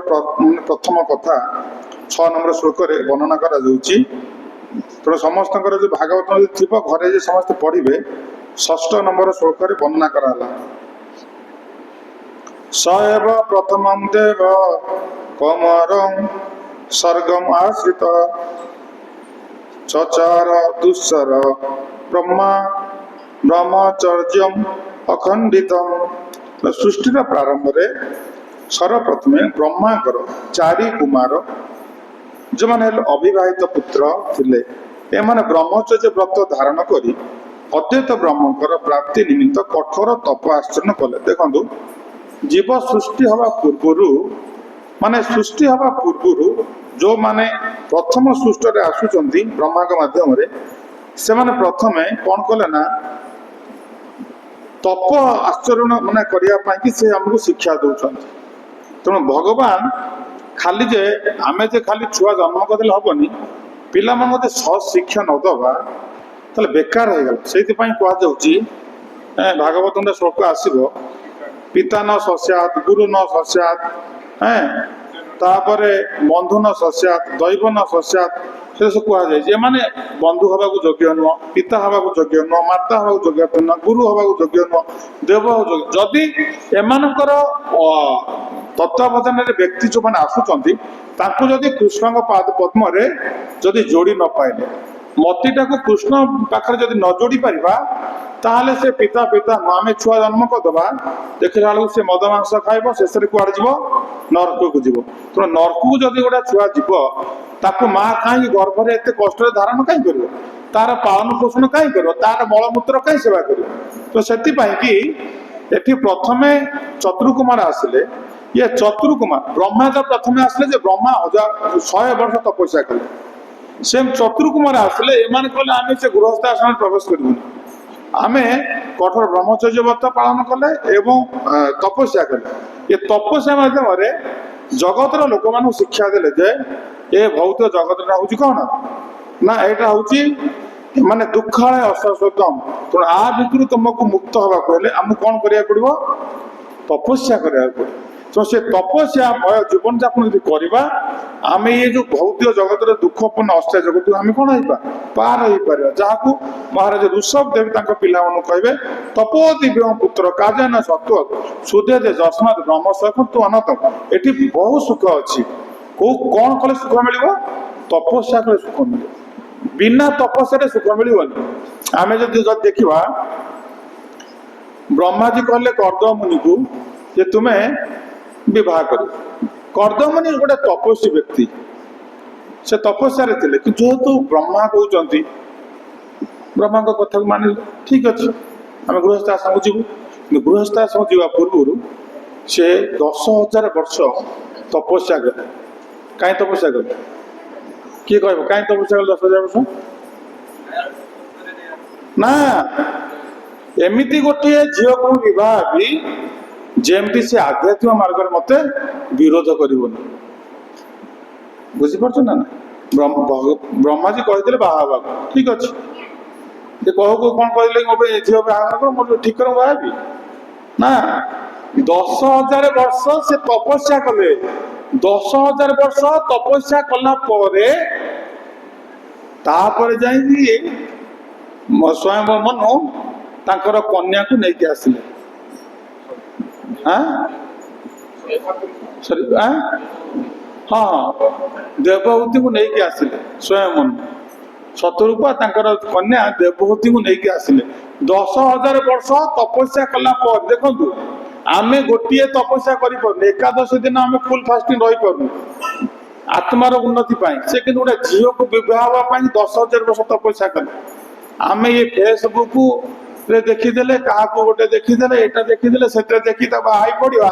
ପ୍ରଥମ କଥା 6 ନମ୍ବର ଶ୍ଲୋକରେ ବର୍ଣ୍ଣନା କରାଯାଉଛି। ତେଣୁ ସମସ୍ତଙ୍କର ଯୋଉ ଭାଗବତ ଥିବ ଘରେ ଯେ ସମସ୍ତେ ପଢିବେ 6 ନମ୍ବର ଶ୍ଲୋକରେ ବର୍ଣ୍ଣନା କରାହେଲା। ସ ଏବ ପ୍ରଥମଂ ଦେବ କମରଂ ସ୍ୱର୍ଗମ୍ ଆଶ୍ରିତ ଚଚାର ଦୁଃସର ବ୍ରହ୍ମା ବ୍ରହ୍ମଚର୍ଯ୍ୟମ୍ ଅଖଣ୍ଡିତମ୍। ସୃଷ୍ଟିର ପ୍ରାରମ୍ଭରେ ସର୍ବପ୍ରଥମେ ବ୍ରହ୍ମାଙ୍କର 4 କୁମାର ଯେଉଁମାନେ ହେଲେ ଅବିବାହିତ ପୁତ୍ର ଥିଲେ, ଏମାନେ ବ୍ରହ୍ମଚର୍ଯ୍ୟ ବ୍ରତ ଧାରଣ କରି ଅଦ୍ୱୈତ ବ୍ରହ୍ମଙ୍କର ପ୍ରାପ୍ତି ନିମିତ୍ତ କଠୋର ତପ ଆଚରଣ କଲେ। ଦେଖନ୍ତୁ, ଜୀବ ସୃଷ୍ଟି ହେବା ପୂର୍ବରୁ ଯେଉଁମାନେ ପ୍ରଥମ ସୃଷ୍ଟିରେ ଆସୁଛନ୍ତି ବ୍ରହ୍ମାଙ୍କ ମାଧ୍ୟମରେ, ସେମାନେ ପ୍ରଥମେ କ'ଣ କଲେ ନା ତପ ଆଚରଣ କରିବା ପାଇଁ କି ସେ ଆମକୁ ଶିକ୍ଷା ଦଉଛନ୍ତି। ତେଣୁ ଭଗବାନ ଖାଲି ଯେ ଆମେ ଯେ ଖାଲି ଛୁଆ ଜନ୍ମ କରିଦେଲେ ହବନି, ପିଲାମାନଙ୍କୁ ଯଦି ଶିକ୍ଷା ନ ଦେବା ତାହେଲେ ବେକାର ହେଇଗଲା। ସେଇଥିପାଇଁ କୁହାଯାଉଛି, ଭାଗବତ ଶ୍ଲୋକ ଆସିବ, ପିତା ନ ଶସ୍ୟାତ୍ ଗୁରୁ ନ ଶସ୍ୟାତ୍, ତାପରେ ବନ୍ଧୁ ନ ଶସ୍ୟାତ୍ ଦୈବ ନ ଶସ୍ୟାତ୍। ସେ ସବୁ କୁହାଯାଇଛି ଏମାନେ ବନ୍ଧୁ ହବାକୁ ଯୋଗ୍ୟ ନୁହଁ, ପିତା ହବାକୁ ଯୋଗ୍ୟ ନୁହଁ, ମାତା ହବାକୁ ଯୋଗ୍ୟ ନୁହଁ, ଗୁରୁ ହବାକୁ ଯୋଗ୍ୟ ନୁହଁ, ଦେବ ହବାକୁ ଯୋଗ୍ୟ। ଯଦି ଏମାନଙ୍କର ତତ୍ତ୍ୱାବଧାନରେ ବ୍ୟକ୍ତି ଯୋଉମାନେ ଆସୁଛନ୍ତି ତାଙ୍କୁ ଯଦି କୃଷ୍ଣଙ୍କ ପାଦ ପଦ୍ମରେ ଯଦି ଯୋଡ଼ି ନ ପାଇଲେ, ମତିଟାକୁ କୃଷ୍ଣ ପାଖରେ ଯଦି ନ ଯୋଡ଼ି ପାରିବା, ତାହେଲେ ସେ ପିତା ନୁହଁ। ଆମେ ଛୁଆ ଜନ୍ମ କରିଦେବା, ଦେଖିଲା ବେଳକୁ ସେ ମଦ ମାଂସ ଖାଇବ, ଶେଷରେ କୁଆଡେ ଯିବ? ନରକକୁ ଯିବ। ତେଣୁ ନରକକୁ ଯଦି ଗୋଟେ ଛୁଆ ଯିବ, ତାକୁ ମା କାହିଁକି ଗର୍ଭରେ ଏତେ କଷ୍ଟରେ ଧାରଣ କାହିଁ କରିବ? ତାର ପାଳନ ପୋଷଣ କାହିଁ କରିବ? ତାର ମଳମୂତ୍ର କାହିଁ ସେବା କରିବ? ତ ସେଥିପାଇଁ କି ଏଠି ପ୍ରଥମେ ଚତୁର୍କୁମାର ଆସିଲେ। ଇଏ ଚତୁର୍କୁମାର ବ୍ରହ୍ମା ତ ପ୍ରଥମେ ଆସିଲେ ଯେ ବ୍ରହ୍ମା 100 ବର୍ଷ ତପସ୍ୟା କଲେ। ସେ ଚତୁର୍କୁମାର ଆସିଲେ, ଏମାନେ କହିଲେ ଆମେ ସେ ଗୃହସ୍ଥ ଆଶ୍ରମରେ ପ୍ରବେଶ କରିବୁନି, ଆମେ କଠୋର ବ୍ରହ୍ମଚର୍ଯ୍ୟ ବ୍ରତ ପାଳନ କଲେ ଏବଂ ତପସ୍ୟା କଲେ। ଏ ତପସ୍ୟା ମାଧ୍ୟମରେ ଜଗତର ଲୋକମାନଙ୍କୁ ଶିକ୍ଷା ଦେଲେ ଯେ ଏ ଭୌତ ଜଗତଟା ହଉଛି କ'ଣ ନା, ଏଇଟା ହଉଛି ମାନେ ଦୁଃଖାଳୟ ଅଶାଶ୍ୱତମ୍। ତେଣୁ ଆ ଭିତରୁ ତୁମକୁ ମୁକ୍ତ ହବାକୁ ହେଲେ ଆମକୁ କ'ଣ କରିବାକୁ ପଡିବ? ତପସ୍ୟା କରିବାକୁ ପଡିବ। ତ ସେ ତପସ୍ୟାମୟ ଜୀବନ ଯାପନ ଯଦି କରିବା, ଆମେ ଏ ଯୋଉ ଭୌତିକ ଜଗତର ଦୁଃଖପୂର୍ଣ୍ଣ ଅସ୍ଥାୟୀ ଜଗତକୁ ଆମେ କ'ଣ ହେଇପାରିବା? ପାର ହେଇପାରିବା। ଯାହାକୁ ମହାରାଜ ଋଷଭ ଦେବ ତାଙ୍କ ପିଲାମାନଙ୍କୁ କହିବେ, ତପୋ ଦିବ୍ୟ ପୁତ୍ର କାଜନ ସତ୍ୱ ସୁଧେ ଦେ ଯସ୍ମାତ୍ ବ୍ରହ୍ମ ସଖନ୍ତୁ ଅନନ୍ତମ୍। ଏଠି ବହୁ ସୁଖ ଅଛି। କ'ଣ କଲେ ସୁଖ ମିଳିବ? ତପସ୍ୟା କଲେ ସୁଖ ମିଳିବ। ବିନା ତପସ୍ୟାରେ ସୁଖ ମିଳିବନି। ଆମେ ଯଦି ଦେଖିବା, ବ୍ରହ୍ମାଜୀ କହିଲେ କର୍ଦମୁନିକୁ ଯେ ତୁମେ ବିବାହ କରିବ। କର୍ଦମୁନି ଗୋଟେ ତପସ୍ୱୀ ବ୍ୟକ୍ତି, ସେ ତପସ୍ୟାରେ ଥିଲେ। କିନ୍ତୁ ଯେହେତୁ ବ୍ରହ୍ମା କହୁଛନ୍ତି, ବ୍ରହ୍ମାଙ୍କ କଥାକୁ ମାନିଲେ, ଠିକ ଅଛି ଆମେ ଗୃହସ୍ଥ ଆଶ୍ରମକୁ ଯିବୁ। କିନ୍ତୁ ଗୃହସ୍ଥ ଆଶ୍ରମ ଯିବା ପୂର୍ବରୁ ସେ 10,000 ବର୍ଷ ତପସ୍ୟା କଲେ। କାହିଁ ତପସ୍ୟା କଲେ? କିଏ କହିବ କାହିଁ ତପସ୍ୟା କଲେ 10,000 ବର୍ଷ? ନା, ଏମିତି ଗୋଟିଏ ଝିଅକୁ ବିବାହ ହେବି ଯେମିତି ସେ ଆଧ୍ୟାତ୍ମିକ ମାର୍ଗରେ ମତେ ବିରୋଧ କରିବନି। ବୁଝିପାରୁଛ ନା? ବ୍ରହ୍ମାଜୀ କହିଥିଲେ ବାହା ହେବାକୁ, ଠିକ ଅଛି। ସେ କହୁ କ'ଣ କହିଲେ, ମୋ ପାଇଁ ଝିଅ ବାହାଘର କର, ମୋର ଠିକ କର ବାହା ହେବି? ନା, 10,000 ବର୍ଷ ସେ ତପସ୍ୟା କଲେ। 10,000 ବର୍ଷ ତପସ୍ୟା କଲା ପରେ ତାପରେ ଯାଇକି ସ୍ୱୟଂ ମନୁ ତାଙ୍କର କନ୍ୟାକୁ ନେଇକି ଆସିଲେ। ହଁ, ଦେବହୂତିକୁ ନେଇକି ଆସିଲେ ସ୍ୱୟଂ ମନୁ। ଶତରୂପା ତାଙ୍କର କନ୍ୟା ଦେବହୂତିକୁ ନେଇକି ଆସିଲେ। 10,000 ବର୍ଷ ତପସ୍ୟା କଲା ପରେ ଦେଖନ୍ତୁ, ଆମେ ଗୋଟିଏ ତପସ୍ୟା କରିପାରୁନି। ଏକାଦଶୀ ଦିନ ଆମେ ଫୁଲ ଫାଷ୍ଟିଂ ରହିପାରୁନି ଆତ୍ମାର ଉନ୍ନତି ପାଇଁ। ସେ କିନ୍ତୁ ଗୋଟେ ଝିଅକୁ ବିବାହ ହେବା ପାଇଁ 10,000 ବର୍ଷ ତପସ୍ୟା କଲେ। ଆମେ ଏ ଫେସବୁକ୍ ରେ ଦେଖିଦେଲେ, କାହାକୁ ଗୋଟେ ଦେଖିଦେଲେ, ଏଇଟା ଦେଖିଦେଲେ, ସେଟା ଦେଖି ତା ବାହା ହେଇ ପଡିବା,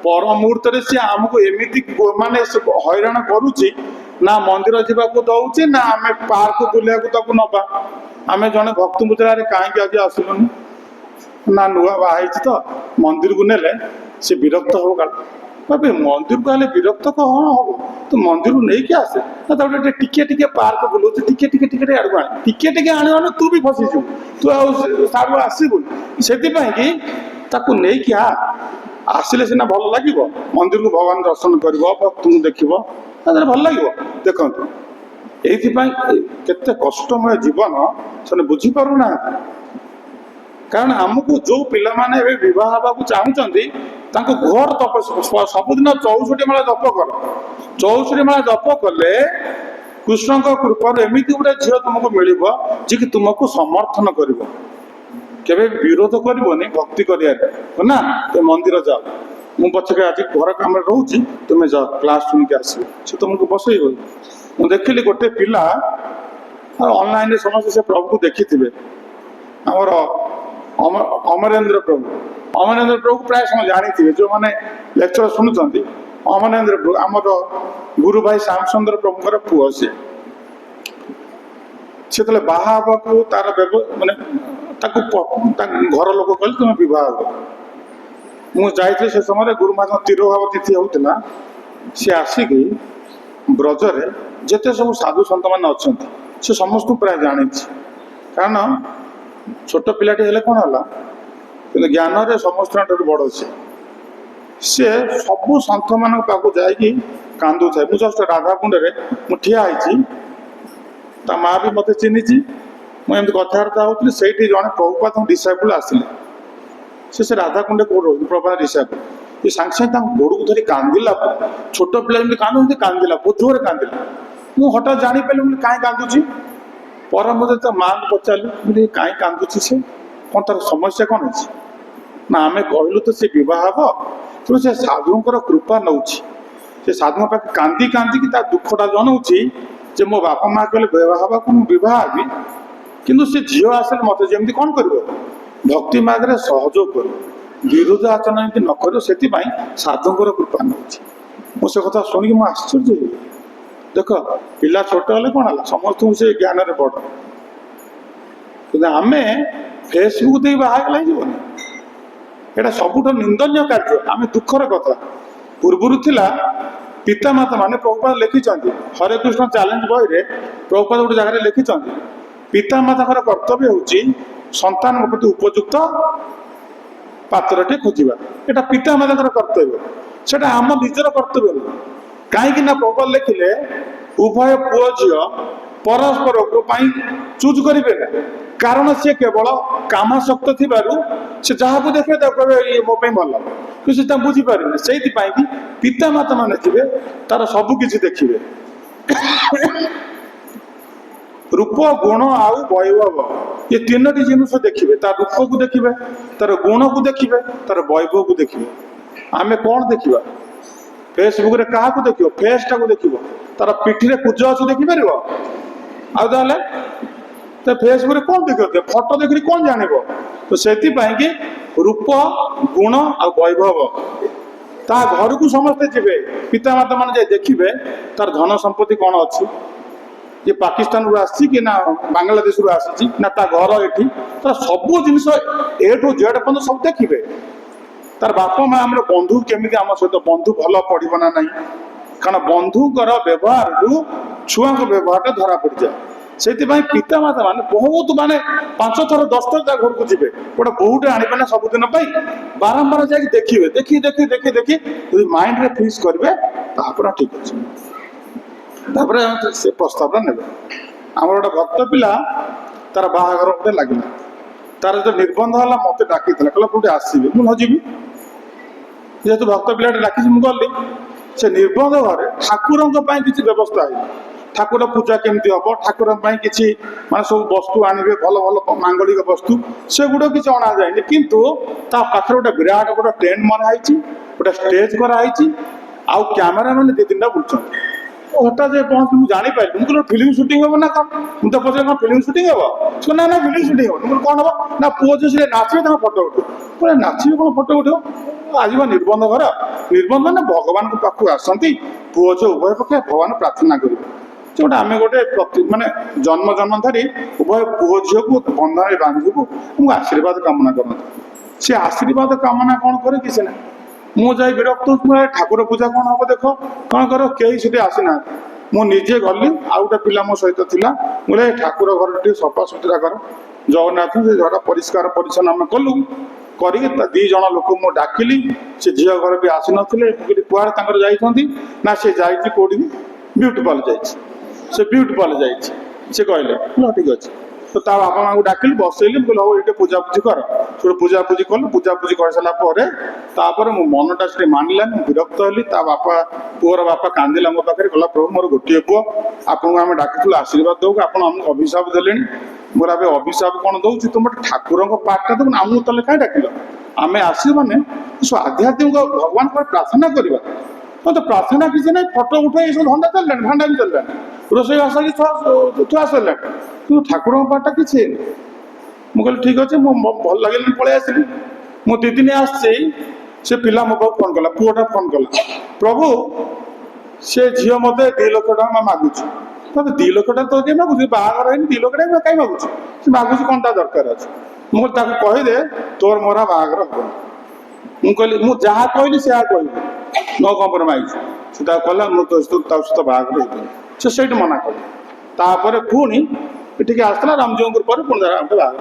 ପର ମୁହୂର୍ତ୍ତରେ ସିଏ ଆମକୁ ଏମିତି ମାନେ ହଇରାଣ କରୁଛି, ନା ମନ୍ଦିର ଯିବାକୁ ଦଉଛି, ନା ଆମେ ପାର୍କ ବୁଲିବାକୁ ତାକୁ ନବା। ଆମେ ଜଣେ ଭକ୍ତଙ୍କୁ ପଚାରିଲେ, କାହିଁକି ଆଜି ଆସିଲୁନି? ନା ନୂଆ ବାହା ହେଇଛି ତ ମନ୍ଦିରକୁ ନେଲେ ସେ ବିରକ୍ତ ହବ କାଳେ। ବାପେ ମନ୍ଦିରକୁ ହେଲେ ବିରକ୍ତ କଣ ହବ, ତୁ ମନ୍ଦିରକୁ ନେଇକି ଆସେ ନା ତାପରେ ଟିକେ ଟିକେ ପାର୍କ ବୁଲଉଛି, ଟିକେ ଟିକେ ଆଡ଼କୁ ଆଣେ, ଟିକେ ଆଣିବ ତୁ ବି ଫସିଯିବୁ, ତୁ ଆଉ ସାଡ଼ୁ ଆସିବୁନି। ସେଥିପାଇଁ କି ତାକୁ ନେଇକି ଆସିଲେ ସିନା ଭଲ ଲାଗିବ, ମନ୍ଦିରକୁ ଭଗବାନ ଦର୍ଶନ କରିବ, ଭକ୍ତଙ୍କୁ ଦେଖିବ, ତାହେଲେ ଭଲ ଲାଗିବ। ଦେଖନ୍ତୁ ଏଇଥିପାଇଁ କେତେ କଷ୍ଟମୟ ଜୀବନ ସେମାନେ ବୁଝିପାରୁନାହାନ୍ତି। କାରଣ ଆମକୁ ଯୋଉ ପିଲାମାନେ ଏବେ ବିବାହ ହେବାକୁ ଚାହୁଁଛନ୍ତି ତାଙ୍କୁ ଘୋର ତପସ୍ୟା, ସବୁଦିନ 64 ମାଳ ଜପ କର। 64 ମାଳ ଜପ କଲେ କୃଷ୍ଣଙ୍କ କୃପାରୁ ଏମିତି ଗୋଟେ ଝିଅ ତୁମକୁ ମିଳିବ ଯିଏକି ତୁମକୁ ସମର୍ଥନ କରିବ, କେବେ ବିରୋଧ କରିବନି ଭକ୍ତି କରିବାରେ। ନା ଏ ମନ୍ଦିର ଯାଅ, ମୁଁ ପଛକେ ଆଜି ଘର କାମରେ ରହୁଛି, ତୁମେ ଯାଅ କ୍ଲାସ ଶୁଣିକି ଆସିବ, ସେ ତୁମକୁ ବସେଇବ। ମୁଁ ଦେଖିଲି ଗୋଟେ ପିଲା ଅନଲାଇନରେ, ସମସ୍ତେ ସେ ପ୍ରଭୁକୁ ଦେଖିଥିବେ, ଆମର ଅମରେନ୍ଦ୍ର ପ୍ରଭୁ। ଅମରେନ୍ଦ୍ର ପ୍ରଭୁ ପ୍ରାୟ ସମୟ ଜାଣିଥିବେ, ଯେଉଁମାନେ ଲେକ୍ଚର ଶୁଣୁଛନ୍ତି। ଅମରେନ୍ଦ୍ର ପ୍ରଭୁ ଆମର ଗୁରୁ ଭାଇ ଶ୍ୟାମଚନ୍ଦ୍ର ପ୍ରଭୁଙ୍କର ପୁଅ। ସେ ଯେତେବେଳେ ବାହା ହେବାକୁ ତାର ମାନେ ତାକୁ ଘର ଲୋକ କହିଲେ ତୁମେ ବିବାହ ହବ। ମୁଁ ଯାଇଥିଲି ସେ ସମୟରେ ଗୁରୁମାଙ୍କ ତିରୋଭାବ ତିଥି ହେଉଥିଲା। ସେ ଆସିକି ବ୍ରଜରେ ଯେତେ ସବୁ ସାଧୁ ସନ୍ତମାନେ ଅଛନ୍ତି ସେ ସମସ୍ତଙ୍କୁ ପ୍ରାୟ ଜାଣିଛି। କାରଣ ଛୋଟ ପିଲାଟି ହେଲେ କ'ଣ ହେଲା, କିନ୍ତୁ ଜ୍ଞାନରେ ସମସ୍ତଙ୍କଠାରୁ ବଡ଼। ସେ ସବୁ ସନ୍ଥମାନଙ୍କ ପାଖକୁ ଯାଇକି କାନ୍ଦୁଥାଏ। ମୁଁ ଜଷ୍ଟ ରାଧାକୁଣ୍ଡରେ ମୁଁ ଠିଆ ହେଇଛି, ତା ମା ବି ମୋତେ ଚିହ୍ନିଛି। ମୁଁ ଏମିତି କଥାବାର୍ତ୍ତା ହେଉଥିଲି, ସେଇଠି ଜଣେ ପ୍ରଭୁପାଦଙ୍କ ଡିସାଇପୁଲ ଆସିଲେ। ସେ ରାଧାକୁଣ୍ଡରେ କୋଉଠି ରହୁଛି, ପ୍ରଭୁପାଦ ଡିସାଇପୁଲ। ଏ ସାଙ୍ଗେ ସାଙ୍ଗେ ତାଙ୍କ ଗୋଡ଼କୁ ଧରି କାନ୍ଦିଲା। ଛୋଟ ପିଲା ଯେମିତି କାନ୍ଦୁଛନ୍ତି କାନ୍ଦିଲା, ବହୁତ ଜୋରରେ କାନ୍ଦିଲା। ମୁଁ ହଠାତ୍ ଜାଣିପାରିଲି, ମୁଁ କାହିଁ କାନ୍ଦୁଛି। ପରେ ମୋତେ ତା ମାଆଙ୍କୁ ପଚାରିଲି, ମୁଁ କାହିଁ କାନ୍ଦୁଛି, ସେ କ'ଣ ତାର ସମସ୍ୟା କ'ଣ ଅଛି? ନା ଆମେ କହିଲୁ ତ ସେ ବିବାହ ହବ, ତେଣୁ ସେ ସାଧୁଙ୍କର କୃପା ନେଉଛି। ସେ ସାଧୁଙ୍କ ପାଖେ କାନ୍ଦି କାନ୍ଦିକି ତା ଦୁଃଖଟା ଜଣାଉଛି ଯେ ମୋ ବାପା ମା କହିଲେ ବିବାହ ହେବାକୁ, ମୁଁ ବିବାହ ହେବି, କିନ୍ତୁ ସେ ଝିଅ ଆସିଲେ ମୋତେ ଯେମିତି କ'ଣ କରିବ, ଭକ୍ତି ମାର୍ଗରେ ସହଯୋଗ କରିବ, ବିରୁଦ୍ଧ ଆଚରଣ ଏମିତି ନ କରିବ। ସେଥିପାଇଁ ସାଧୁଙ୍କର କୃପା ନେଉଛି। ମୁଁ ସେ କଥା ଶୁଣିକି ମୁଁ ଆଶ୍ଚର୍ଯ୍ୟ ହେଲି। ଦେଖ, ପିଲା ଛୋଟ ହେଲେ କ'ଣ ହେଲା, ସମସ୍ତଙ୍କୁ ସେ ଜ୍ଞାନରେ ବଡ଼। କିନ୍ତୁ ଆମେ ଫେସବୁକ୍ ଦେଇ ବାହା ହେଇଗଲା ଯିବନି, ଏଇଟା ସବୁଠୁ ନିନ୍ଦନୀୟ କାର୍ଯ୍ୟ। ଆମେ ଦୁଃଖର କଥା। ପୂର୍ବରୁ ଥିଲା ପିତାମାତା ମାନେ, ପ୍ରଭୁପାଦ ଲେଖିଛନ୍ତି ହରେ କୃଷ୍ଣ ଚ୍ୟାଲେଞ୍ଜ ବହିରେ, ପ୍ରଭୁପାଦ ଗୋଟେ ଜାଗାରେ ଲେଖିଛନ୍ତି ପିତାମାତାଙ୍କର କର୍ତ୍ତବ୍ୟ ହେଉଛି ସନ୍ତାନଙ୍କ ପ୍ରତି ଉପଯୁକ୍ତ ପାତ୍ରଟେ ଖୋଜିବା। ଏଟା ପିତାମାତାଙ୍କର କର୍ତ୍ତବ୍ୟ, ସେଟା ଆମ ନିଜର କର୍ତ୍ତବ୍ୟ ନୁହେଁ। କାହିଁକି ନା ପ୍ରଭୁପାଦ ଲେଖିଲେ ଉଭୟ ପୁଅ ଝିଅ ପରସ୍ପର ପାଇଁ ଚୁଜ୍ କରିବେ ନା, କାରଣ ସେ କେବଳ କାମାସକ୍ତ ଥିବାରୁ ସେ ଯାହାକୁ ଦେଖିବେ ତାକୁ କହିବେ ଇଏ ମୋ ପାଇଁ ଭଲ, କିନ୍ତୁ ସେ ତା ବୁଝିପାରିବେ। ସେଇଥିପାଇଁ କି ପିତାମାତା ମାନେ ଯିବେ, ତାର ସବୁ କିଛି ଦେଖିବେ। ରୂପ, ଗୁଣ ଆଉ ବୈଭବ, ଏ ତିନୋଟି ଜିନିଷ ଦେଖିବେ। ତା ରୂପକୁ ଦେଖିବେ, ତାର ଗୁଣକୁ ଦେଖିବେ, ତାର ବୈଭବକୁ ଦେଖିବେ। ଆମେ କ'ଣ ଦେଖିବା? ଫେସବୁକରେ କାହାକୁ ଦେଖିବ? ଫେସଟାକୁ ଦେଖିବ। ତାର ପିଠିରେ କୁଜ ଅଛି ଦେଖିପାରିବ? ଆଉ ତାହେଲେ ଫେସବୁକରେ କ'ଣ ଦେଖିବ? ଫଟୋ ଦେଖିକି କ'ଣ ଜାଣିବ? ତ ସେଥିପାଇଁ କି ରୂପ, ଗୁଣ ଆଉ ବୈଭବ, ତା ଘରକୁ ସମସ୍ତେ ଯିବେ। ପିତାମାତା ମାନେ ଯାଇ ଦେଖିବେ ତାର ଧନ ସମ୍ପତ୍ତି କ'ଣ ଅଛି, ଯେ ପାକିସ୍ତାନରୁ ଆସିଛି କି ନା ବାଂଲାଦେଶରୁ ଆସିଛି, ନା ତା ଘର ଏଠି, ତାର ସବୁ ଜିନିଷ A ଠୁ Z ପର୍ଯ୍ୟନ୍ତ ସବୁ ଦେଖିବେ। ତାର ବାପା ମା, ଆମର ବନ୍ଧୁ କେମିତି ଆମ ସହିତ, ବନ୍ଧୁ ଭଲ ପଡ଼ିବ ନା ନାହିଁ, କାରଣ ବନ୍ଧୁଙ୍କର ବ୍ୟବହାରରୁ ଛୁଆଙ୍କ ବ୍ୟବହାରଟା ଧରା ପଡ଼ିଯାଏ। ସେଥିପାଇଁ ପିତାମାତା ମାନେ ବହୁତ, ମାନେ 5 ଥର 10 ଥର ତା ଘରକୁ ଯିବେ। ଗୋଟେ ବୋହୁଟେ ଆଣିବେ ନା ସବୁଦିନ ପାଇଁ, ବାରମ୍ବାର ଯାଇକି ଦେଖିବେ। ଦେଖି ଯଦି ମାଇଣ୍ଡରେ ଫିକ୍ସ କରିବେ, ତାପରେ ଠିକ ଅଛି, ତାପରେ ସେ ପ୍ରସ୍ତାବଟା ନେବେ। ଆମର ଗୋଟେ ଭକ୍ତ ପିଲା, ତାର ବାହାଘର ଗୋଟେ ଲାଗିଲା, ତାର ଯେତେବେଳେ ନିର୍ବନ୍ଧ ହେଲା ମୋତେ ଡାକିଥିଲା, କହିଲା କୋଉଠି ଆସିବି। ମୁଁ ନ ଯିବି, ଯେହେତୁ ଭକ୍ତ ପିଲାଟେ ଡାକିଛି ମୁଁ ଗଲି। ସେ ନିର୍ବନ୍ଧ ଘରେ ଠାକୁରଙ୍କ ପାଇଁ କିଛି ବ୍ୟବସ୍ଥା ହେଇନି। ଠାକୁର ପୂଜା କେମିତି ହବ, ଠାକୁରଙ୍କ ପାଇଁ କିଛି ମାନେ ସବୁ ବସ୍ତୁ ଆଣିବେ, ଭଲ ଭଲ ମାଙ୍ଗଳିକ ବସ୍ତୁ, ସେଗୁଡା କିଛି ଅଣାଯାଇନି। କିନ୍ତୁ ତା ପାଖରେ ଗୋଟେ ବିରାଟ ଗୋଟେ ଟେଣ୍ଟ ମରା ହେଇଛି, ଗୋଟେ ଷ୍ଟେଜ କରାହେଇଛି, ଆଉ କ୍ୟାମେରାମ୍ୟାନ 2-3ଟା ବୁଲୁଛନ୍ତି। ହଠାତ୍ ଯେ ପହଞ୍ଚି ମୁଁ ଜାଣିପାରିଲି। ମୁଁ କହିଲି ଫିଲ୍ମ ସୁଟିଂ ହବ ନା କ'ଣ? ମୁଁ ତ ପଚାରିଲି କ'ଣ ଫିଲ୍ମ ସୁଟିଂ ହବ? ନା ନା ଫିଲ୍ମ ସୁଟିଂ ହବ। ମୁଁ କ'ଣ ହବ ନା, ପୁଅ ଝିଅ ସିଏ ନାଚିବେ, ତାଙ୍କ ଫଟୋ ଉଠିବ। ପୁରା ନାଚିବେ କ'ଣ ଫଟୋ ଉଠିବ? ଆଜି ବା ନିର୍ବନ୍ଧ ଘର, ନିର୍ବନ୍ଧ ମାନେ ଭଗବାନଙ୍କ ପାଖକୁ ଆସନ୍ତି, ପୁଅ ଝିଅ ଉଭୟ ପକ୍ଷେ ଭଗବାନ ପ୍ରାର୍ଥନା କରିବେ। ଯୋଉଟା ଆମେ ଗୋଟେ ମାନେ ଜନ୍ମ ଧରି ଉଭୟ ପୁଅ ଝିଅକୁ ବନ୍ଧନରେ ବାନ୍ଧିବୁ, ମୁଁ ଆଶୀର୍ବାଦ କାମନା କରନ୍ତି। से आशीर्वाद कामना कौन करे किसी ना मु जाई विरक्त ठाकुर पूजा कौन हम देख कौन कर कई सीधे आसीना मुझे गली आ गोटे पिला मो सहित थिला बोले ठाकुर घर टी सफा सुतरा कर जगन्नाथ से झड़ा परिष्कार परिच्छन्न आम कलु कर दी जन लोक मु डाकिली से झील घर भी आसी नथिले कुआर जाइछंती ना से जाइछि कोडी ब्यूटी पार्लर जाइछि से ब्यूटी पार्लर जाइछि से कहले ठीक अच्छे तो ता बापा माँ को डाकिली बसैली बोले हाँ ये पूजापूजी कर से पूजापूजी कलु पूजापूजी कर सारापर मो मनटा से मानिलानी विरक्त हली ता बापा पुअर बापा कांदिला मो पाखे कहला प्रभु मोर गोटे पुओ आपको आम डाकिलु आशीर्वाद दो आप आमको अभिशाप देले मोर अब अभिशाप कौन दौर तुम ठाकुर पाठटा देव आमको ताले कहीं डाकिल आम आस मैंने आध्यात्मिक भगवान पर प्रार्थना करवा तो प्रार्थना किसी ना फटो उठे ये सब धंदा चल भांडा भी चल रोसई बास की थुआ सरला कि ठाकुर पाठटा किसी मुझे ठीक अच्छे भल लगे पलि आसली मु दी दिन से पिला मो पाक फोन कला पुओटा फोन कला प्रभु से झील मत 2 लाख टका मागुच तब 2 लाख टका तो कहीं मागुच बाहर है 2 लाख टका कहीं मागुच से मागुच कौन दरकार अच्छे मुझे कहीदे तोर मोरा बाहर हम मुझे कहली मुझे जहाँ कहली से कहली नो कम्प्रोमाइज से कहला मुझे सहित बाहर से सही मना कले पुणी ये आसला रामजीव पर पुणी बाहर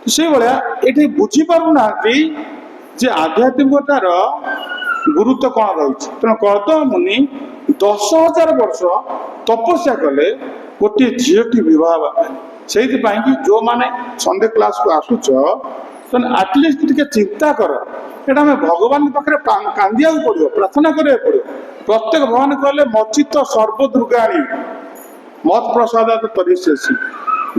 से भाया ये बुझीपारना जे आध्यात्मिकतार गुरुत्व कौन रही तेना कर्दम मुनि 10,000 वर्ष तपस्या कले गोटे झीटी बह से जो मैंने संडे क्लास को आसुच आटलिस्ट टे चिंता कर एटा हमें भगवान पाखे कांदिया पड़ो प्रार्थना करा पड़ो प्रत्येक भगवान कहले मचित सर्वदुर्गाणी मत प्रसाद तरीसी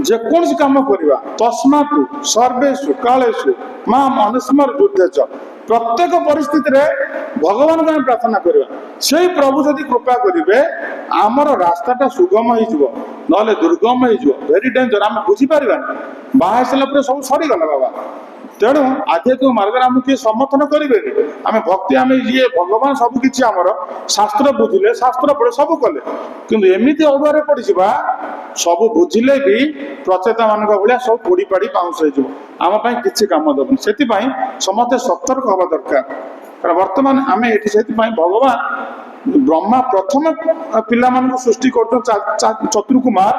जेकोसी कम करवा तस्मातु सर्वेशु कालेशु मां अनुस्मर युद्धेच प्रत्येक परिस्थिति रे भगवान को प्रार्थना करवा से प्रभु जदि कृपा करेंगे आमर रास्ताटा सुगम हो ना दुर्गम हो भेरी डेंजर आम बुझीपार बाहा सारा सब सरीगला बाबा तेणु आध्यात्मिक मार्ग आम किए समर्थन करेंगे आम भक्ति आम ये भगवान सबकि आमर शास्त्र बुझिले शास्त्र पढ़े सब कले कि एमती अड़ुआरे पड़ीजा सब बुझिले भी प्रचेता मान भाया सब पोड़ी पाड़ी पाउंस आम किसी कम देवन से समस्ते सतर्क हवा दरकार कारण बर्तमान आम ये भगवान ब्रह्मा प्रथम पिला सृष्टि कर चतुर्कुमार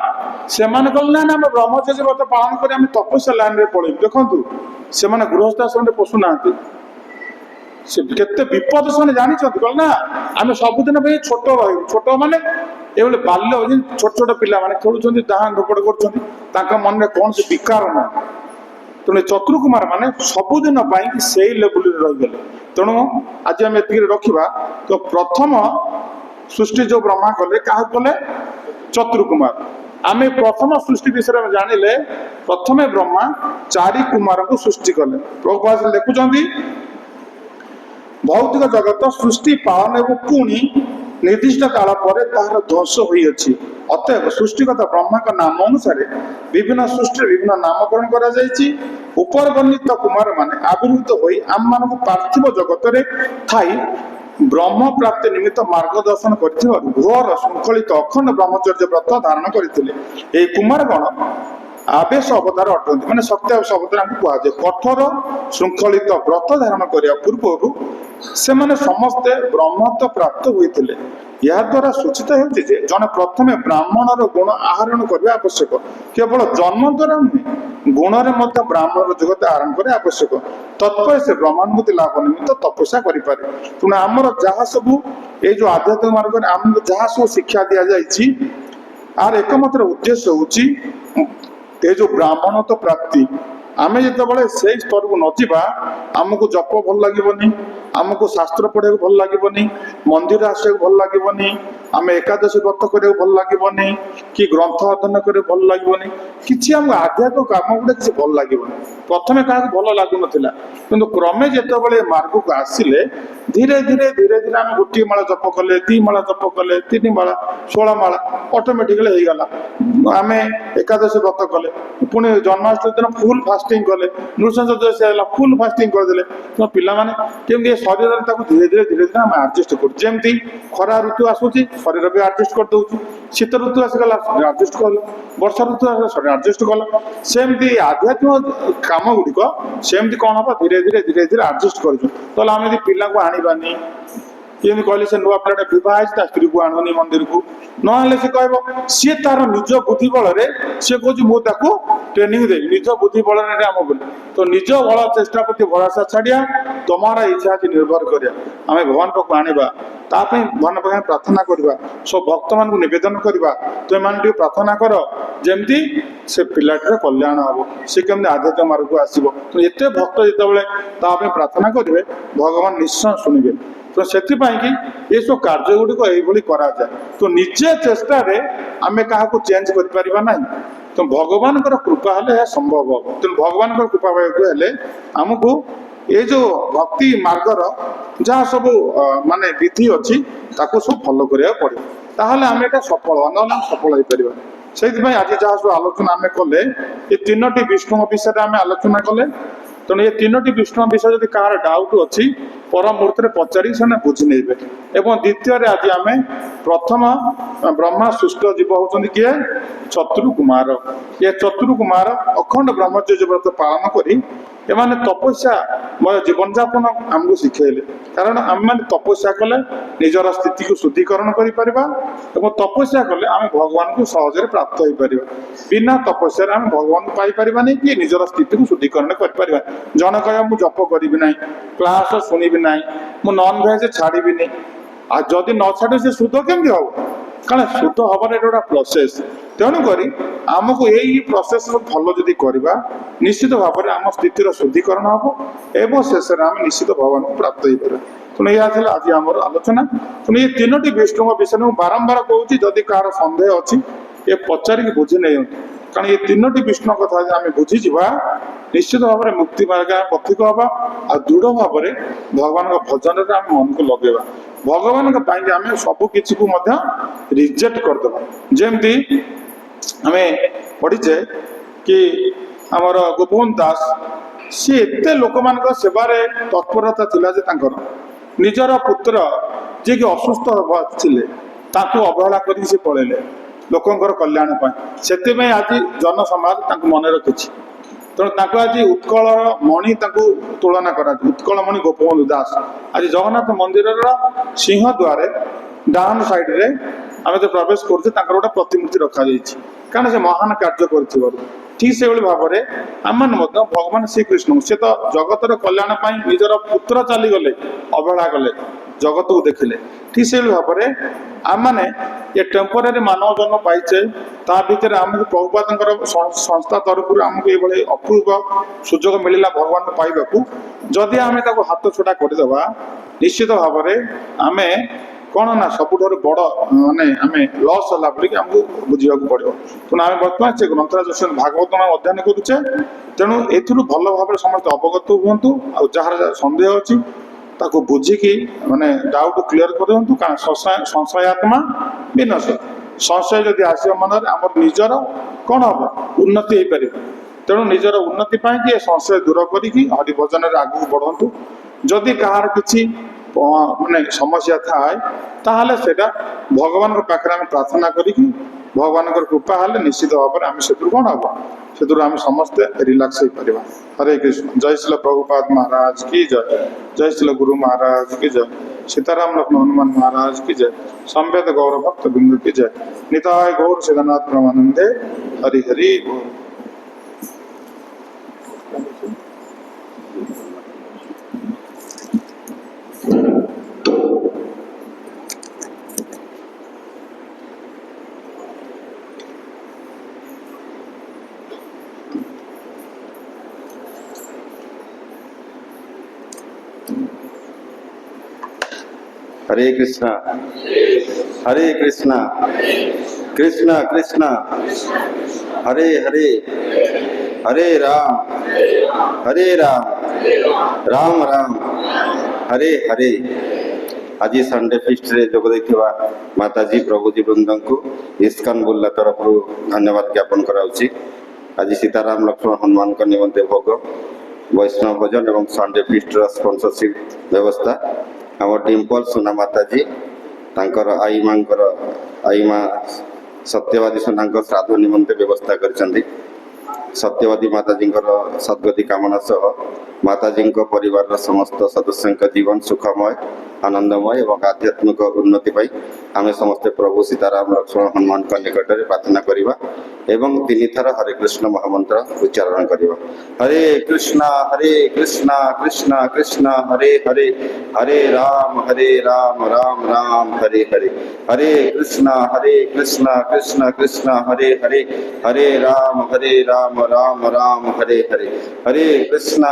से कहना ब्रह्मचर्य व्रत पालन कर तपस्या लाइन में पड़े देखु से गृहस्थाश्रम पशुना से केते विपद से जानी ना आम सबुदिन छोट छोट माने ये बाल्य छोट छोट पिला खेलुं दाहाँ धोपड़ कर मन में कौन से विकार ना तेणु चतुर्कुमार माने सबुदिन से लेवल रहीगले तेणु आज आम ये रखा तो प्रथम सृष्टि जो ब्रह्मा कले क्या कले चतुर्कुमार आम प्रथम सृष्टि विषय में जानिले प्रथम ब्रह्मा 4 कुमार को सृष्टि कले प्रभुपाद लिखुंट भौतिक जगत सृष्टि पालन एवं पुणी निर्दिष्ट काल पर तार ध्वंस होइछि अतएव सृष्टिगत ब्रह्मा का नाम अनुसार विभिन्न सृष्टि विभिन्न नामकरण करा जायछि ऊपर वर्णित कुमार माने आविर्भूत होई आम मानक पार्थिव जगत रे थाई ब्रह्म प्राप्ति निमित्त मार्गदर्शन कर घोर श्रृंखलित अखंड ब्रह्मचर्य व्रत धारण करते कुमार गण आवेश अवतार अटंती माने सत्यावेश अवतार कहुए कठोर श्रृंखलित व्रत धारण करने पूर्व से माने समस्ते ब्रह्मत्व प्राप्त होते या द्वारा सूचित होती जने प्रथम ब्राह्मणर गुण आहरण करने आवश्यक केवल जन्म द्वारा नुहे गुण में ब्राह्मणर योग्यता आहरण करने आवश्यक तत्पर से ब्रह्मानुभूति लाभ निमित्त तपस्या करें तेणु आमर जहाँ सबू ये जो आध्यात्मिक मार्ग में आम जहाँ सब शिक्षा दि जाए आर एकमात्र उद्देश्य हूँ ये जो ब्राह्मणत्व प्राप्ति आमे जिते से स्तर को नजा आमको जप भल लगे आमको शास्त्र पढ़ा भल लगे मंदिर आसा भल लगे आम एकादशी व्रत करा भल लगे कि ग्रंथ अध्ययन कर भल लगे कि आम आध्यात्मिक काम गुड़ा किसी भल लगे प्रथम क्या भल लगुन कि क्रमे जिते मार्ग को आसिले धीरे धीरे धीरे धीरे आम गोटे माला जप कले 2 माला जप कले 3 माला 16 माला ऑटोमेटिकली हो गला आम एकादशी व्रत कले पुणी जन्माष्टमी दिन फुल फास्टिंग कले नृसिंह फुल फास्टिंग करदे तो पिला माने केमती शरीर धीरे धीरे धीरे धीरे आम आडजस्ट कर जमती खरा ऋतु आसूची शरीर भी आडजस्ट कर दउची शीत ऋतु आसीगला आडजस्ट कल वर्षा ऋतु आस शरीर आडजस्ट कल सेमती आध्यात्मिक काम गुड़िक सेमती कौन हम धीरे धीरे धीरे धीरे आडजस्ट कर आम पिला को आनी ये कहले से नुआ पिलाटा बह स्त्री को आणुनी मंदिर को ना से कह सी तार निज बुद्धि बल सी कह ट्रेनिंग देवी निज बुद्धि बल आम बोले तो निज बल चेष्टा प्रति भरोसा छाड़िया तुम्हारा इच्छा आज निर्भर करिया आम भगवान पाक आनिबा भगवान पाखे प्रार्थना करवा सब भक्त मान नवेदन करवा तो मान प्रार्थना कर जमती से पिलाटर कल्याण हम सी केमती आध्यात्मिक मार्ग को आसो तो एत भक्त जिते प्रार्थना करेंगे भगवान निश्चय शुणवे तो से ये सब कार्य गुड़िक यही कराए तो निजे चेष्टा आम क्या चेंज कर तो भगवान कृपा है संभव तेणु भगवान कृपा पाइबे आमको ये जो भक्ति मार्गर जहाँ सब माने विधि अच्छी सब फॉलो करिया पड़े ताहले आम एटा सफल ना सफल हो पार से आज जहाँ सब आलोचना आम कले ये तीनोटी विष्णु विषय आम आलोचना कले तेणु ये तीनोटी विष्णु विषय जब कहार डाउट अच्छी पर मुहूर्त पचारि से बुझी नहीं एवं द्वितीय आज आम प्रथम ब्रह्मा सृष्ट जीव होती किए चतुर कुमार ये चतुर कुमार अखंड ब्रह्मचर्य व्रत पालन करी एमाने तपस्या जीवन जापन आमको शिखेले कारण आम मैंने तपस्या कले निजर स्थिति को शुद्धिकरण कर तपस्या कले आम भगवान को सहजरे प्राप्त हो पार बिना तपस्या आम भगवान को पाई नहीं कि निजर स्थिति को शुद्धिकरण कर जन कह मुझ जप करी ना क्लास शुणी ना मुझ नॉन भेज छाड़ी नहीं आ जदि न छाड़े से शुद्ध केमती हम कारण शुद्ध हबार गोटा प्रोसेस तेणुक आमको यही प्रोसेस भल जदि करवा निश्चित भाव में आम स्थितिर शुद्धिकरण हम एवं शेष आम निश्चित भगवान को प्राप्त हो पार तेणु यह आज आम आलोचना तेणु ये तीनोटी विष्णु विषय बारंबार कहूँ जदि कहार सन्देह अच्छी ये पचारिक बुझी नहीं कारण ये तीनोटी विष्णु कथा आम बुझीज निश्चित भाव में मुक्ति मार्ग पथिक हवा आ दृढ़ भाव में भगवान भजन आम मन को लगेगा भगवान आम सब किसी को रिजेक्ट करदे जमती आम पढ़ीचे कि आमर गोपबंधु दास सी एत लोक मान सेवार तत्परता थिला जे तांकर निजर पुत्र जे कि असुस्थ थिले ताको अवहेला करी से पळेले लोकंकर कल्याण से आज जन समाज मन रखी तेणु आज उत्कल मणि तुलना करा उत्कल मणि गोपबंधु दास आज जगन्नाथ मंदिर सिंह द्वार डाउन साइड रे आम जो प्रवेश करुचे गोटे प्रतिमूर्ति रखा कारण से महान कार्य कर ठीक से भाव में आम भगवान श्रीकृष्ण से तो जगतर कल्याण निजर पुत्र चलीगले अवहेला कले जगत को देखिले ठीक से भाव में आम मैंने ये टेम्पोरारी मानव जन्म पाइचे ता भीतर आमको प्रभुपाद संस्था तरफ आमको ये अपूर्व सुजोग मिलला भगवान पाइबा जदि आम हाथ छड़ा करदे निश्चित भाव में आम कौन ना सबुठ बड़ माने आम लस है बोलिक आमको बुझा पड़ो तेणु आम बर्तमान से ग्रंथराज भागवत अध्ययन करुचे तेणु ए भल भाव में समस्त अवगत हूँ आ जार सन्देह अच्छी ताको बुझिकी माने डाउट क्लियर करूँ कारण संशयात्मा विनाश संशय जदि आस मन आम निजर कौन हम उन्नति हो पार तेणु निजर उन्नति कि संशय दूर करी हरिभजन आगू बढ़ु जदि कहार किसी माने समस्या थाए ताहले सेटा भगवान पाखे आम प्रार्थना करी भगवान कृपा हेल्ले निश्चित भाव में आम से कौन हम से आम समस्ते रिलैक्स हो पार हरे कृष्ण जय श्री प्रभुपाद महाराज की जय जय श्री गुरु महाराज की जय सीताराम लक्ष्मण हनुमान महाराज की जय संवेद गौर भक्त बिंदु की जय निताय गौर सिद्धनाथ प्रमानंदे हरि हरि बोल। हरे कृष्णा कृष्णा कृष्णा हरे हरे हरे राम राम राम हरे हरे। आज संडे फीस्ट रे जोग देथिबा माताजी प्रभुजी वृंद को इस्कन बुल्ला तरफ धन्यवाद ज्ञापन कराउछि। आज सीताराम लक्ष्मण हनुमान का निमंते भोग वैष्णव भोजन एवं संडे फीस्ट स्पॉन्सरशिप व्यवस्था ଆମ ଡିମ୍ପଲ ସୁନା ମାତାଜୀ ତାଙ୍କର ଆଈ ମା ସତ୍ୟବାଦୀ ସୁନାଙ୍କ ଶ୍ରାଦ୍ଧ ନିମନ୍ତେ ବ୍ୟବସ୍ଥା କରିଛନ୍ତି। ସତ୍ୟବାଦୀ ମାତାଜୀଙ୍କର ସଦ୍ଗତି କାମନା ସହ ମାତାଜୀଙ୍କ ପରିବାରର ସମସ୍ତ ସଦସ୍ୟଙ୍କ ଜୀବନ ସୁଖମୟ, ଆନନ୍ଦମୟ ଏବଂ ଆଧ୍ୟାତ୍ମିକ ଉନ୍ନତି ପାଇଁ ଆମେ ସମସ୍ତେ ପ୍ରଭୁ ସୀତାରାମ ଲକ୍ଷ୍ମଣ ହନୁମାନଙ୍କ ନିକଟରେ ପ୍ରାର୍ଥନା କରିବା ଏବଂ 3 ଥର ହରେ କୃଷ୍ଣ ମହାମନ୍ତ୍ର ଉଚ୍ଚାରଣ କରିବା। ହରେ କୃଷ୍ଣ କୃଷ୍ଣ କୃଷ୍ଣ ହରେ ହରେ, ହରେ ରାମ ରାମ ରାମ ହରେ ହରେ, ହରେ କୃଷ୍ଣ କୃଷ୍ଣ କୃଷ୍ଣ ହରେ ହରେ, ହରେ ରାମ ରାମ ରାମ ହରେ ହରେ, ହରେ କୃଷ୍ణ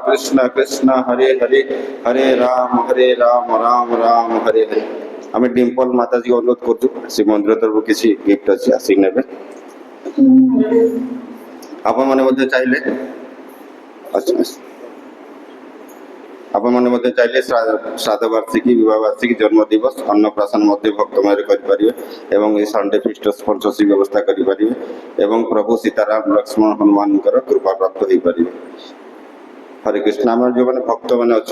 କୃଷ୍ణ କୃଷ୍ণ ହରେ ହରେ, ହରେ ରାମ ରାମ ରାମ ହରେ ହରେ। ଆମେ ଡିମ୍ପଲ ମାତାଜୀ ଅନୁରୋଧ କରୁଛୁ ଶ୍ରୀମନ୍ଦିର ତରଫରୁ କିଛି ଗିଫ୍ଟ ଅଛି ଆସିକି ନେବେ। ଆପଣମାନେ ମଧ୍ୟ ଚାହିଁଲେ ଆପଣମାନେ ମଧ୍ୟ ଚାହିଁଲେ ଶ୍ରାଦ୍ଧ ବାର୍ଷିକୀ, ବିବାହ ବାର୍ଷିକୀ, ଜନ୍ମ ଦିବସ, ଅନ୍ନପ୍ରାଶନ ମଧ୍ୟ ଭକ୍ତମୟରେ କରିପାରିବେ ଏବଂ এই ସଣ୍ଡେ ଫିଷ୍ଟ ସ୍ପନ୍ସରସିପ୍ ବ୍ୟବସ୍ଥା କରିପାରିବେ ଏବଂ ପ୍ରଭୁ ସୀତାରାମ ଲକ୍ଷ୍ମଣ ହନୁମାନଙ୍କର କୃପା ପ୍ରାପ୍ତ ହୋଇପାରିବେ। ହରେ କୃଷ୍ଣ। ଆମର ଯେଉଁମାନେ ଭକ୍ତମାନେ ଅଛନ୍ତି